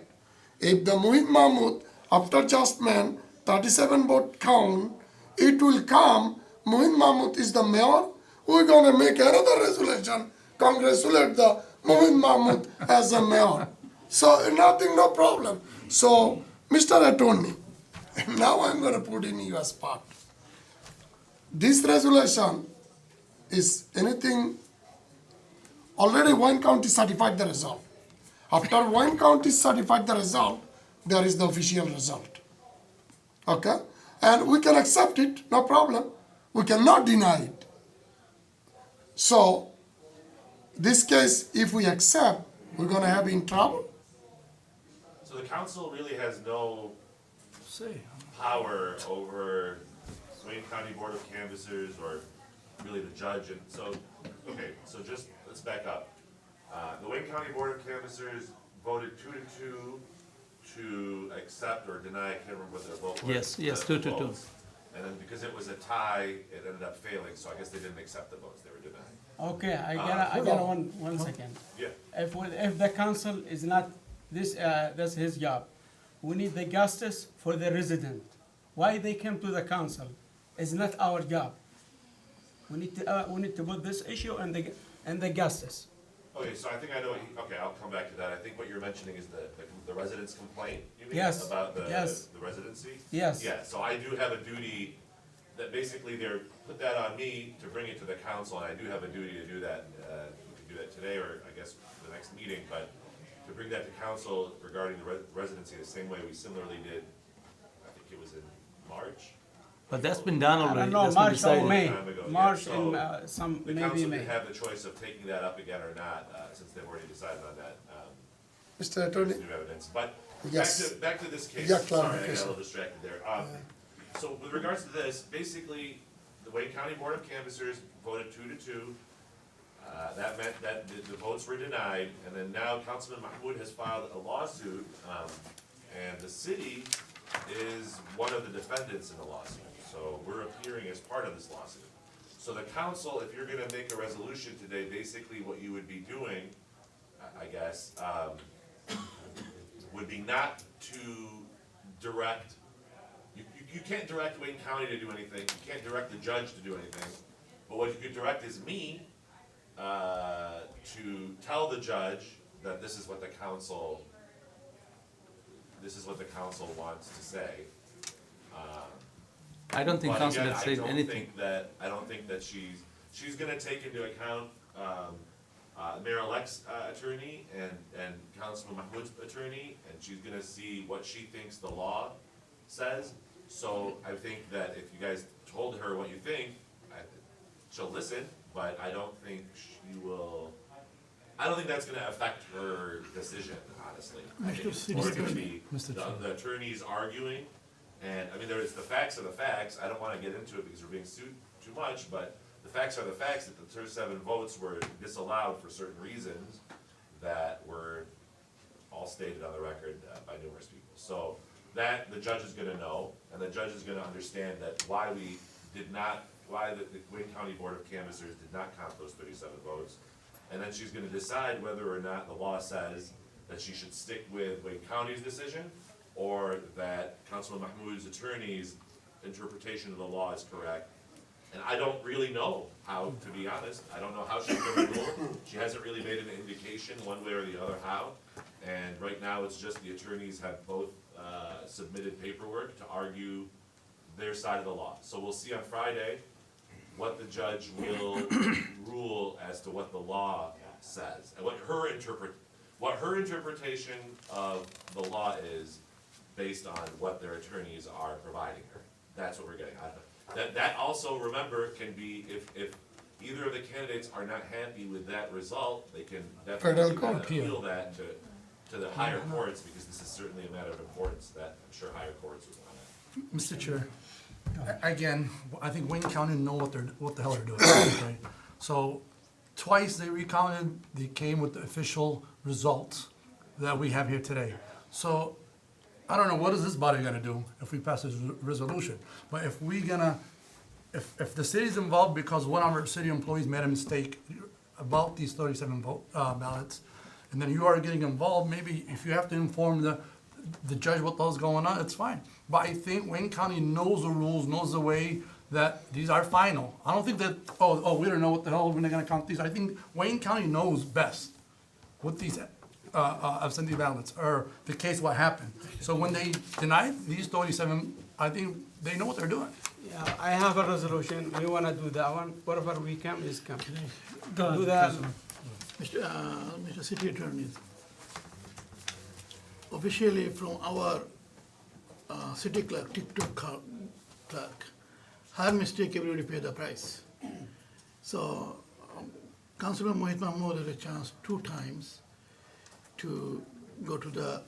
Speaker 3: If the Mohit Mahmood, after adjustment, 37 vote count, it will come, Mohit Mahmood is the mayor, we're gonna make another resolution, congratulate the Mohit Mahmood as a mayor. So nothing, no problem. So, Mr. Attorney, now I'm gonna put in your spot. This resolution is anything, already Wayne County certified the result. After Wayne County certified the result, there is the official result. Okay? And we can accept it, no problem. We cannot deny it. So, this case, if we accept, we're gonna have in trouble.
Speaker 12: So the council really has no power over Wayne County Board of Canvassers or really the judge, and so, okay, so just, let's back up. The Wayne County Board of Canvassers voted 2-2 to accept or deny, I can't remember what their vote was.
Speaker 8: Yes,
Speaker 12: the
Speaker 8: 2-2.
Speaker 12: votes. And then because it was a tie, it ended up failing, so I guess they didn't accept the votes, they were denied.
Speaker 10: Okay, I got one second.
Speaker 12: Yeah.
Speaker 10: If the council is not, that's his job. We need the justice for the resident. Why they came to the council is not our job. We need to put this issue and the justice.
Speaker 12: Okay, so I think I know, okay, I'll come back to that. I think what you're mentioning is the resident's complaint, you mean?
Speaker 10: Yes,
Speaker 12: About the
Speaker 10: yes.
Speaker 12: residency?
Speaker 10: Yes.
Speaker 12: Yeah, so I do have a duty that basically they're, put that on me to bring it to the council, and I do have a duty to do that. We can do that today, or I guess the next meeting, but to bring that to council regarding the residency, the same way we similarly did, I think it was in March?
Speaker 8: But that's been done
Speaker 10: I
Speaker 8: already.
Speaker 10: don't know,
Speaker 8: That's been
Speaker 10: March
Speaker 8: decided.
Speaker 10: or May.
Speaker 12: Time ago, yeah.
Speaker 10: March
Speaker 12: So
Speaker 10: and some,
Speaker 12: The
Speaker 10: maybe
Speaker 12: council
Speaker 10: May.
Speaker 12: can have the choice of taking that up again or not, since they've already decided on that.
Speaker 3: Mr. Attorney,
Speaker 12: There's new evidence, but
Speaker 3: Yes.
Speaker 12: back to this case.
Speaker 3: Yeah,
Speaker 12: Sorry, I got a
Speaker 3: clarification.
Speaker 12: little distracted there. So with regards to this, basically, the Wayne County Board of Canvassers voted 2-2. That meant that the votes were denied, and then now Councilman Mahmood has filed a lawsuit, and the city is one of the defendants in the lawsuit. So we're appearing as part of this lawsuit. So the council, if you're gonna make a resolution today, basically what you would be doing, I guess, would be not to direct, you can't direct Wayne County to do anything, you can't direct the judge to do anything, but what you could direct is me, to tell the judge that this is what the council wants to say.
Speaker 8: I don't think
Speaker 12: But
Speaker 8: council
Speaker 12: again,
Speaker 8: has said anything.
Speaker 12: I don't think that she's gonna take into account, Mayor-elect's attorney and Councilman Mahmood's attorney, and she's gonna see what she thinks the law says. So I think that if you guys told her what you think, she'll listen, but I don't think I don't think that's gonna affect her decision, honestly. I think it's more gonna be the attorneys arguing, and, I mean, the facts are the facts, I don't wanna get into it because we're being sued too much, but the facts are the facts, that the 37 votes were disallowed for certain reasons that were all stated on the record by numerous people. So that, the judge is gonna know, and the judge is gonna understand that why the Wayne County Board of Canvassers did not count those 37 votes, and then she's gonna decide whether or not the law says that she should stick with Wayne County's decision, or that Councilman Mahmoud's attorney's interpretation of the law is correct. And I don't really know how, to be honest, I don't know how she's gonna rule. She hasn't really made an indication one way or the other how. And right now, it's just the attorneys have both submitted paperwork to argue their side of the law. So we'll see on Friday what the judge will rule as to what the law says, and what her interpretation of the law is based on what their attorneys are providing her. That's what we're getting out of it. That also, remember, can be, if either of the candidates are not happy with that result, they can
Speaker 3: Federal
Speaker 12: definitely
Speaker 3: court.
Speaker 12: appeal that to the higher courts, because this is certainly a matter of importance that I'm sure higher courts would want to.
Speaker 9: Mr. Chair, again, I think Wayne County know what the hell they're doing. Okay? So twice they recounted, they came with the official results that we have here today. So I don't know, what is this body gonna do if we pass this resolution? But if if the city's involved because one of our city employees made a mistake about these 37 ballots, and then you are getting involved, maybe if you have to inform the judge what the hell's going on, it's fine. But I think Wayne County knows the rules, knows the way that these are final. I don't think that, we don't know what the hell we're gonna count these. I think Wayne County knows best what these absentee ballots, or the case what happened. So when they denied these 37, I think they know what they're doing.
Speaker 10: Yeah, I have a resolution, we wanna do that one, whatever we can is come.
Speaker 9: Go ahead,
Speaker 10: Do that.
Speaker 15: Mr. City Attorney, officially from our city clerk, TikTok clerk, her mistake, everybody pay the price. So Councilman Mohit Mahmood had a chance 2 times to go to the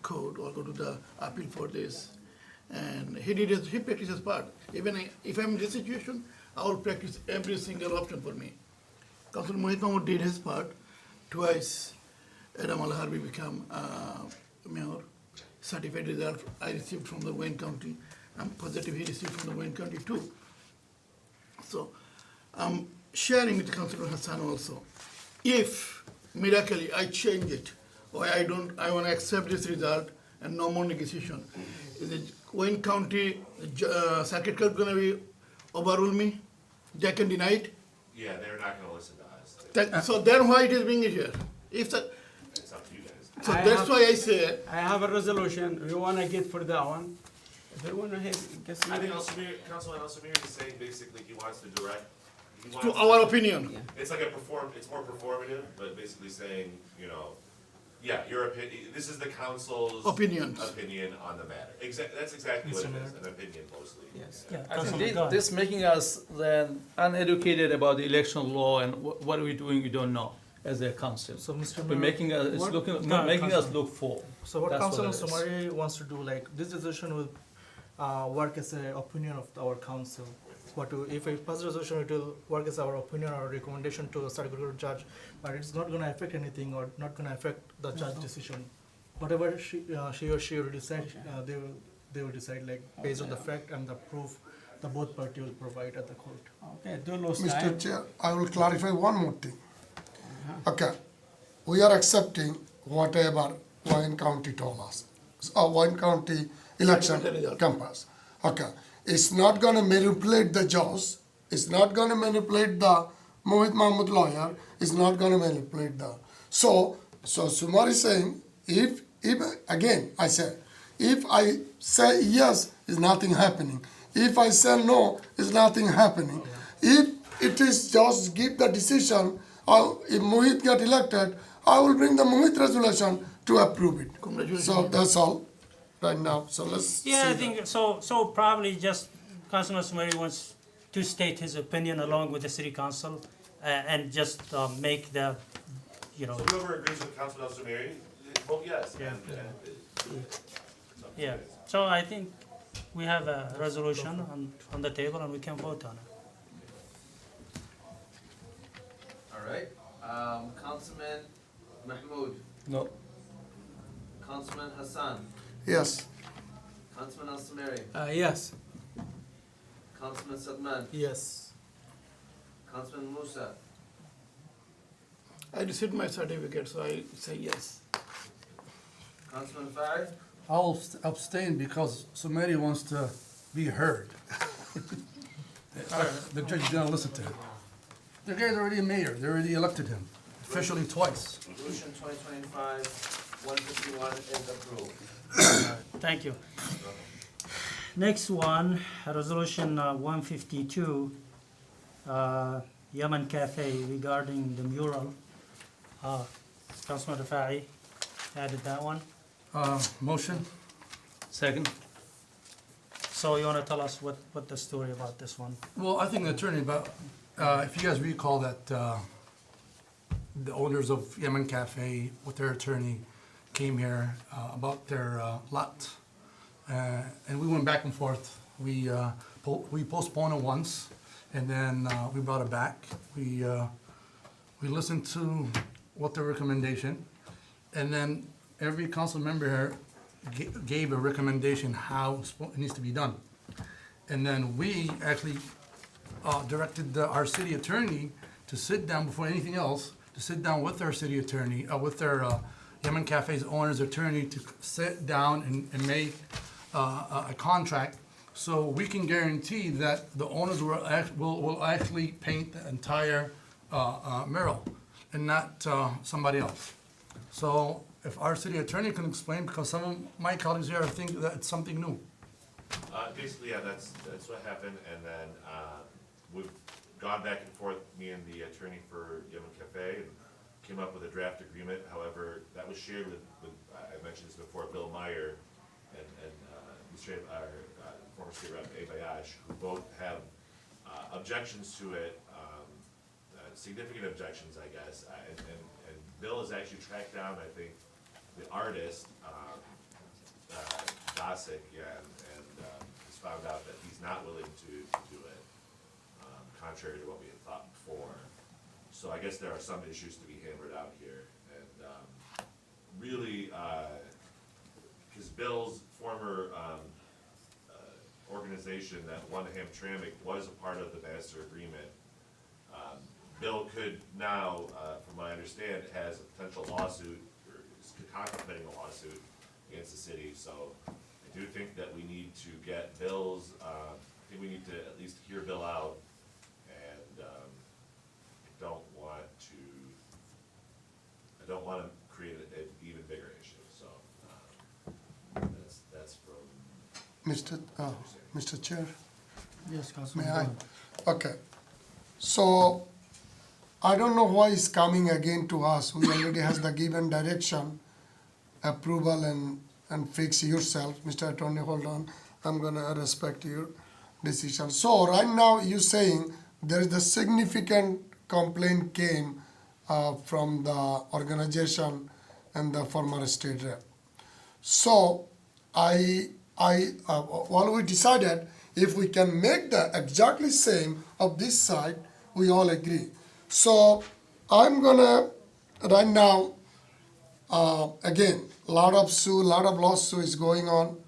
Speaker 15: court or go to the appeal for this. And he practiced his part. Even if I'm in this situation, I will practice every single option for me. Councilman Mohit Mahmood did his part. Twice, Adam Al-Harbi became mayor. Certified result I received from the Wayne County. I'm positive he received from the Wayne County too. So I'm sharing with Councilor Hassan also. If miraculously I change it, or I want to accept this result and no more negotiation, is it Wayne County circuit court going to be overrule me? They can deny it?
Speaker 12: Yeah, they're not gonna listen to us.
Speaker 15: So then why it is being here? If the,
Speaker 12: It's up to you guys.
Speaker 15: so that's why I say,
Speaker 10: I have a resolution, we wanna get for that one. If they wanna guess.
Speaker 12: I think Councilman Al-Samir is saying basically he wants to direct. He
Speaker 15: to
Speaker 12: wants
Speaker 15: our opinion.
Speaker 12: It's like it's more performative, but basically saying, yeah, your opinion, this is the council's
Speaker 15: Opinions.
Speaker 12: opinion on the matter. That's exactly what it is, an opinion mostly.
Speaker 10: Yes.
Speaker 8: I think this making us then uneducated about the election law and what are we doing, we don't know as a council.
Speaker 20: So, Mr.
Speaker 8: We're
Speaker 20: Mayor,
Speaker 8: making us, it's
Speaker 20: what-
Speaker 8: looking,
Speaker 20: No,
Speaker 8: making us
Speaker 20: Councilman.
Speaker 8: look full.
Speaker 20: So what
Speaker 8: That's
Speaker 20: Councilor
Speaker 8: it is.
Speaker 20: Somari wants to do, like, this decision will work as an opinion of our council. If we pass resolution, it will work as our opinion or recommendation to the circuit court judge, but it's not gonna affect anything or not gonna affect the judge decision. Whatever she or she will decide, they will decide, like, based on the fact and the proof the both party will provide at the court.
Speaker 10: Okay, don't lose
Speaker 3: Mr.
Speaker 10: time.
Speaker 3: Chair, I will clarify one more thing. Okay, we are accepting whatever Wayne County told us, Wayne County election compass. Okay, it's not gonna manipulate the judge, it's not gonna manipulate the Mohit Mahmood lawyer, it's not gonna manipulate the, so Sumar is saying, if again, I said, if I say yes, is nothing happening. If I say no, is nothing happening. If it is just give the decision, or if Mohit get elected, I will bring the Mohit resolution to approve it. So that's all right now. So let's
Speaker 1: Yeah,
Speaker 3: see
Speaker 1: I think so probably just Councilman Sumari wants to state his opinion along with the city council and just make the,
Speaker 12: So whoever agrees with Councilman Al-Samiri, vote yes.
Speaker 1: Yeah.
Speaker 12: And
Speaker 1: Yeah, so I think we have a resolution on the table and we can vote on it.
Speaker 2: All right, Councilman Mahmoud,
Speaker 8: No.
Speaker 2: Councilman Hassan,
Speaker 3: Yes.
Speaker 2: Councilman Al-Samiri,
Speaker 10: Yes.
Speaker 2: Councilman Sadman,
Speaker 20: Yes.
Speaker 2: Councilman Musa,
Speaker 15: I received my certificate, so I say yes.
Speaker 2: Councilman Farid?
Speaker 9: I'll abstain because Sumeri wants to be heard. The judge is gonna listen to him. The guy's already a mayor, they already elected him, officially twice.
Speaker 2: Resolution 2025-151 is approved.
Speaker 1: Thank you. Next one, Resolution 152, Yemen Cafe regarding the mural. Councilman Rafa'i added that one.
Speaker 9: Motion?
Speaker 8: Second.
Speaker 1: So you want to tell us what the story about this one?
Speaker 9: Well, I think the attorney, but if you guys recall that the owners of Yemen Cafe with their attorney came here about their lot. And we went back and forth. We postponed it once, and then we brought it back. We listened to what the recommendation, and then every council member here gave a recommendation how it needs to be done. And then we actually directed our city attorney to sit down before anything else, to sit down with our city attorney, with their Yemen Cafe's owner's attorney to sit down and make a contract so we can guarantee that the owners will actually paint the entire mural and not somebody else. So if our city attorney can explain, because some of my colleagues here think that it's something new.
Speaker 12: Basically, yeah, that's what happened, and then we've gone back and forth, me and the attorney for Yemen Cafe, and came up with a draft agreement. However, that was shared with I mentioned this before, Bill Meyer and our former state rep Abayash, who both have objections to it, significant objections, I guess. And Bill has actually tracked down, I think, the artist, Dosick, and has found out that he's not willing to do it, contrary to what we had thought before. So I guess there are some issues to be hammered out here, and really, because Bill's former organization that won Hamtramck was a part of the master agreement. Bill could now, from what I understand, has a potential lawsuit, or is contemplating a lawsuit against the city. So I do think that we need to get Bill's, I think we need to at least hear Bill out, and I don't want to create an even bigger issue. So that's from
Speaker 3: Mr. Chair,
Speaker 1: Yes, Councilman.
Speaker 3: may I? Okay. So I don't know why it's coming again to us. We already has the given direction, approval and fix yourself. Mr. Attorney, hold on. I'm gonna respect your decision. So right now you're saying there is a significant complaint came from the organization and the former state rep. So while we decided if we can make the exactly same of this side, we all agree. So I'm gonna right now again lot of lawsuit is going on.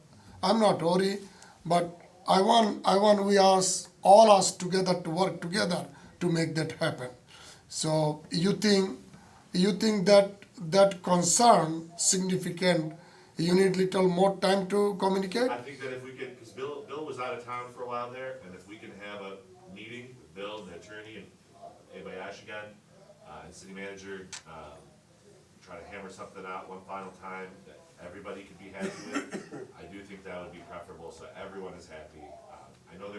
Speaker 3: I'm not worried, but I want we ask all us together to work together to make that happen. So you think that concern significant? You need little more time to communicate?
Speaker 12: I think that if we could, because Bill was out of town for a while there, and if we can have a meeting with Bill, the attorney, and Abayash again, and city manager, try to hammer something out one final time that everybody could be happy with, I do think that would be preferable, so everyone is happy. I know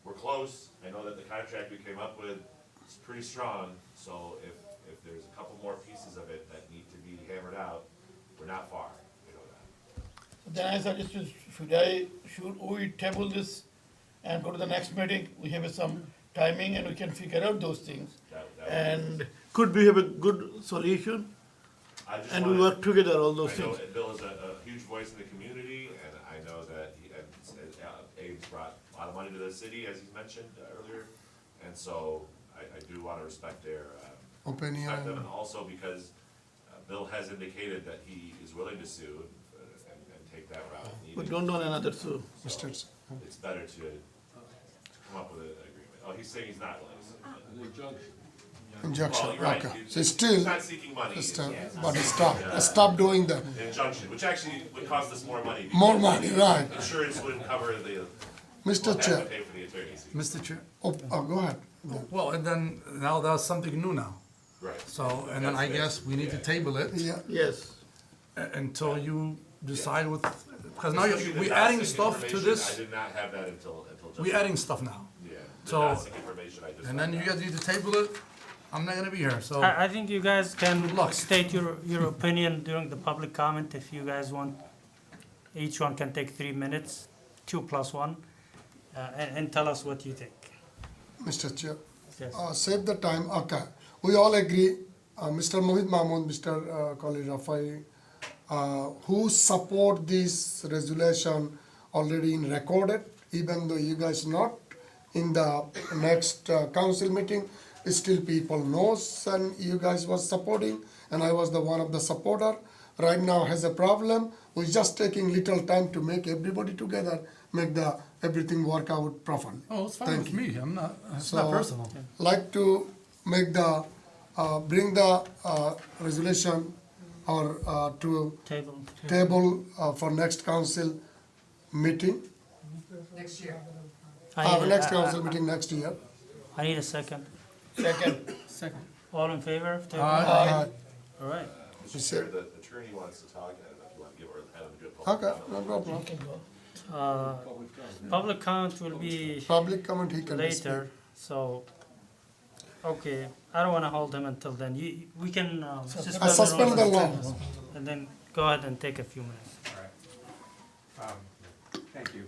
Speaker 12: we're close. I know that the contract we came up with is pretty strong, so if there's a couple more pieces of it that need to be hammered out, we're not far. We know that.
Speaker 15: Then I suggested, should we table this and go to the next meeting? We have some timing and we can figure out those things. And could we have a good solution? And we work together, all those things.
Speaker 12: I know Bill is a huge voice in the community, and I know that Abe's brought a lot of money to the city, as he's mentioned earlier, and so I do want to respect their
Speaker 3: opinion.
Speaker 12: Respect them, and also because Bill has indicated that he is willing to sue and take that route.
Speaker 15: We don't want another sue.
Speaker 12: So it's better to come up with an agreement. Oh, he's saying he's not willing to sue.
Speaker 3: Injunction,
Speaker 12: Well, you're right.
Speaker 3: okay.
Speaker 12: It's-
Speaker 3: So
Speaker 12: it's
Speaker 3: still,
Speaker 12: not seeking money.
Speaker 3: still,
Speaker 12: It's-
Speaker 3: but
Speaker 12: it's
Speaker 3: stop,
Speaker 12: seeking,
Speaker 3: stop doing that.
Speaker 12: An injunction, which actually would cost us more money.
Speaker 3: More
Speaker 12: because
Speaker 3: money, right.
Speaker 12: Insurance wouldn't cover the.
Speaker 3: Mr.
Speaker 12: we'll have to
Speaker 3: Chair.
Speaker 12: pay for the attorneys.
Speaker 9: Mr. Chair.
Speaker 3: Oh, go ahead.
Speaker 9: Well, and then now that's something new now.
Speaker 12: Right.
Speaker 9: So, and then I guess we need to table it.
Speaker 3: Yeah.
Speaker 15: Yes.
Speaker 9: Until you decide what, because now
Speaker 12: Especially the
Speaker 9: we're adding
Speaker 12: Dosick
Speaker 9: stuff to
Speaker 12: information,
Speaker 9: this.
Speaker 12: I did not have that until just.
Speaker 9: We're adding stuff now.
Speaker 12: Yeah, the
Speaker 9: So,
Speaker 12: Dosick information I just.
Speaker 9: and then
Speaker 12: found
Speaker 9: you
Speaker 12: out.
Speaker 9: guys need to table it. I'm not gonna be here, so.
Speaker 1: I think you guys can
Speaker 9: Good luck.
Speaker 1: state your opinion during the public comment if you guys want. Each one can take 3 minutes, 2 plus 1, and tell us what you think.
Speaker 3: Mr. Chair.
Speaker 1: Yes.
Speaker 3: Save the time, okay. We all agree, Mr. Mohit Mahmood, Mr. Khalid Rafai, who support this resolution already in recorded, even though you guys not in the next council meeting, still people knows and you guys was supporting and I was the one of the supporter. Right now has a problem, we're just taking little time to make everybody together, make the everything work out properly.
Speaker 9: Oh, it's fine
Speaker 3: Thank
Speaker 9: with
Speaker 3: you.
Speaker 9: me. I'm not, it's
Speaker 3: So,
Speaker 9: not personal.
Speaker 3: like to make the, bring the resolution or to table for next council meeting.
Speaker 7: Next year.
Speaker 3: Next council meeting next year.
Speaker 1: I need a second.
Speaker 15: Second.
Speaker 1: Second. All in favor of table?
Speaker 3: Aye.
Speaker 1: All right.
Speaker 12: Mr. Chair, the attorney wants to talk, I don't know if you want to give her, have a good public
Speaker 3: Okay,
Speaker 12: comment.
Speaker 3: no problem.
Speaker 1: Public comment will be
Speaker 3: Public comment he can
Speaker 1: later, so, okay, I don't wanna hold him until then. We can
Speaker 3: suspend the law.
Speaker 1: And then go ahead and take a few minutes.
Speaker 19: Thank you.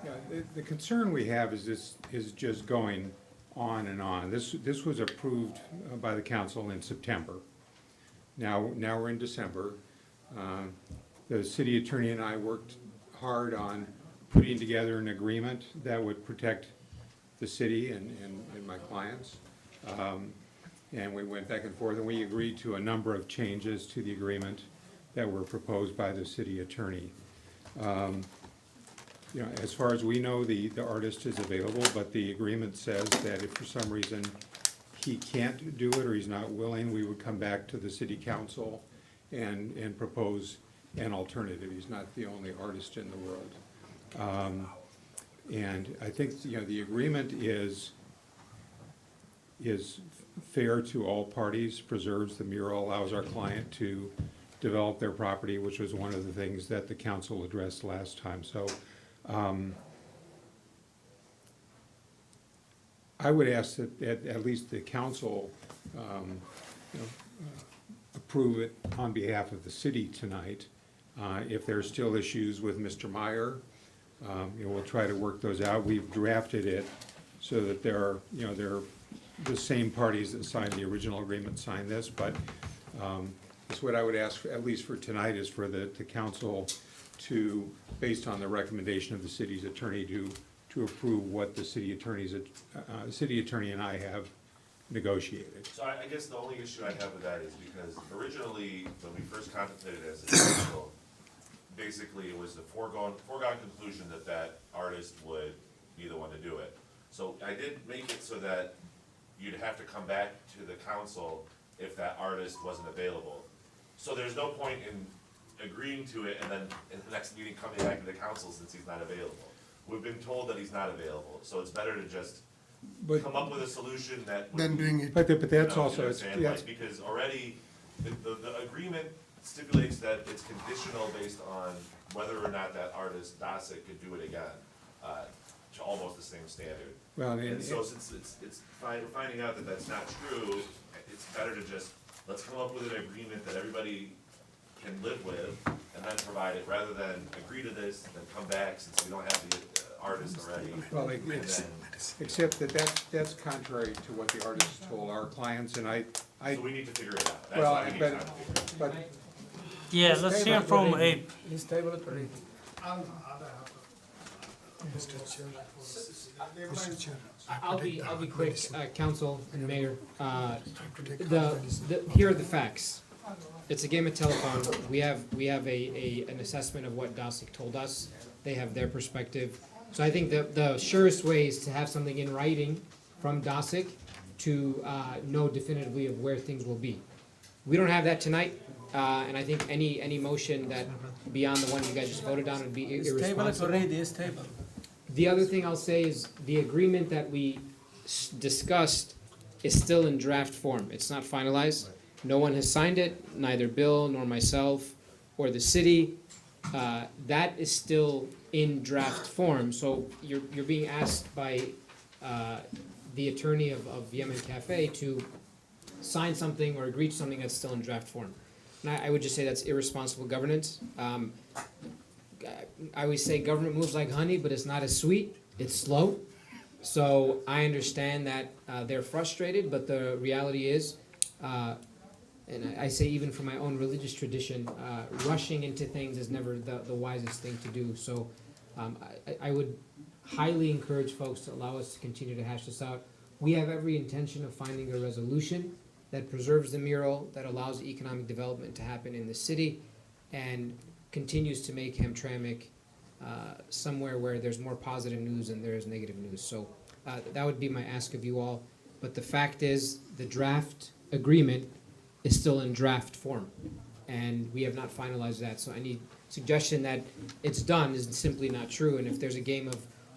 Speaker 19: Yeah, the concern we have is this is just going on and on. This was approved by the council in September. Now we're in December. The city attorney and I worked hard on putting together an agreement that would protect the city and my clients. And we went back and forth and we agreed to a number of changes to the agreement that were proposed by the city attorney. You know, as far as we know, the artist is available, but the agreement says that if for some reason he can't do it or he's not willing, we would come back to the city council and propose an alternative. He's not the only artist in the world. And I think, you know, the agreement is fair to all parties, preserves the mural, allows our client to develop their property, which was one of the things that the council addressed last time. So I would ask that at least the council approve it on behalf of the city tonight. If there's still issues with Mr. Meyer, we'll try to work those out. We've drafted it so that they're the same parties that signed the original agreement sign this, but that's what I would ask, at least for tonight, is for the council to, based on the recommendation of the city's attorney, to approve what the city attorney and I have negotiated.
Speaker 12: So I guess the only issue I have with that is because originally, when we first contemplated it as a council, basically it was the foregone conclusion that artist would be the one to do it. So I did make it so that you'd have to come back to the council if that artist wasn't available. So there's no point in agreeing to it and then in the next meeting coming back to the council since he's not available. We've been told that he's not available, so it's better to just come up with a solution that would.
Speaker 3: Then bring it.
Speaker 19: But that's
Speaker 12: you know what
Speaker 19: also,
Speaker 12: I'm saying? Like, because already, the agreement stipulates that it's conditional based on whether or not that artist, Dosick, could do it again, to almost the same standard.
Speaker 19: Well,
Speaker 12: And so since it's finding out that that's not true, it's better to just, let's come up with an agreement that everybody can live with, and then provide it, rather than agree to this, then come back, since we don't have the artist already.
Speaker 19: Well,
Speaker 12: and then-
Speaker 19: except that's contrary to what the artist told our clients, and I.
Speaker 12: So we need to figure it out. That's
Speaker 19: Well,
Speaker 12: why we need time to figure it out.
Speaker 19: but.
Speaker 1: Yeah, let's hear from Abe.
Speaker 20: He's table it already.
Speaker 13: I'll be quick, council and mayor. Here are the facts. It's a game of telephone. We have an assessment of what Dosick told us. They have their perspective. So I think the surest way is to have something in writing from Dosick to know definitively of where things will be. We don't have that tonight, and I think any motion that beyond the one you guys just voted on would be
Speaker 10: It's table it
Speaker 13: irresponsible.
Speaker 10: already, it's table.
Speaker 13: The other thing I'll say is the agreement that we discussed is still in draft form. It's not finalized. No one has signed it, neither Bill nor myself or the city. That is still in draft form, so you're being asked by the attorney of Yemen Cafe to sign something or agree to something that's still in draft form. And I would just say that's irresponsible governance. I always say government moves like honey, but it's not as sweet, it's slow. So I understand that they're frustrated, but the reality is, and I say even from my own religious tradition, rushing into things is never the wisest thing to do. So I would highly encourage folks to allow us to continue to hash this out. We have every intention of finding a resolution that preserves the mural, that allows economic development to happen in the city, and continues to make Hamtramck somewhere where there's more positive news than there is negative news. So that would be my ask of you all. But the fact is, the draft agreement is still in draft form, and we have not finalized that. So any suggestion that it's done is simply not true. And if there's a game of,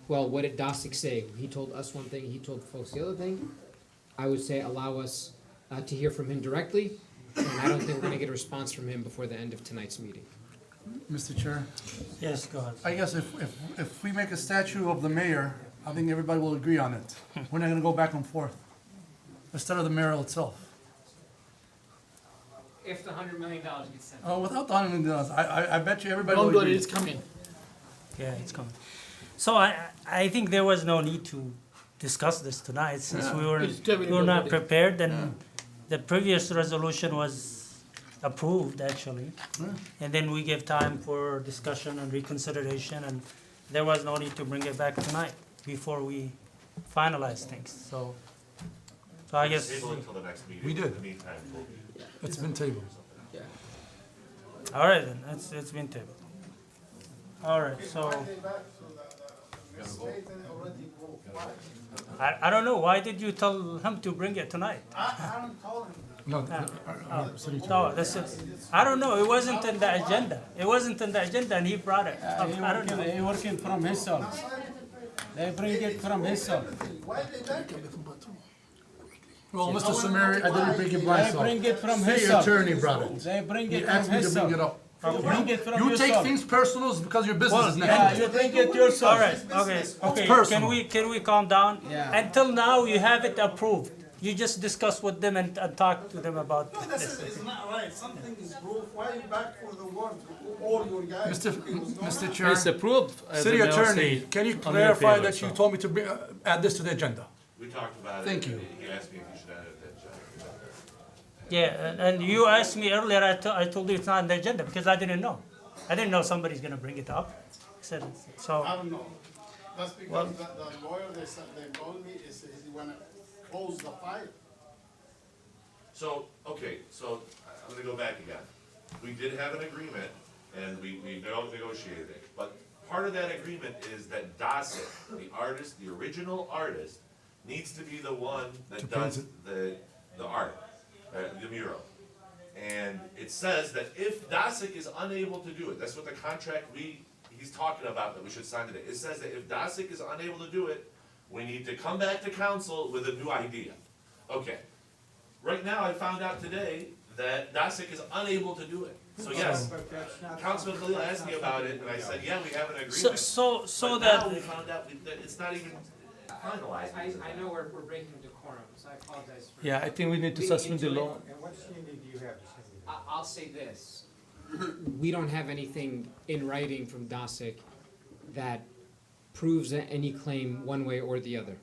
Speaker 13: well, what did Dosick say? He told us one thing, he told folks the other thing. I would say allow us to hear from him directly, and I don't think we're gonna get a response from him before the end of tonight's meeting.
Speaker 9: Mr. Chair,
Speaker 1: Yes, go ahead.
Speaker 9: I guess if we make a statue of the mayor, I think everybody will agree on it. We're not gonna go back and forth, instead of the mural itself.
Speaker 13: If the $100 million gets sent.
Speaker 9: Oh, without the $100 million, I bet you everybody will
Speaker 15: Don't worry,
Speaker 9: agree.
Speaker 15: it's coming.
Speaker 1: Yeah, it's coming. So I think there was no need to discuss this tonight since
Speaker 9: Yeah.
Speaker 1: we were
Speaker 15: It's definitely
Speaker 1: not
Speaker 15: already.
Speaker 1: prepared, and the previous resolution was approved actually.
Speaker 9: Yeah.
Speaker 1: And then we gave time for discussion and reconsideration, and there was no need to bring it back tonight before we finalize things, so I guess.
Speaker 12: Table it until the next meeting.
Speaker 9: We did.
Speaker 12: In the meantime, we'll.
Speaker 9: It's been tabled.
Speaker 1: All right then, it's been tabled. All right, so. I don't know, why did you tell him to bring it tonight?
Speaker 9: No, city
Speaker 1: No, this is, I don't know, it wasn't in the agenda. It wasn't in the agenda and he brought it up. I don't know.
Speaker 10: He working from himself. They bring it from himself.
Speaker 9: Well, Mr. Samari, I didn't bring it
Speaker 10: They
Speaker 9: myself.
Speaker 10: bring it from
Speaker 9: City
Speaker 10: himself.
Speaker 9: attorney brought it.
Speaker 10: They bring
Speaker 9: He
Speaker 10: it
Speaker 9: asked
Speaker 10: from
Speaker 9: me to bring it
Speaker 10: himself.
Speaker 9: up.
Speaker 10: You bring it from
Speaker 9: You take
Speaker 10: yourself.
Speaker 9: things personal because your business is
Speaker 10: Yeah, you
Speaker 9: negative.
Speaker 10: bring it yourself.
Speaker 1: All right, okay,
Speaker 9: personal.
Speaker 1: can we calm down?
Speaker 10: Yeah.
Speaker 1: Until now, you have it approved. You just discuss with them and talk to them about this.
Speaker 19: It's not right, something is proof, why are you back for the word, all your guys?
Speaker 9: Mr. Chair,
Speaker 8: It's approved. as
Speaker 9: city
Speaker 8: the mayor
Speaker 9: attorney,
Speaker 8: said,
Speaker 9: can you
Speaker 8: on your
Speaker 9: clarify
Speaker 8: favor,
Speaker 9: that you
Speaker 8: so.
Speaker 9: told me to bring, add this to the agenda?
Speaker 12: We talked about it.
Speaker 9: Thank you.
Speaker 12: He asked me if you should add it, that,
Speaker 1: Yeah, and you asked me earlier, I told you it's not on the agenda because I didn't know. I didn't know somebody's gonna bring it up. I said, so.
Speaker 19: I don't know, that's
Speaker 1: Well-
Speaker 19: because the lawyer, they told me, is he wanna close the file.
Speaker 12: So, okay, so I'm gonna go back again. We did have an agreement and we negotiated it, but part of that agreement is that Dosick, the artist, the original artist, needs to be the one that does the art, the mural. And it says that if Dosick is unable to do it, that's what the contract he's talking about that we should sign today. It says that if Dosick is unable to do it, we need to come back to council with a new idea. Okay. Right now, I found out today that Dosick is unable to do it. So yes, Councilman Khalil asked me about it, and I said, yeah, we have an agreement.
Speaker 1: So
Speaker 12: But
Speaker 1: that.
Speaker 12: now we found out that it's not even finalized.
Speaker 13: I know we're breaking decorum, so I apologize for.
Speaker 8: Yeah, I think we need to suspend the law.
Speaker 7: And what standing do you have? I'll say this. We don't have anything in writing from Dosick that proves any claim one way or the other.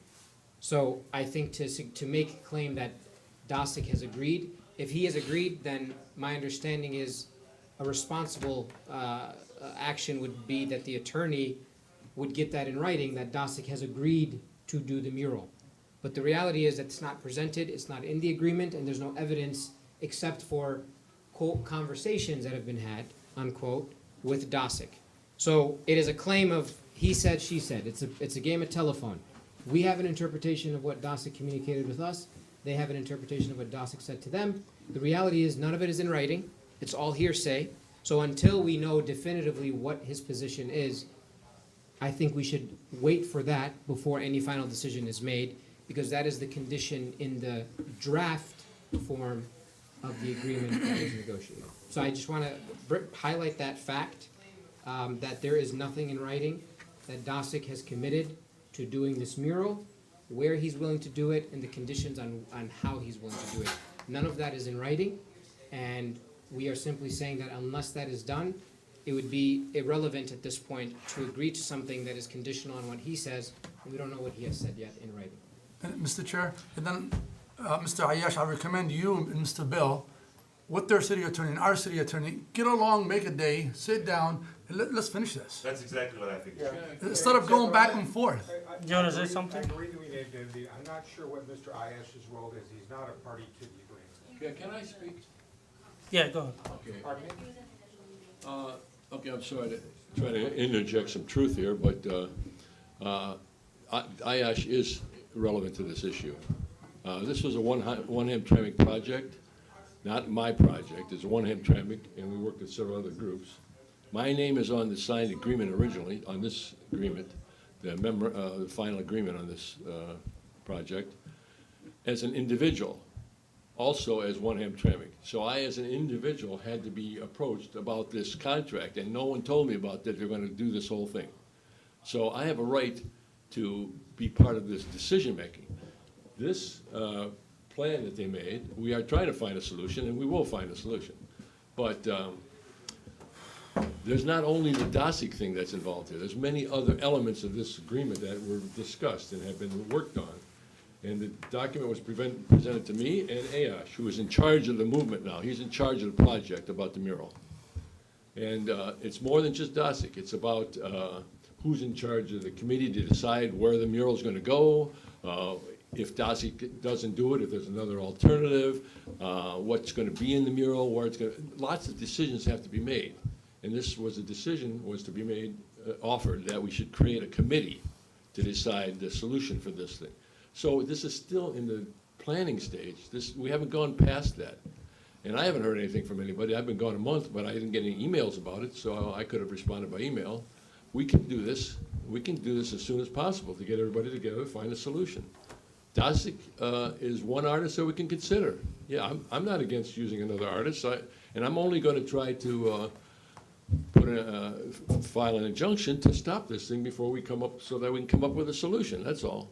Speaker 7: So I think to make a claim that Dosick has agreed, if he has agreed, then my understanding is a responsible action would be that the attorney would get that in writing, that Dosick has agreed to do the mural. But the reality is that it's not presented, it's not in the agreement, and there's no evidence except for quote conversations that have been had, unquote, with Dosick. So it is a claim of he said, she said. It's a game of telephone. We have an interpretation of what Dosick communicated with us.
Speaker 13: They have an interpretation of what Dosick said to them. The reality is none of it is in writing. It's all hearsay. So until we know definitively what his position is, I think we should wait for that before any final decision is made, because that is the condition in the draft form of the agreement that was negotiated. So I just want to highlight that fact, that there is nothing in writing, that Dosick has committed to doing this mural, where he's willing to do it, and the conditions on how he's willing to do it. None of that is in writing, and we are simply saying that unless that is done, it would be irrelevant at this point to agree to something that is conditional on what he says, and we don't know what he has said yet in writing.
Speaker 9: Mr. Chair, and then, Mr. Ayash, I recommend you and Mr. Bill, with their city attorney and our city attorney, get along, make a day, sit down, and let's finish this.
Speaker 12: That's exactly what I think.
Speaker 9: Instead of going back and forth.
Speaker 1: Do you want to say something?
Speaker 19: I agree that we need to, I'm not sure what Mr. Ayash's role is. He's not a party to the agreement.
Speaker 21: Yeah, can I speak?
Speaker 1: Yeah, go ahead.
Speaker 21: Okay.
Speaker 19: Pardon me?
Speaker 21: Okay, I'm sorry to try to interject some truth here, but Ayash is relevant to this issue. This was a one Hamtramck project, not my project. It's a one Hamtramck, and we worked with several other groups. My name is on the signed agreement originally, on this agreement, the final agreement on this project, as an individual, also as one Hamtramck. So I, as an individual, had to be approached about this contract, and no one told me about that they're going to do this whole thing. So I have a right to be part of this decision-making. This plan that they made, we are trying to find a solution, and we will find a solution. But there's not only the Dosick thing that's involved here. There's many other elements of this agreement that were discussed and have been worked on. And the document was presented to me and Ayash, who is in charge of the movement now. He's in charge of the project about the mural. And it's more than just Dosick. It's about who's in charge of the committee to decide where the mural's going to go, if Dosick doesn't do it, if there's another alternative, what's going to be in the mural, where it's going to... Lots of decisions have to be made. And this was a decision was to be made, offered, that we should create a committee to decide the solution for this thing. So this is still in the planning stage. We haven't gone past that. And I haven't heard anything from anybody. I've been gone a month, but I didn't get any emails about it, so I could have responded by email. We can do this. We can do this as soon as possible to get everybody together, find a solution. Dosick is one artist that we can consider. Yeah, I'm not against using another artist, and I'm only going to try to file an injunction to stop this thing before we come up, so that we can come up with a solution. That's all.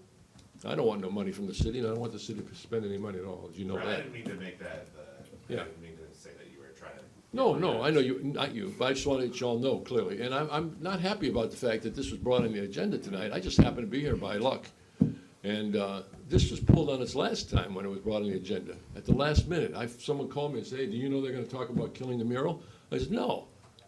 Speaker 21: I don't want no money from the city, and I don't want the city to spend any money at all, as you know
Speaker 12: Right,
Speaker 21: that.
Speaker 12: I didn't mean to make that, I
Speaker 21: Yeah.
Speaker 12: didn't mean to say that you were trying to.
Speaker 21: No, I know you, not you, but I just want to let you all know clearly. And I'm not happy about the fact that this was brought on the agenda tonight. I just happened to be here by luck. And this was pulled on its last time when it was brought on the agenda. At the last minute, someone called me and said, hey, do you know they're going to talk about killing the mural? I said, no.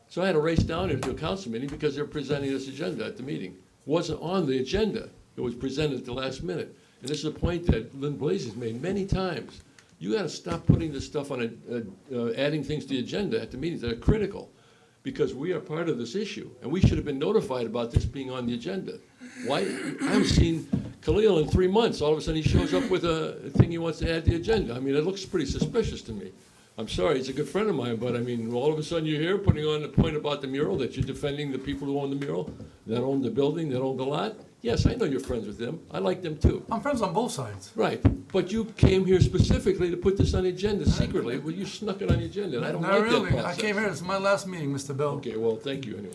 Speaker 21: So I had to race down here to a council meeting because they're presenting this agenda at the meeting. It wasn't on the agenda. It was presented at the last minute. And this is a point that Lynn Blaze has made many times. You got to stop putting this stuff on, adding things to the agenda at the meetings that are critical, because we are part of this issue, and we should have been notified about this being on the agenda. Why? I haven't seen Khalil in 3 months. All of a sudden, he shows up with a thing he wants to add to the agenda. I mean, it looks pretty suspicious to me. I'm sorry, he's a good friend of mine, but I mean, all of a sudden you're here putting on the point about the mural, that you're defending the people who own the mural, that own the building, that own the lot. Yes, I know you're friends with them. I like them too.
Speaker 9: I'm friends on both sides.
Speaker 21: Right, but you came here specifically to put this on the agenda secretly. Well, you snuck it on the agenda, and I don't
Speaker 9: Not
Speaker 21: like
Speaker 9: really.
Speaker 21: that process.
Speaker 9: I came here, it's my last meeting, Mr. Bell.
Speaker 21: Okay, well, thank you anyway.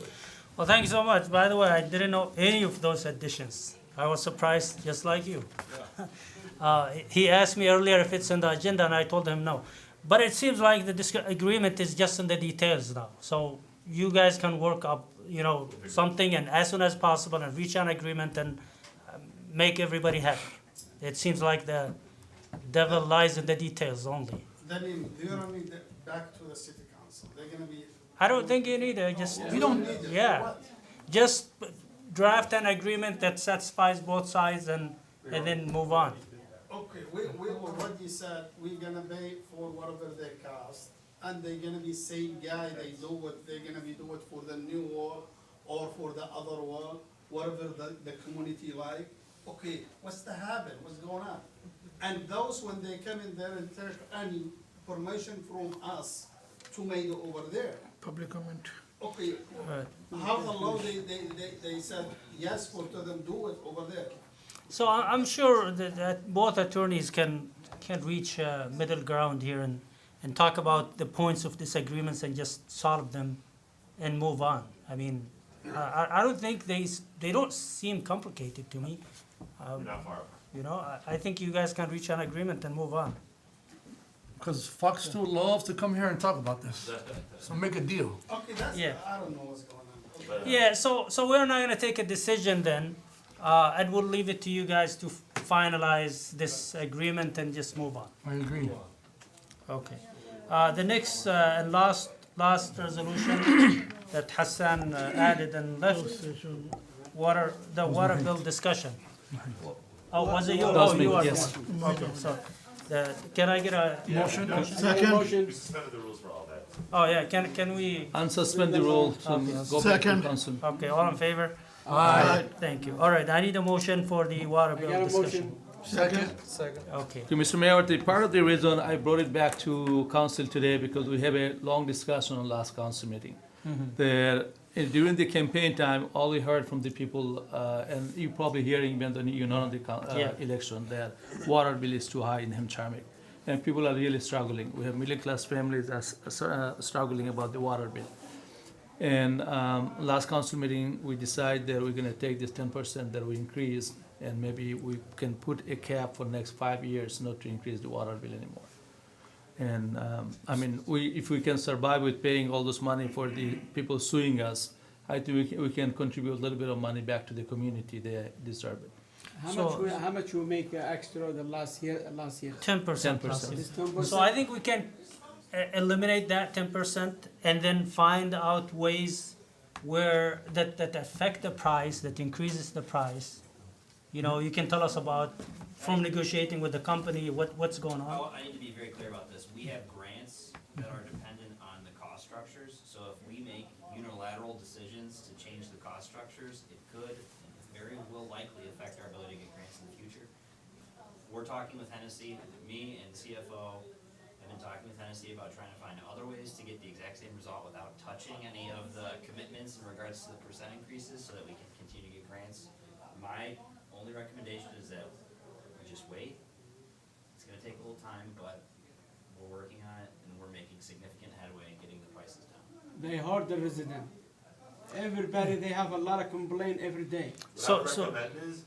Speaker 1: Well, thank you so much. By the way, I didn't know any of those additions. I was surprised, just like you. He asked me earlier if it's on the agenda, and I told him no. But it seems like the agreement is just in the details now. So you guys can work up, something, and as soon as possible, and reach an agreement and make everybody happy. It seems like the devil lies in the details only.
Speaker 3: That means they're gonna need it back to the city council. They're gonna be.
Speaker 1: I don't think you need it. Just
Speaker 3: We don't need it.
Speaker 1: Yeah,
Speaker 3: What?
Speaker 1: just draft an agreement that satisfies both sides, and then move on.
Speaker 3: Okay, we already said we're gonna pay for whatever they cost, and they're gonna be same guy, they do what they're gonna be do it for the new wall or for the other wall, whatever the community like.
Speaker 4: okay, what's the habit, what's going on? And those, when they come in there and take any permission from us to make it over there,
Speaker 15: Public comment.
Speaker 4: okay, how the law, they said yes for to them do it over there?
Speaker 1: So I'm sure that both attorneys can reach a middle ground here and talk about the points of disagreements and just solve them and move on. I mean, I don't think they don't seem complicated to me.
Speaker 12: You're not far.
Speaker 1: You know, I think you guys can reach an agreement and move on.
Speaker 9: Because Fox 2 loves to come here and talk about this. So make a deal.
Speaker 4: Okay, that's,
Speaker 1: Yeah.
Speaker 4: I don't know what's going on. Okay.
Speaker 1: Yeah, so we're not gonna take a decision then, and we'll leave it to you guys to finalize this agreement and just move on.
Speaker 9: I agree.
Speaker 1: Okay. The next and last resolution that Hassan added and left, the water bill discussion. Oh, was it you? Oh, you are the
Speaker 8: Yes.
Speaker 1: one. Okay, so, can I get a
Speaker 9: Motion?
Speaker 12: We suspended the rules for all that.
Speaker 1: Oh, yeah, can we?
Speaker 8: And suspend the rule to
Speaker 1: Okay.
Speaker 8: go back to
Speaker 15: Second.
Speaker 8: council.
Speaker 1: Okay, all in favor?
Speaker 9: Aye.
Speaker 1: Thank you. All right, I need a motion for the water
Speaker 10: I
Speaker 1: bill
Speaker 10: got a
Speaker 1: discussion.
Speaker 10: motion.
Speaker 15: Second.
Speaker 1: Okay.
Speaker 8: To Mr. Mayor, part of the reason I brought it back to council today, because we have a long discussion on last council meeting. That during the campaign time, all we heard from the people, and you probably hearing even though you're not on the
Speaker 1: Yeah.
Speaker 8: election, that water bill is too high in Hamtramck. And people are really struggling. We have middle-class families that are struggling about the water bill. And last council meeting, we decided that we're gonna take this 10% that we increased, and maybe we can put a cap for next 5 years not to increase the water bill anymore. And, I mean, if we can survive with paying all this money for the people suing us, I think we can contribute a little bit of money back to the community, they deserve it.
Speaker 10: How much we make extra the last year?
Speaker 1: 10%.
Speaker 8: 10%.
Speaker 10: This 10%?
Speaker 1: So I think we can eliminate that 10% and then find out ways where that affect the price, that increases the price. You know, you can tell us about from negotiating with the company, what's going on.
Speaker 16: I need to be very clear about this. We have grants that are dependent on the cost structures, so if we make unilateral decisions to change the cost structures, it could and very will likely affect our ability to get grants in the future. We're talking with Hennessy, me and CFO have been talking with Hennessy about trying to find other ways to get the exact same result without touching any of the commitments in regards to the percent increases so that we can continue to get grants. My only recommendation is that we just wait. It's gonna take a little time, but we're working on it and we're making significant headway in getting the prices down.
Speaker 10: They hurt the resident. Everybody, they have a lot of complaint every day.
Speaker 12: What I recommend is,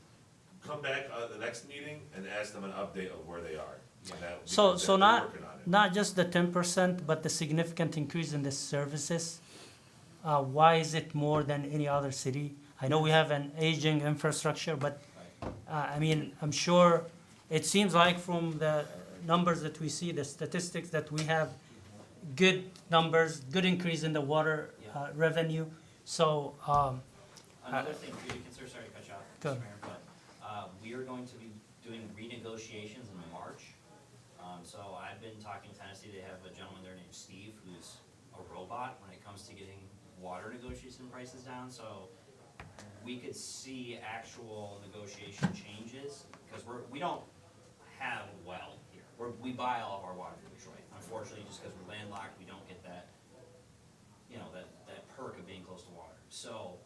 Speaker 12: come back the next meeting and ask them an update of where they are.
Speaker 1: So
Speaker 12: They're
Speaker 1: not
Speaker 12: working on it.
Speaker 1: not just the 10%, but the significant increase in the services. Why is it more than any other city? I know we have an aging infrastructure, but I mean, I'm sure it seems like from the numbers that we see, the statistics, that we have good numbers, good increase in the water revenue. So
Speaker 16: Another thing for you to consider, sorry to cut you off,
Speaker 1: Go
Speaker 16: Mr.
Speaker 1: ahead.
Speaker 16: Mayor, but we are going to be doing renegotiations in March. So I've been talking to Tennessee, they have a gentleman there named Steve, who's a robot when it comes to getting water negotiation prices down. So we could see actual negotiation changes, because we don't have a well here. We buy all of our water from Detroit. Unfortunately, just because we're landlocked, we don't get that, you know, that perk of being close to water. So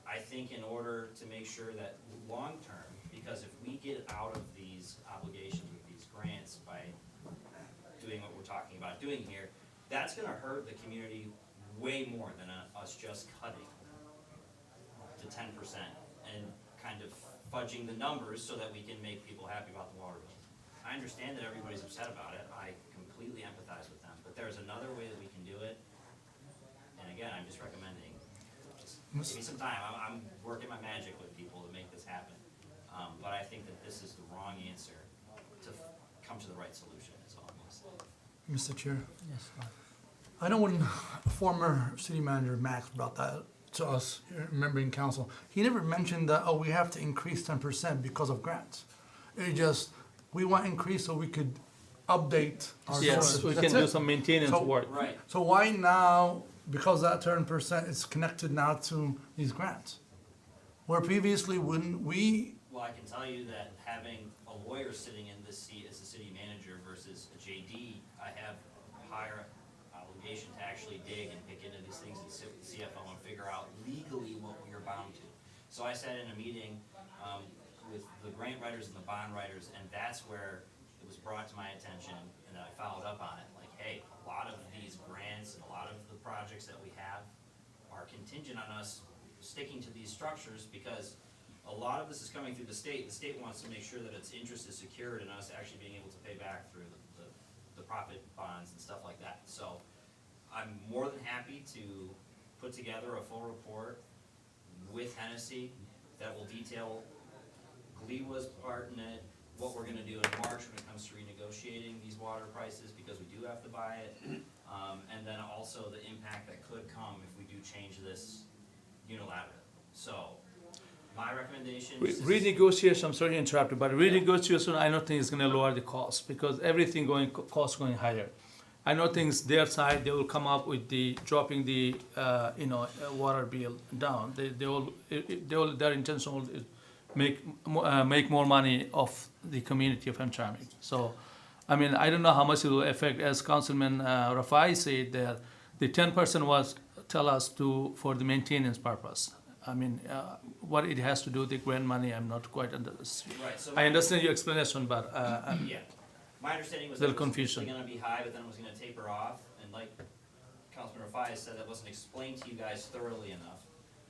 Speaker 16: I think in order to make sure that long-term, because if we get out of these obligations with these grants by doing what we're talking about doing here, that's gonna hurt the community way more than us just cutting to 10% and kind of fudging the numbers so that we can make people happy about the water bill. I understand that everybody's upset about it. I completely empathize with them, but there's another way that we can do it. And again, I'm just recommending, just give me some time. I'm working my magic with people to make this happen. But I think that this is the wrong answer to come to the right solution, is all I'm gonna say.
Speaker 9: Mr. Chair,
Speaker 1: yes,
Speaker 9: I know when former city manager Max brought that to us, remembering council, he never mentioned that, oh, we have to increase 10% because of grants. It just, we want increase so we could update our.
Speaker 8: Yes,
Speaker 9: sources.
Speaker 8: we
Speaker 9: That's
Speaker 8: can do
Speaker 9: it.
Speaker 8: some maintenance
Speaker 9: So-
Speaker 8: work.
Speaker 16: Right.
Speaker 9: So why now, because that 10% is connected now to these grants? Where previously when we
Speaker 16: Well, I can tell you that having a lawyer sitting in this seat as a city manager versus a JD, I have higher obligation to actually dig and pick into these things and sit with the CFO and figure out legally what we are bound to. So I sat in a meeting with the grant writers and the bond writers, and that's where it was brought to my attention, and I followed up on it. Like, hey, a lot of these grants and a lot of the projects that we have are contingent on us sticking to these structures, because a lot of this is coming through the state. The state wants to make sure that its interest is secured and us actually being able to pay back through the profit bonds and stuff like that. So I'm more than happy to put together a full report with Hennessy that will detail GLEWA's part in it, what we're gonna do in March when it comes to renegotiating these water prices, because we do have to buy it, and then also the impact that could come if we do change this unilaterally. So, my recommendation is...
Speaker 8: Renegotiation, I'm sorry to interrupt you, but renegotiation, I don't think is gonna lower the cost, because everything cost going higher. I don't think it's their side, they will come up with the, dropping the, water bill down. Their intention will make more money off the community of Hamtramck. So, I mean, I don't know how much it will affect, as Councilman Rafai said, that the 10% was tell us for the maintenance purpose. I mean, what it has to do with the grant money, I'm not quite understanding.
Speaker 16: Right, so
Speaker 8: I understand your explanation, but
Speaker 16: yeah. My understanding was
Speaker 8: little
Speaker 16: that it was
Speaker 8: confusion.
Speaker 16: initially gonna be high, but then it was gonna taper off, and like Councilman Rafai said, that wasn't explained to you guys thoroughly enough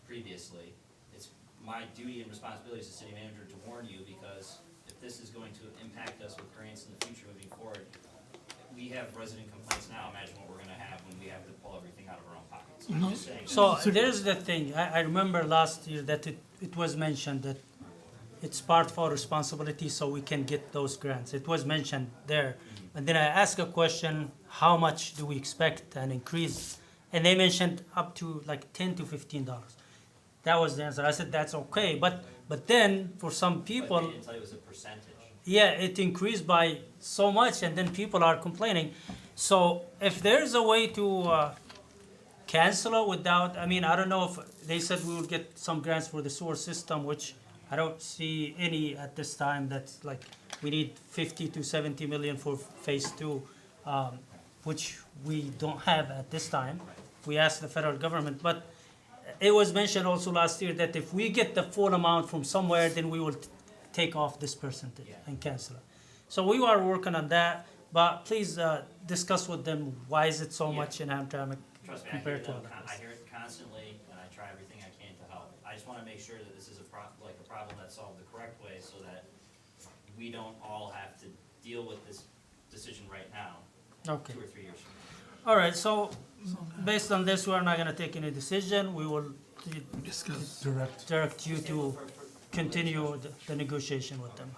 Speaker 16: previously. It's my duty and responsibility as a city manager to warn you, because if this is going to impact us with grants in the future moving forward, we have resident complaints now, imagine what we're gonna have when we have to pull everything out of our own pockets. I'm just saying.
Speaker 1: So there's the thing, I remember last year that it was mentioned that it's part of our responsibility so we can get those grants. It was mentioned there. And then I asked a question, how much do we expect an increase? And they mentioned up to like $10 to $15. That was the answer. I said, that's okay. But then for some people,
Speaker 16: But they didn't tell you it was a percentage.
Speaker 1: yeah, it increased by so much, and then people are complaining. So if there's a way to cancel it without, I mean, I don't know if they said we will get some grants for the sewer system, which I don't see any at this time. That's like, we need 50 to 70 million for phase 2, which we don't have at this time. We asked the federal government, but it was mentioned also last year that if we get the full amount from somewhere, then we will take off this percentage and cancel it. So we are working on that, but please discuss with them why is it so much in Hamtramck
Speaker 16: Trust me,
Speaker 1: compared to
Speaker 16: I
Speaker 1: others.
Speaker 16: hear it constantly, and I try everything I can to help. I just wanna make sure that this is a problem that's solved the correct way, so that we don't all have to deal with this decision right now,
Speaker 1: Okay.
Speaker 16: 2 or 3 years from now.
Speaker 1: All right, so based on this, we are not gonna take any decision. We will
Speaker 9: Discuss.
Speaker 1: direct you to continue the negotiation with them.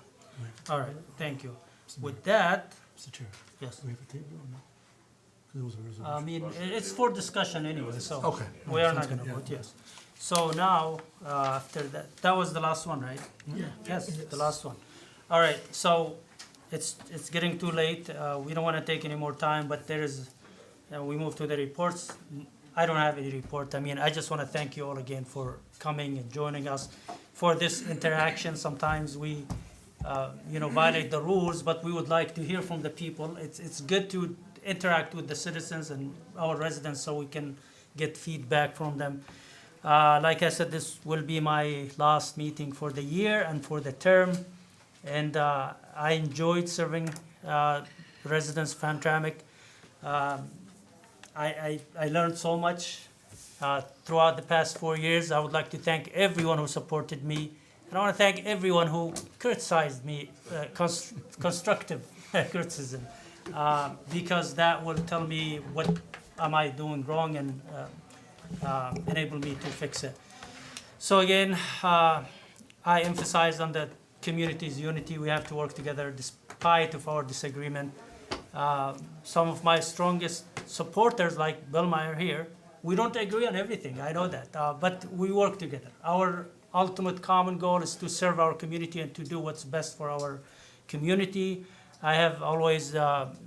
Speaker 1: All right, thank you. With that,
Speaker 9: Mr. Chair,
Speaker 1: yes,
Speaker 9: do we have a table or no? 'Cause it was a resolution.
Speaker 1: I mean, it's for discussion anyway, so
Speaker 9: Okay.
Speaker 1: we are not
Speaker 9: Sounds
Speaker 1: gonna
Speaker 9: good,
Speaker 1: vote,
Speaker 9: yeah.
Speaker 1: yes. So now, after that was the last one, right?
Speaker 15: Yeah.
Speaker 1: Yes, the last one. All right, so it's getting too late. We don't wanna take any more time, but there is, we move to the reports. I don't have any report. I mean, I just wanna thank you all again for coming and joining us for this interaction. Sometimes we, violate the rules, but we would like to hear from the people. It's good to interact with the citizens and our residents so we can get feedback from them. Like I said, this will be my last meeting for the year and for the term. And I enjoyed serving residents of Hamtramck. I learned so much throughout the past 4 years. I would like to thank everyone who supported me. And I want to thank everyone who criticized me, constructive criticism, because that will tell me what am I doing wrong and enable me to fix it. So again, I emphasize on the community's unity. We have to work together despite of our disagreement. Some of my strongest supporters, like Bill Meyer here, we don't agree on everything, I know that, but we work together. Our ultimate common goal is to serve our community and to do what's best for our community. I have always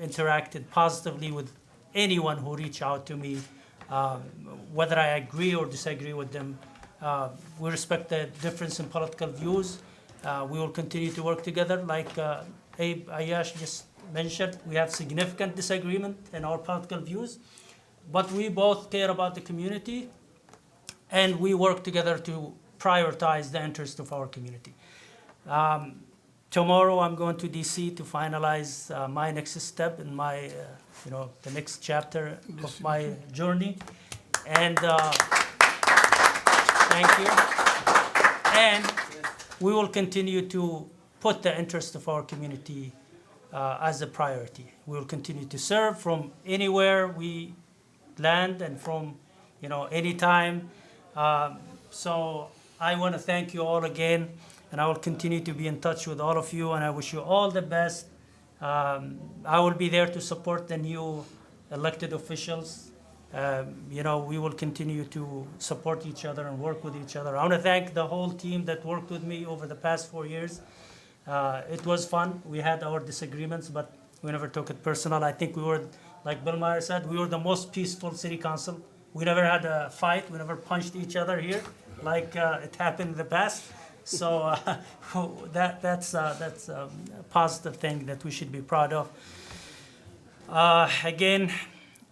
Speaker 1: interacted positively with anyone who reach out to me, whether I agree or disagree with them. We respect the difference in political views, We will continue to work together. Like Abe Ayash just mentioned, we have significant disagreement in our political views, but we both care about the community, and we work together to prioritize the interest of our community. Tomorrow I'm going to DC to finalize my next step in my, the next chapter of my journey. And thank you. And we will continue to put the interest of our community as a priority. We will continue to serve from anywhere we land and from, anytime. So I want to thank you all again, and I will continue to be in touch with all of you, and I wish you all the best. I will be there to support the new elected officials. We will continue to support each other and work with each other. I want to thank the whole team that worked with me over the past 4 years. It was fun. We had our disagreements, but we never took it personal. I think we were, like Bill Meyer said, we were the most peaceful city council. We never had a fight. We never punched each other here like it happened in the past. So that's a positive thing that we should be proud of. Again,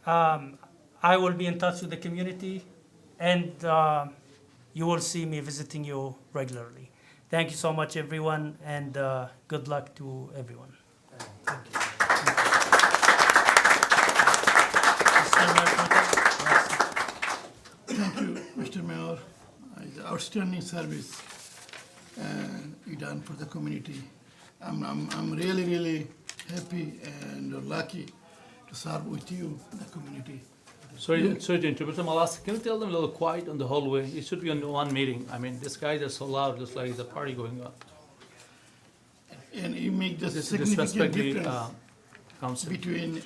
Speaker 1: I will be in touch with the community, and you will see me visiting you regularly. Thank you so much, everyone, and good luck to everyone. Thank you.
Speaker 15: Thank you, Mr. Mayor. Outstanding service you done for the community. I'm really, really happy and lucky to serve with you, the community.
Speaker 8: Sorry to interrupt, Malas. Can you tell them a little quiet on the hallway? It should be on one meeting. I mean, these guys are so loud, just like the party going on.
Speaker 15: And you make the
Speaker 8: This
Speaker 15: significant
Speaker 8: disrespect the
Speaker 15: difference between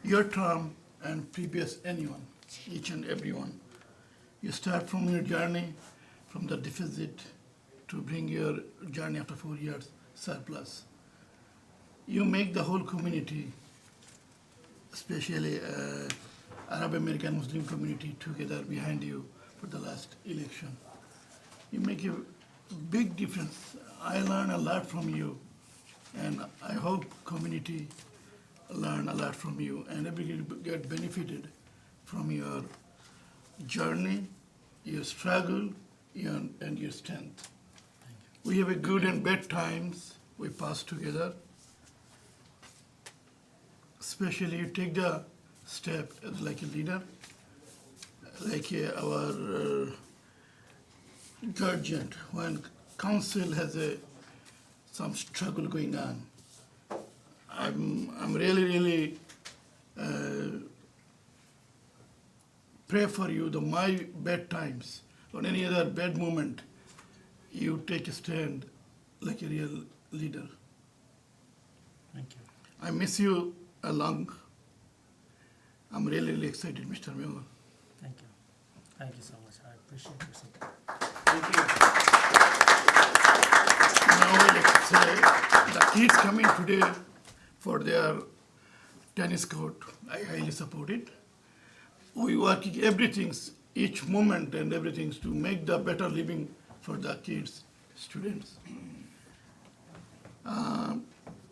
Speaker 15: your term and previous anyone, each and everyone. You start from your journey, from the deficit to bring your journey after 4 years surplus. You make the whole community, especially Arab American Muslim community, together behind you for the last election. You make a big difference. I learn a lot from you, and I hope community learn a lot from you, and everybody get benefited from your journey, your struggle, and your strength. We have a good and bad times we pass together. Especially you take the step as like a leader, like our guardian when council has some struggle going on. I'm really pray for you. My bad times or any other bad moment, you take a stand like a real leader.
Speaker 1: Thank you.
Speaker 15: I miss you along. I'm really, really excited, Mr. Mayor.
Speaker 1: Thank you. Thank you so much. I appreciate your support.
Speaker 15: Thank you. Now let's the kids coming today for their tennis court. I highly support it. We working everything, each moment and everything to make the better living for the kids, students.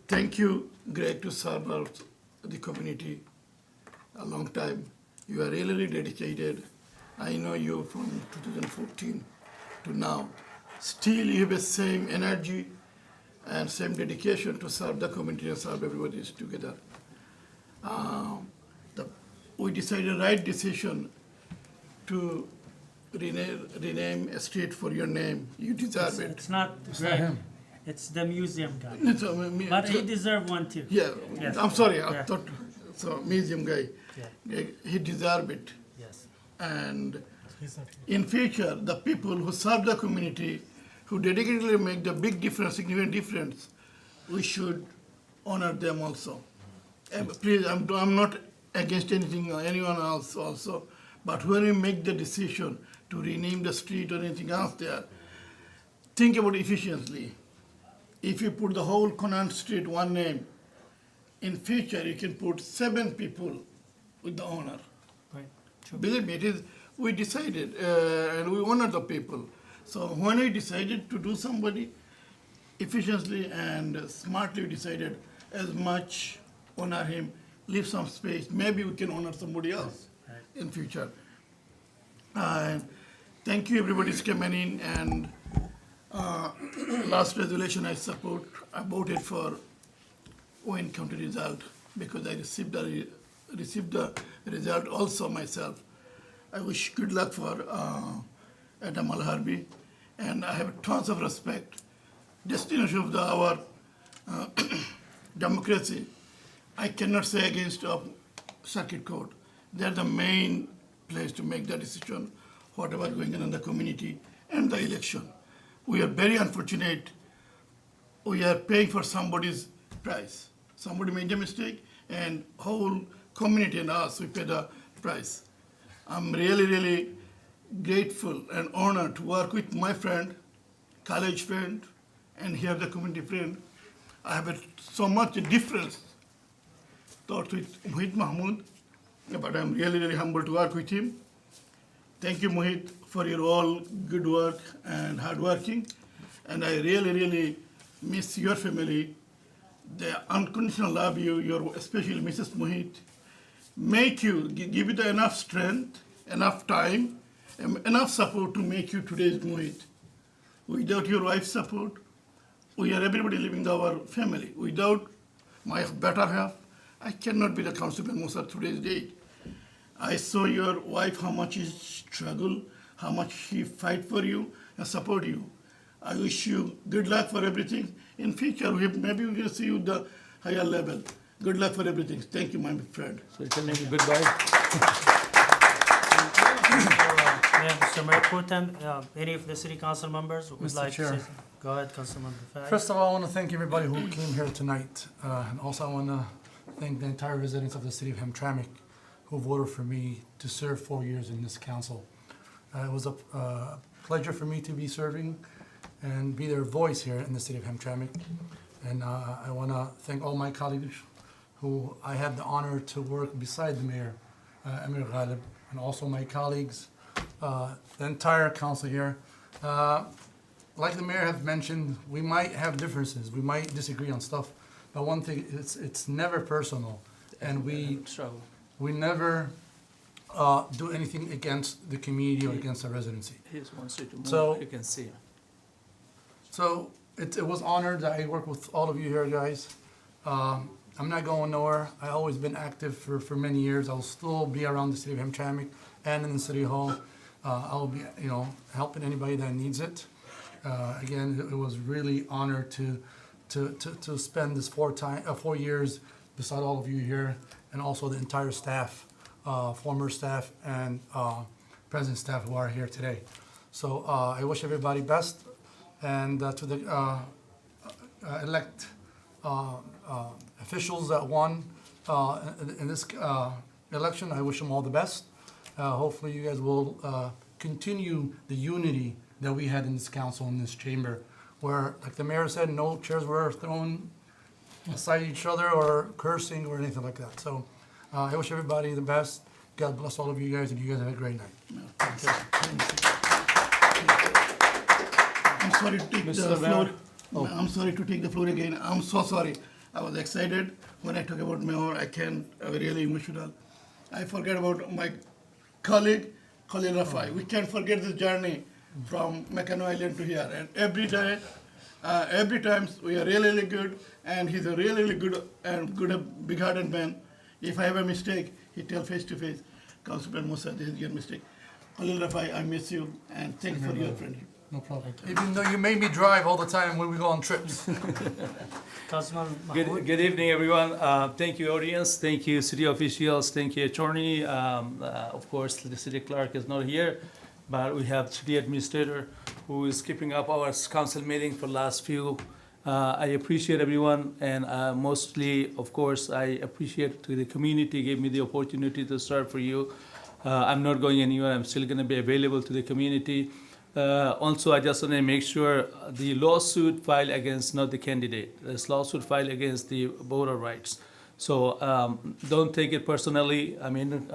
Speaker 15: Thank you, Greg, to serve out the community a long time. You are really dedicated. I know you from 2014 to now. Still you have the same energy and same dedication to serve the community and serve everybody together. We decided right decision to rename a street for your name. You deserve it.
Speaker 1: It's not Greg. It's the museum guy. But he deserved one too.
Speaker 15: Yeah,
Speaker 1: Yes.
Speaker 15: I'm sorry, I
Speaker 1: Yeah.
Speaker 15: thought, so museum guy.
Speaker 1: Yeah.
Speaker 15: He deserved it.
Speaker 1: Yes.
Speaker 15: And in future, the people who serve the community, who dedicatedly make the big difference, significant difference, we should honor them also. And please, I'm not against anything or anyone else also, but when you make the decision to rename the street or anything else there, think about efficiently. If you put the whole Connaught Street one name, in future you can put 7 people with the owner.
Speaker 1: Right.
Speaker 15: Believe me, we decided and we honor the people. So when we decided to do somebody efficiently and smartly, we decided as much honor him, leave some space, maybe we can honor somebody else in future. And thank you, everybody's coming in, and last resolution I voted for Owen County result because I received the result also myself. I wish good luck for Adam Al-Harbi, and I have tons of respect. Destination of our democracy, I cannot say against circuit court. They're the main place to make the decision, whatever going on in the community and the election. We are very unfortunate. We are paying for somebody's price. Somebody made a mistake, and whole community and us, we pay the price. I'm really, really grateful and honored to work with my friend, college friend, and here the community friend. I have so much difference thoughts with Mohit Mahmood, but I'm really, really humbled to work with him. Thank you, Mohit, for your all good work and hard working. And I really, really miss your family. They unconditional love you, especially Mrs. Mohit. Make you, give you the enough strength, enough time, and enough support to make you today's Mohit. Without your wife's support, we are everybody living our family. Without my better half, I cannot be the Councilman Musa today's date. I saw your wife, how much she struggle, how much she fight for you and support you. I wish you good luck for everything. In future, maybe we will see you the higher level. Good luck for everything. Thank you, my friend.
Speaker 8: So tell me goodbye.
Speaker 1: Mr. Mayor Pro Tem, any of the city council members would
Speaker 9: Mr.
Speaker 1: like
Speaker 9: Chair.
Speaker 1: to say? Go ahead, Councilman Rafai.
Speaker 9: First of all, I want to thank everybody who came here tonight. And also I want to thank the entire residents of the city of Hamtramck who voted for me to serve 4 years in this council. It was a pleasure for me to be serving and be their voice here in the city of Hamtramck. And I want to thank all my colleagues who I had the honor to work beside the mayor, Amir Ghalib, and also my colleagues, the entire council here. Like the mayor has mentioned, we might have differences, we might disagree on stuff, but one thing, it's never personal, and we never do anything against the community or against the residency.
Speaker 8: Here's one street to move,
Speaker 9: So-
Speaker 8: you can see.
Speaker 9: So it was honored that I work with all of you here, guys. I'm not going nowhere. I've always been active for many years. I'll still be around the city of Hamtramck and in the city hall. I'll be, helping anybody that needs it. Again, it was really honored to spend this 4 years beside all of you here, and also the entire staff, former staff and present staff who are here today. So I wish everybody best, and to the elect officials that won in this election, I wish them all the best. Hopefully you guys will continue the unity that we had in this council, in this chamber, where, like the mayor said, no chairs were thrown aside each other or cursing or anything like that. So I wish everybody the best. God bless all of you guys, and you guys have a great night.
Speaker 15: I'm sorry to take the floor. I'm sorry to take the floor again. I'm so sorry. I was excited when I talk about mayor. I can't really emotional. I forget about my colleague, Khalil Rafai. We can't forget this journey from Meccano Island to here. And every time we are really, really good, and he's a really, really good big-hearted man. If I have a mistake, he tell face to face, Councilman Musa, this is your mistake. Khalil Rafai, I miss you, and thank you for your friendship.
Speaker 9: No problem. Even though you made me drive all the time when we go on trips.
Speaker 8: Good evening, everyone. Thank you, audience. Thank you, city officials. Thank you, attorney. Of course, the city clerk is not here, but we have city administrator who is keeping up our council meeting for last few. I appreciate everyone, and mostly, of course, I appreciate the community gave me the opportunity to serve for you. I'm not going anywhere. I'm still going to be available to the community. Also, I just want to make sure the lawsuit filed against not the candidate. This lawsuit filed against the voter rights. So don't take it personally. I mean,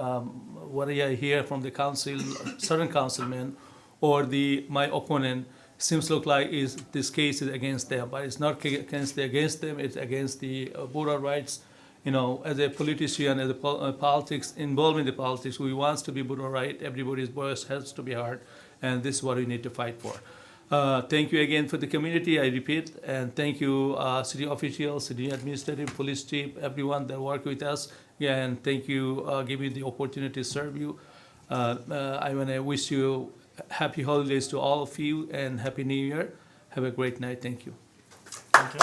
Speaker 8: what I hear from the council, certain councilmen or my opponent seems to look like this case is against them, but it's not against them, it's against the voter rights. As a politician, as a politics, involved in the politics, we want to be voter right, everybody's voice has to be heard, and this is what we need to fight for. Thank you again for the community, I repeat, and thank you city officials, city administrative, police chief, everyone that work with us, and thank you, giving me the opportunity to serve you. I want to wish you happy holidays to all of you and Happy New Year. Have a great night. Thank you.
Speaker 1: Thank you.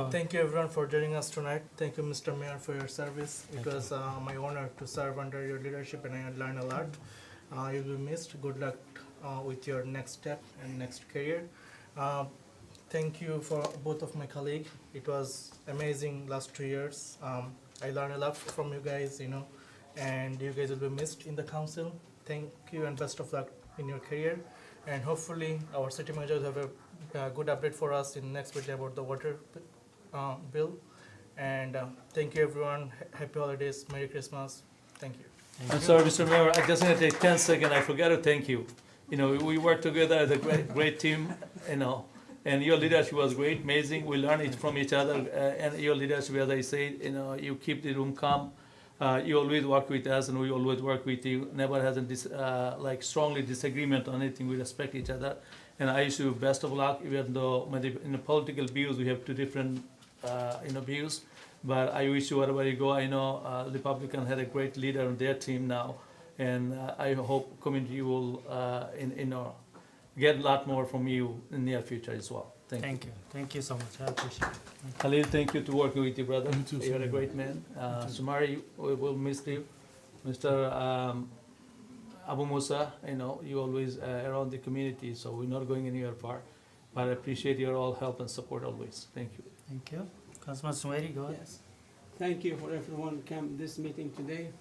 Speaker 20: Thank you everyone for joining us tonight. Thank you, Mr. Mayor, for your service. It was my honor to serve under your leadership, and I learned a lot. You'll be missed. Good luck with your next step and next career. Thank you for both of my colleagues. It was amazing last 2 years. I learned a lot from you guys, and you guys will be missed in the council. Thank you and best of luck in your career. And hopefully our city manager will have a good update for us in next meeting about the water bill. And thank you everyone. Happy holidays. Merry Christmas. Thank you.
Speaker 8: I'm sorry, Mr. Mayor, I just want to take 10 seconds. I forgot to thank you. We worked together as a great team, and your leadership was great, amazing. We learned it from each other, and your leadership, as I said, you keep the room calm. You always work with us, and we always work with you. Never has a strongly disagreement on anything. We respect each other, and I wish you best of luck. Even though in the political views we have two different views, but I wish you wherever you go. I know Republican had a great leader on their team now, and I hope community will get a lot more from you in the near future as well. Thank you.
Speaker 1: Thank you so much. I appreciate it.
Speaker 8: Khalil, thank you to working with you, brother. You're a great man. Sumari, we will miss you. Mr. Abu Musa, you always around the community, so we're not going anywhere far. But I appreciate your all help and support always. Thank you.
Speaker 1: Thank you. Councilman Suwaidi, go ahead.
Speaker 10: Yes. Thank you for everyone come this meeting today.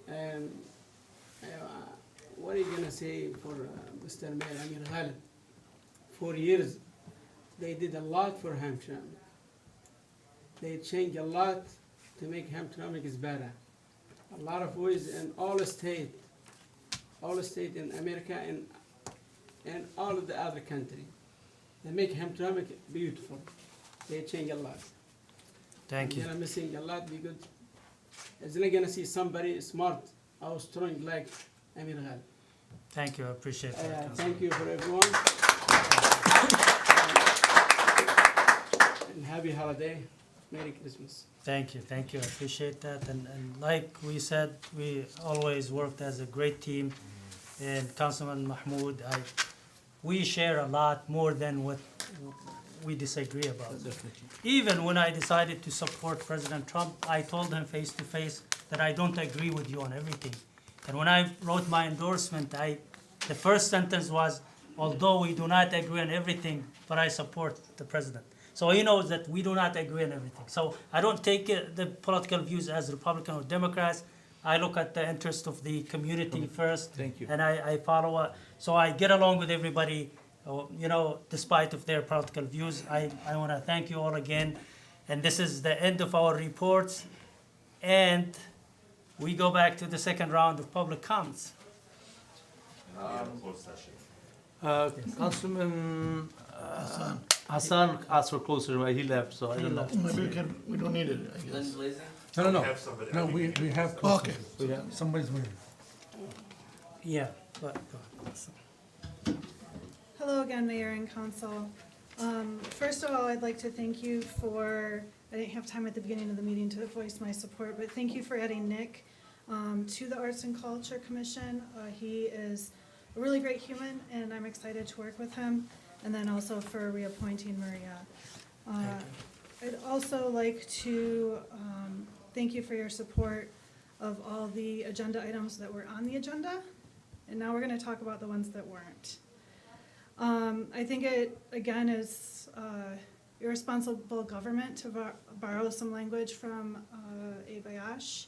Speaker 10: And what are you gonna say for Mr. Mayor Amir Ghalib? 4 years, they did a lot for Hamtramck. They changed a lot to make Hamtramck is better. A lot of ways in all state in America and all of the other country. They make Hamtramck beautiful. They change a lot.
Speaker 1: Thank you.
Speaker 10: I'm missing a lot because it's not gonna see somebody smart or strong like Amir Ghalib.
Speaker 1: Thank you. I appreciate that.
Speaker 10: Thank you for everyone. And happy holiday. Merry Christmas.
Speaker 1: Thank you. I appreciate that. And like we said, we always worked as a great team. And Councilman Mahmoud, we share a lot more than what we disagree about. Even when I decided to support President Trump, I told him face to face that I don't agree with you on everything. And when I wrote my endorsement, the first sentence was, although we do not agree on everything, but I support the president. So he knows that we do not agree on everything. So I don't take the political views as Republican or Democrats. I look at the interest of the community first.
Speaker 8: Thank you.
Speaker 1: And I follow. So I get along with everybody, despite of their political views. I want to thank you all again. And this is the end of our reports. And we go back to the second round of public comments.
Speaker 12: Closed session.
Speaker 8: Councilman Hassan asked for closer, he left, so I don't know.
Speaker 15: Maybe we don't need it, I guess.
Speaker 9: No.
Speaker 12: Have somebody-
Speaker 9: No, we have.
Speaker 15: Okay.
Speaker 9: Somebody's waiting.
Speaker 1: Yeah.
Speaker 6: Hello again, Mayor and Council. First of all, I'd like to thank you for, I didn't have time at the beginning of the meeting to voice my support, but thank you for adding Nick to the Arts and Culture Commission. He is a really great human, and I'm excited to work with him. And then also for reappointing Maria. I'd also like to thank you for your support of all the agenda items that were on the agenda. And now we're going to talk about the ones that weren't. I think it, again, is irresponsible government to borrow some language from Abayash.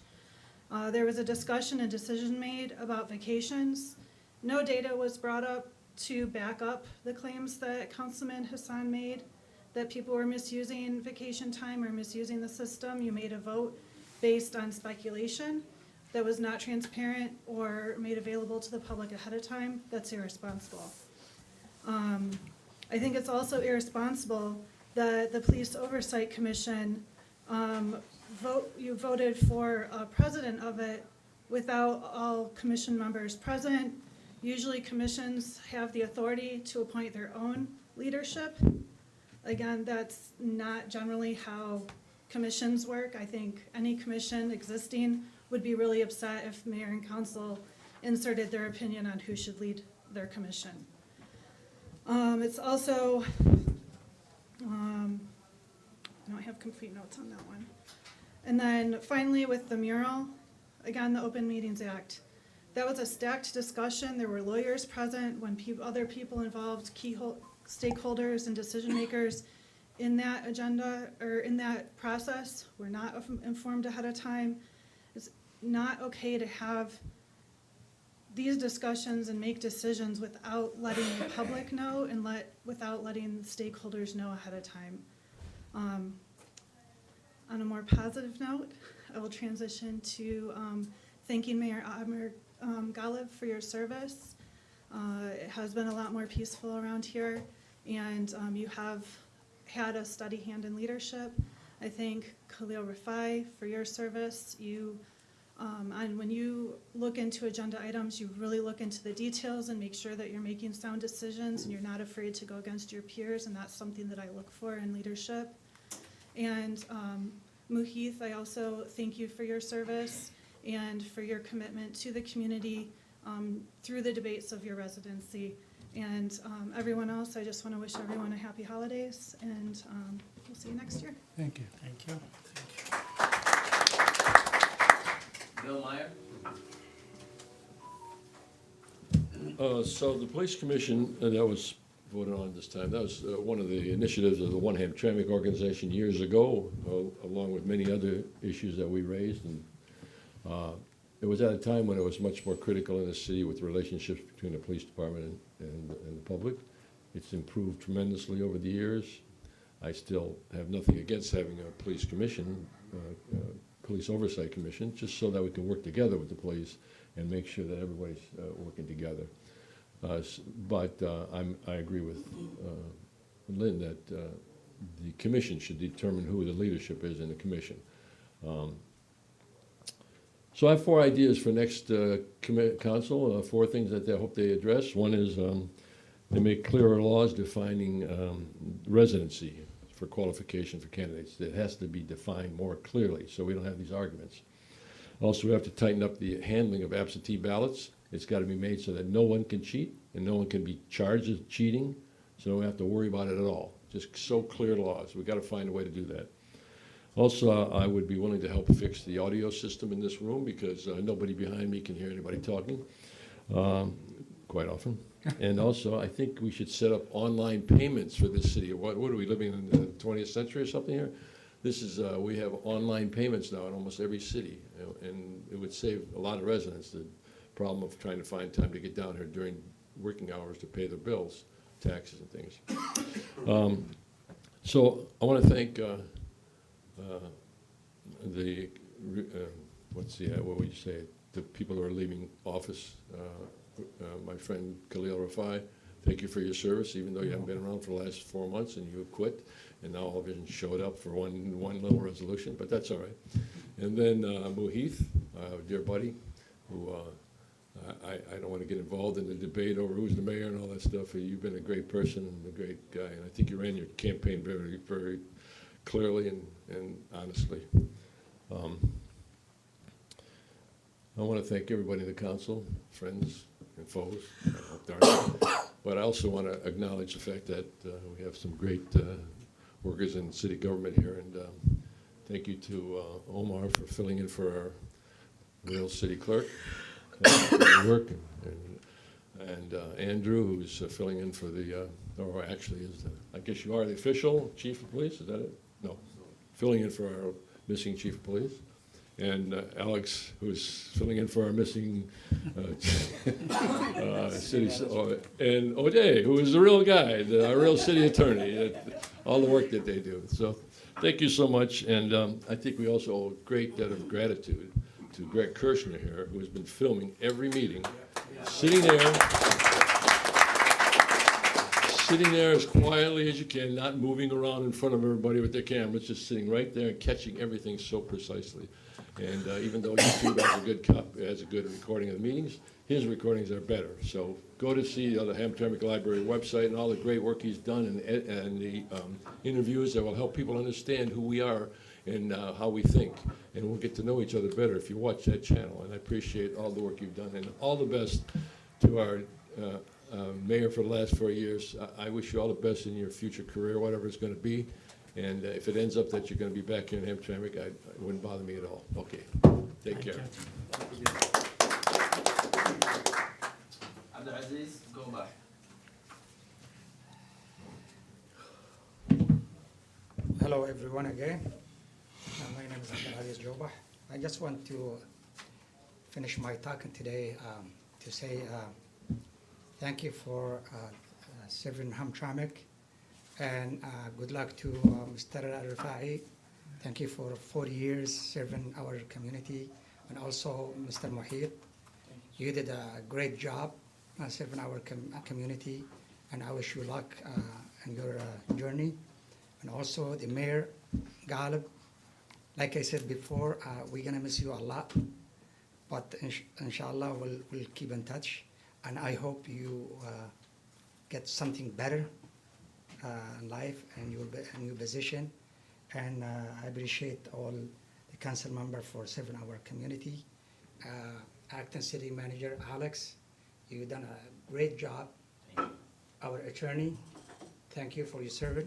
Speaker 6: There was a discussion and decision made about vacations. No data was brought up to back up the claims that Councilman Hassan made, that people were misusing vacation time or misusing the system. You made a vote based on speculation. that was not transparent or made available to the public ahead of time, that's irresponsible. I think it's also irresponsible that the Police Oversight Commission, you voted for a president of it without all commission members present. Usually commissions have the authority to appoint their own leadership. Again, that's not generally how commissions work. I think any commission existing would be really upset if mayor and council inserted their opinion on who should lead their commission. It's also, I don't have complete notes on that one. And then finally with the mural, again, the Open Meetings Act. That was a stacked discussion. There were lawyers present when other people involved, key stakeholders and decision makers in that agenda or in that process were not informed ahead of time. It's not okay to have these discussions and make decisions without letting the public know and without letting stakeholders know ahead of time. On a more positive note, I will transition to thanking Mayor Amir Ghalib for your service. It has been a lot more peaceful around here, and you have had a steady hand in leadership. I thank Khalil Rafai for your service. And when you look into agenda items, you really look into the details and make sure that you're making sound decisions and you're not afraid to go against your peers, and that's something that I look for in leadership. And Muhith, I also thank you for your service and for your commitment to the community through the debates of your residency. And everyone else, I just want to wish everyone a happy holidays, and we'll see you next year.
Speaker 9: Thank you.
Speaker 1: Thank you.
Speaker 2: Bill Meyer?
Speaker 21: So the police commission that was voted on this time, that was one of the initiatives of the One Hamtramck organization years ago, along with many other issues that we raised. And it was at a time when it was much more critical in the city with relationships between the police department and the public. It's improved tremendously over the years. I still have nothing against having a police commission, police oversight commission, just so that we can work together with the police and make sure that everybody's working together. But I agree with Lynn that the commission should determine who the leadership is in the commission. So I have 4 ideas for next council, 4 things that I hope they address. One is they make clearer laws defining residency for qualification for candidates. It has to be defined more clearly so we don't have these arguments. Also, we have to tighten up the handling of absentee ballots. It's got to be made so that no one can cheat and no one can be charged with cheating, so we don't have to worry about it at all. Just so clear laws. We've got to find a way to do that. Also, I would be willing to help fix the audio system in this room because nobody behind me can hear anybody talking quite often. And also, I think we should set up online payments for this city. What are we living in the 20th century or something here? This is, we have online payments now in almost every city, and it would save a lot of residents the problem of trying to find time to get down here during working hours to pay their bills, taxes and things. So I want to thank what would you say, the people who are leaving office, my friend Khalil Rafai, thank you for your service, even though you haven't been around for the last 4 months and you quit, and now all of a sudden showed up for one little resolution, but that's all right. And then Muhith, dear buddy, who I don't want to get involved in the debate over who's the mayor and all that stuff. You've been a great person and a great guy, and I think you ran your campaign very, very clearly and honestly. I want to thank everybody in the council, friends and foes, but I also want to acknowledge the fact that we have some great workers in city government here, and thank you to Omar for filling in for our real city clerk. For the work, and Andrew, who's filling in for the, or actually is the, I guess you are the official chief of police, is that it? No, filling in for our missing chief of police. And Alex, who's filling in for our missing city, and O'Day, who is the real guy, our real city attorney, all the work that they do. So thank you so much, and I think we also owe a great debt of gratitude to Greg Kirshner here, who has been filming every meeting, sitting there as quietly as you can, not moving around in front of everybody with their cameras, just sitting right there and catching everything so precisely. And even though YouTube has a good recording of the meetings, his recordings are better. So go to see the Hamtramck Library website and all the great work he's done and the interviews that will help people understand who we are and how we think. And we'll get to know each other better if you watch that channel. And I appreciate all the work you've done. And all the best to our mayor for the last 4 years. I wish you all the best in your future career, whatever it's going to be. And if it ends up that you're going to be back here in Hamtramck, it wouldn't bother me at all. Okay. Take care.
Speaker 2: Abdulaziz, go by.
Speaker 7: Hello everyone again. My name is Abdulaziz Jobah. I just want to finish my talking today to say thank you for serving Hamtramck, and good luck to Mr. Rifai. Thank you for 40 years serving our community, and also Mr. Mohit. You did a great job serving our community, and I wish you luck in your journey. And also the mayor, Ghalib. Like I said before, we're gonna miss you a lot, but inshallah we'll keep in touch. And I hope you get something better in life and your new position. And I appreciate all the council member for serving our community. Acting City Manager Alex, you've done a great job. Our attorney, thank you for your service.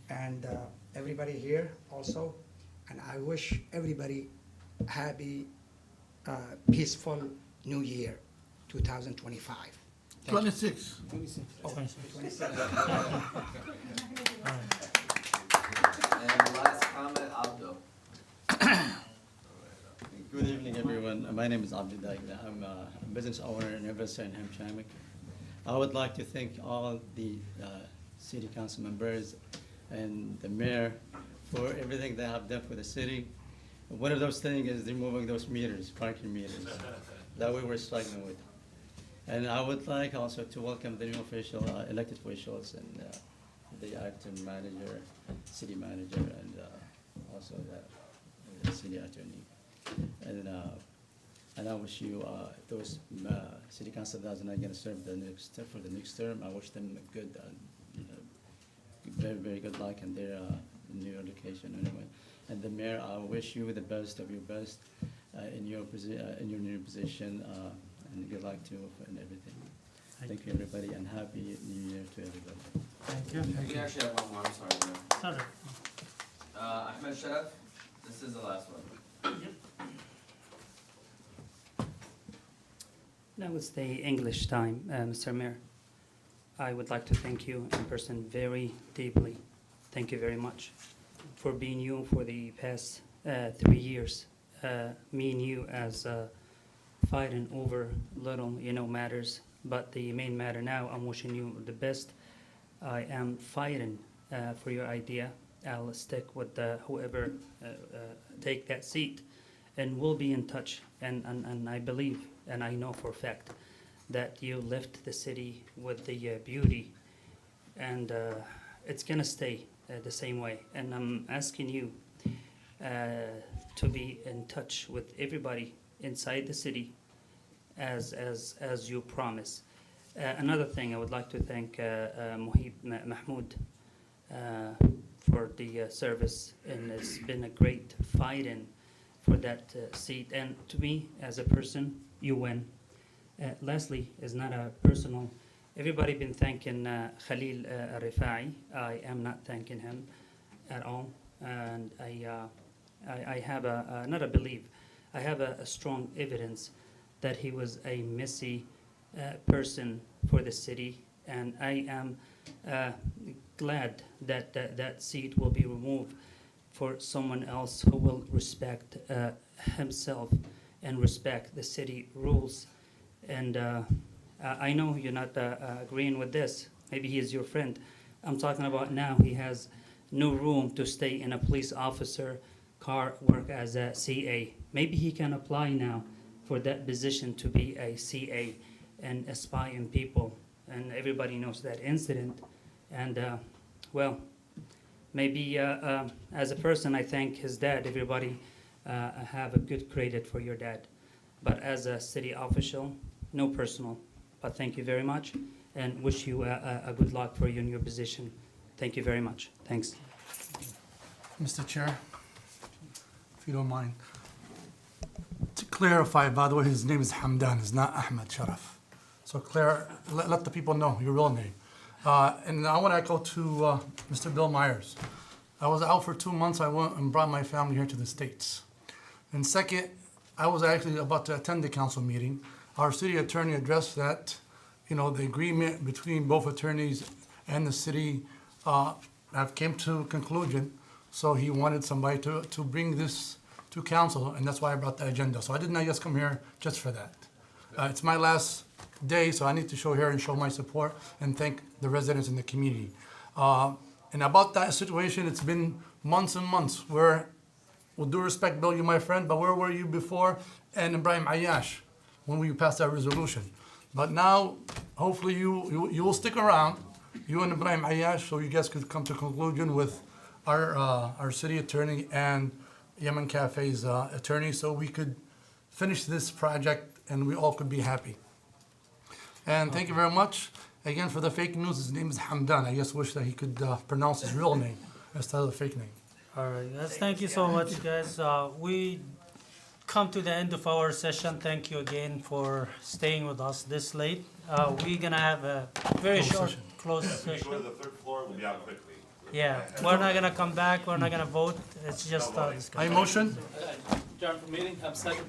Speaker 7: And everybody here also. And I wish everybody happy, peaceful New Year, 2025. Thank you.
Speaker 15: 26.
Speaker 7: 26. Oh, 26.
Speaker 2: And last comment, Abdo.
Speaker 17: Good evening, everyone. My name is Abdi Daigla. I'm a business owner and investor in Hamtramck. I would like to thank all the city council members and the mayor for everything they have done for the city. One of those things is removing those meters, parking meters, that we were struggling with. And I would like also to welcome the new official, elected officials, and the acting manager, city manager, and also the city attorney. And I wish you those city council that are not going to serve for the next term. I wish them good, very, very good luck in their new education anyway. And the mayor, I wish you the best of your best in your new position, and good luck to you and everything. Thank you, everybody, and happy New Year to everybody.
Speaker 1: Thank you.
Speaker 2: We actually have one more, I'm sorry, Mayor.
Speaker 1: Sorry.
Speaker 2: Ahmed Sharaf, this is the last one.
Speaker 22: Now it's the English time, Mr. Mayor. I would like to thank you in person very deeply. Thank you very much for being you for the past 3 years. Me and you as fighting over little, matters, but the main matter now, I'm wishing you the best. I am fighting for your idea. I'll stick with whoever take that seat, and we'll be in touch. And I believe, and I know for a fact, that you lift the city with the beauty, and it's gonna stay the same way. And I'm asking you to be in touch with everybody inside the city as you promise. Another thing, I would like to thank Mohit Mahmoud for the service, and it's been a great fighting for that seat. And to me, as a person, you win. Leslie is not a personal. Everybody been thanking Khalil Rifai. I am not thanking him at all, and I have not a belief. I have a strong evidence that he was a messy person for the city, and I am glad that that seat will be removed for someone else who will respect himself and respect the city rules. And I know you're not agreeing with this. Maybe he is your friend. I'm talking about now he has no room to stay in a police officer work as a CA. Maybe he can apply now for that position to be a CA and spy on people. And everybody knows that incident. And well, maybe as a person, I thank his dad. Everybody have a good credit for your dad. But as a city official, no personal. But thank you very much, and wish you a good luck for you in your position. Thank you very much. Thanks.
Speaker 9: Mr. Chair, if you don't mind. To clarify, by the way, his name is Hamdan, it's not Ahmed Sharaf. So let the people know your real name. And I want to echo to Mr. Bill Myers. I was out for 2 months. I went and brought my family here to the States. And second, I was actually about to attend the council meeting. Our city attorney addressed that, the agreement between both attorneys and the city have came to a conclusion. So he wanted somebody to bring this to council, and that's why I brought the agenda. So I did not just come here just for that. It's my last day, so I need to show here and show my support and thank the residents in the community. And about that situation, it's been months and months where, with due respect, Bill, you're my friend, but where were you before? And Ibrahim Ayash, when we passed that resolution. But now, hopefully you will stick around, you and Ibrahim Ayash, so you guys could come to conclusion with our city attorney and Yemen Cafe's attorney, so we could finish this project and we all could be happy. And thank you very much. Again, for the fake news, his name is Hamdan. I just wish that he could pronounce his real name instead of the fake name.
Speaker 1: All right, guys, thank you so much, guys. We come to the end of our session. Thank you again for staying with us this late. We're gonna have a very short closed
Speaker 12: When you
Speaker 1: session.
Speaker 12: go to the third floor, we'll be out quickly.
Speaker 1: Yeah, we're not gonna come back, we're not gonna vote, it's just discussion.
Speaker 9: I motion.
Speaker 8: Adjourn for meeting, have second.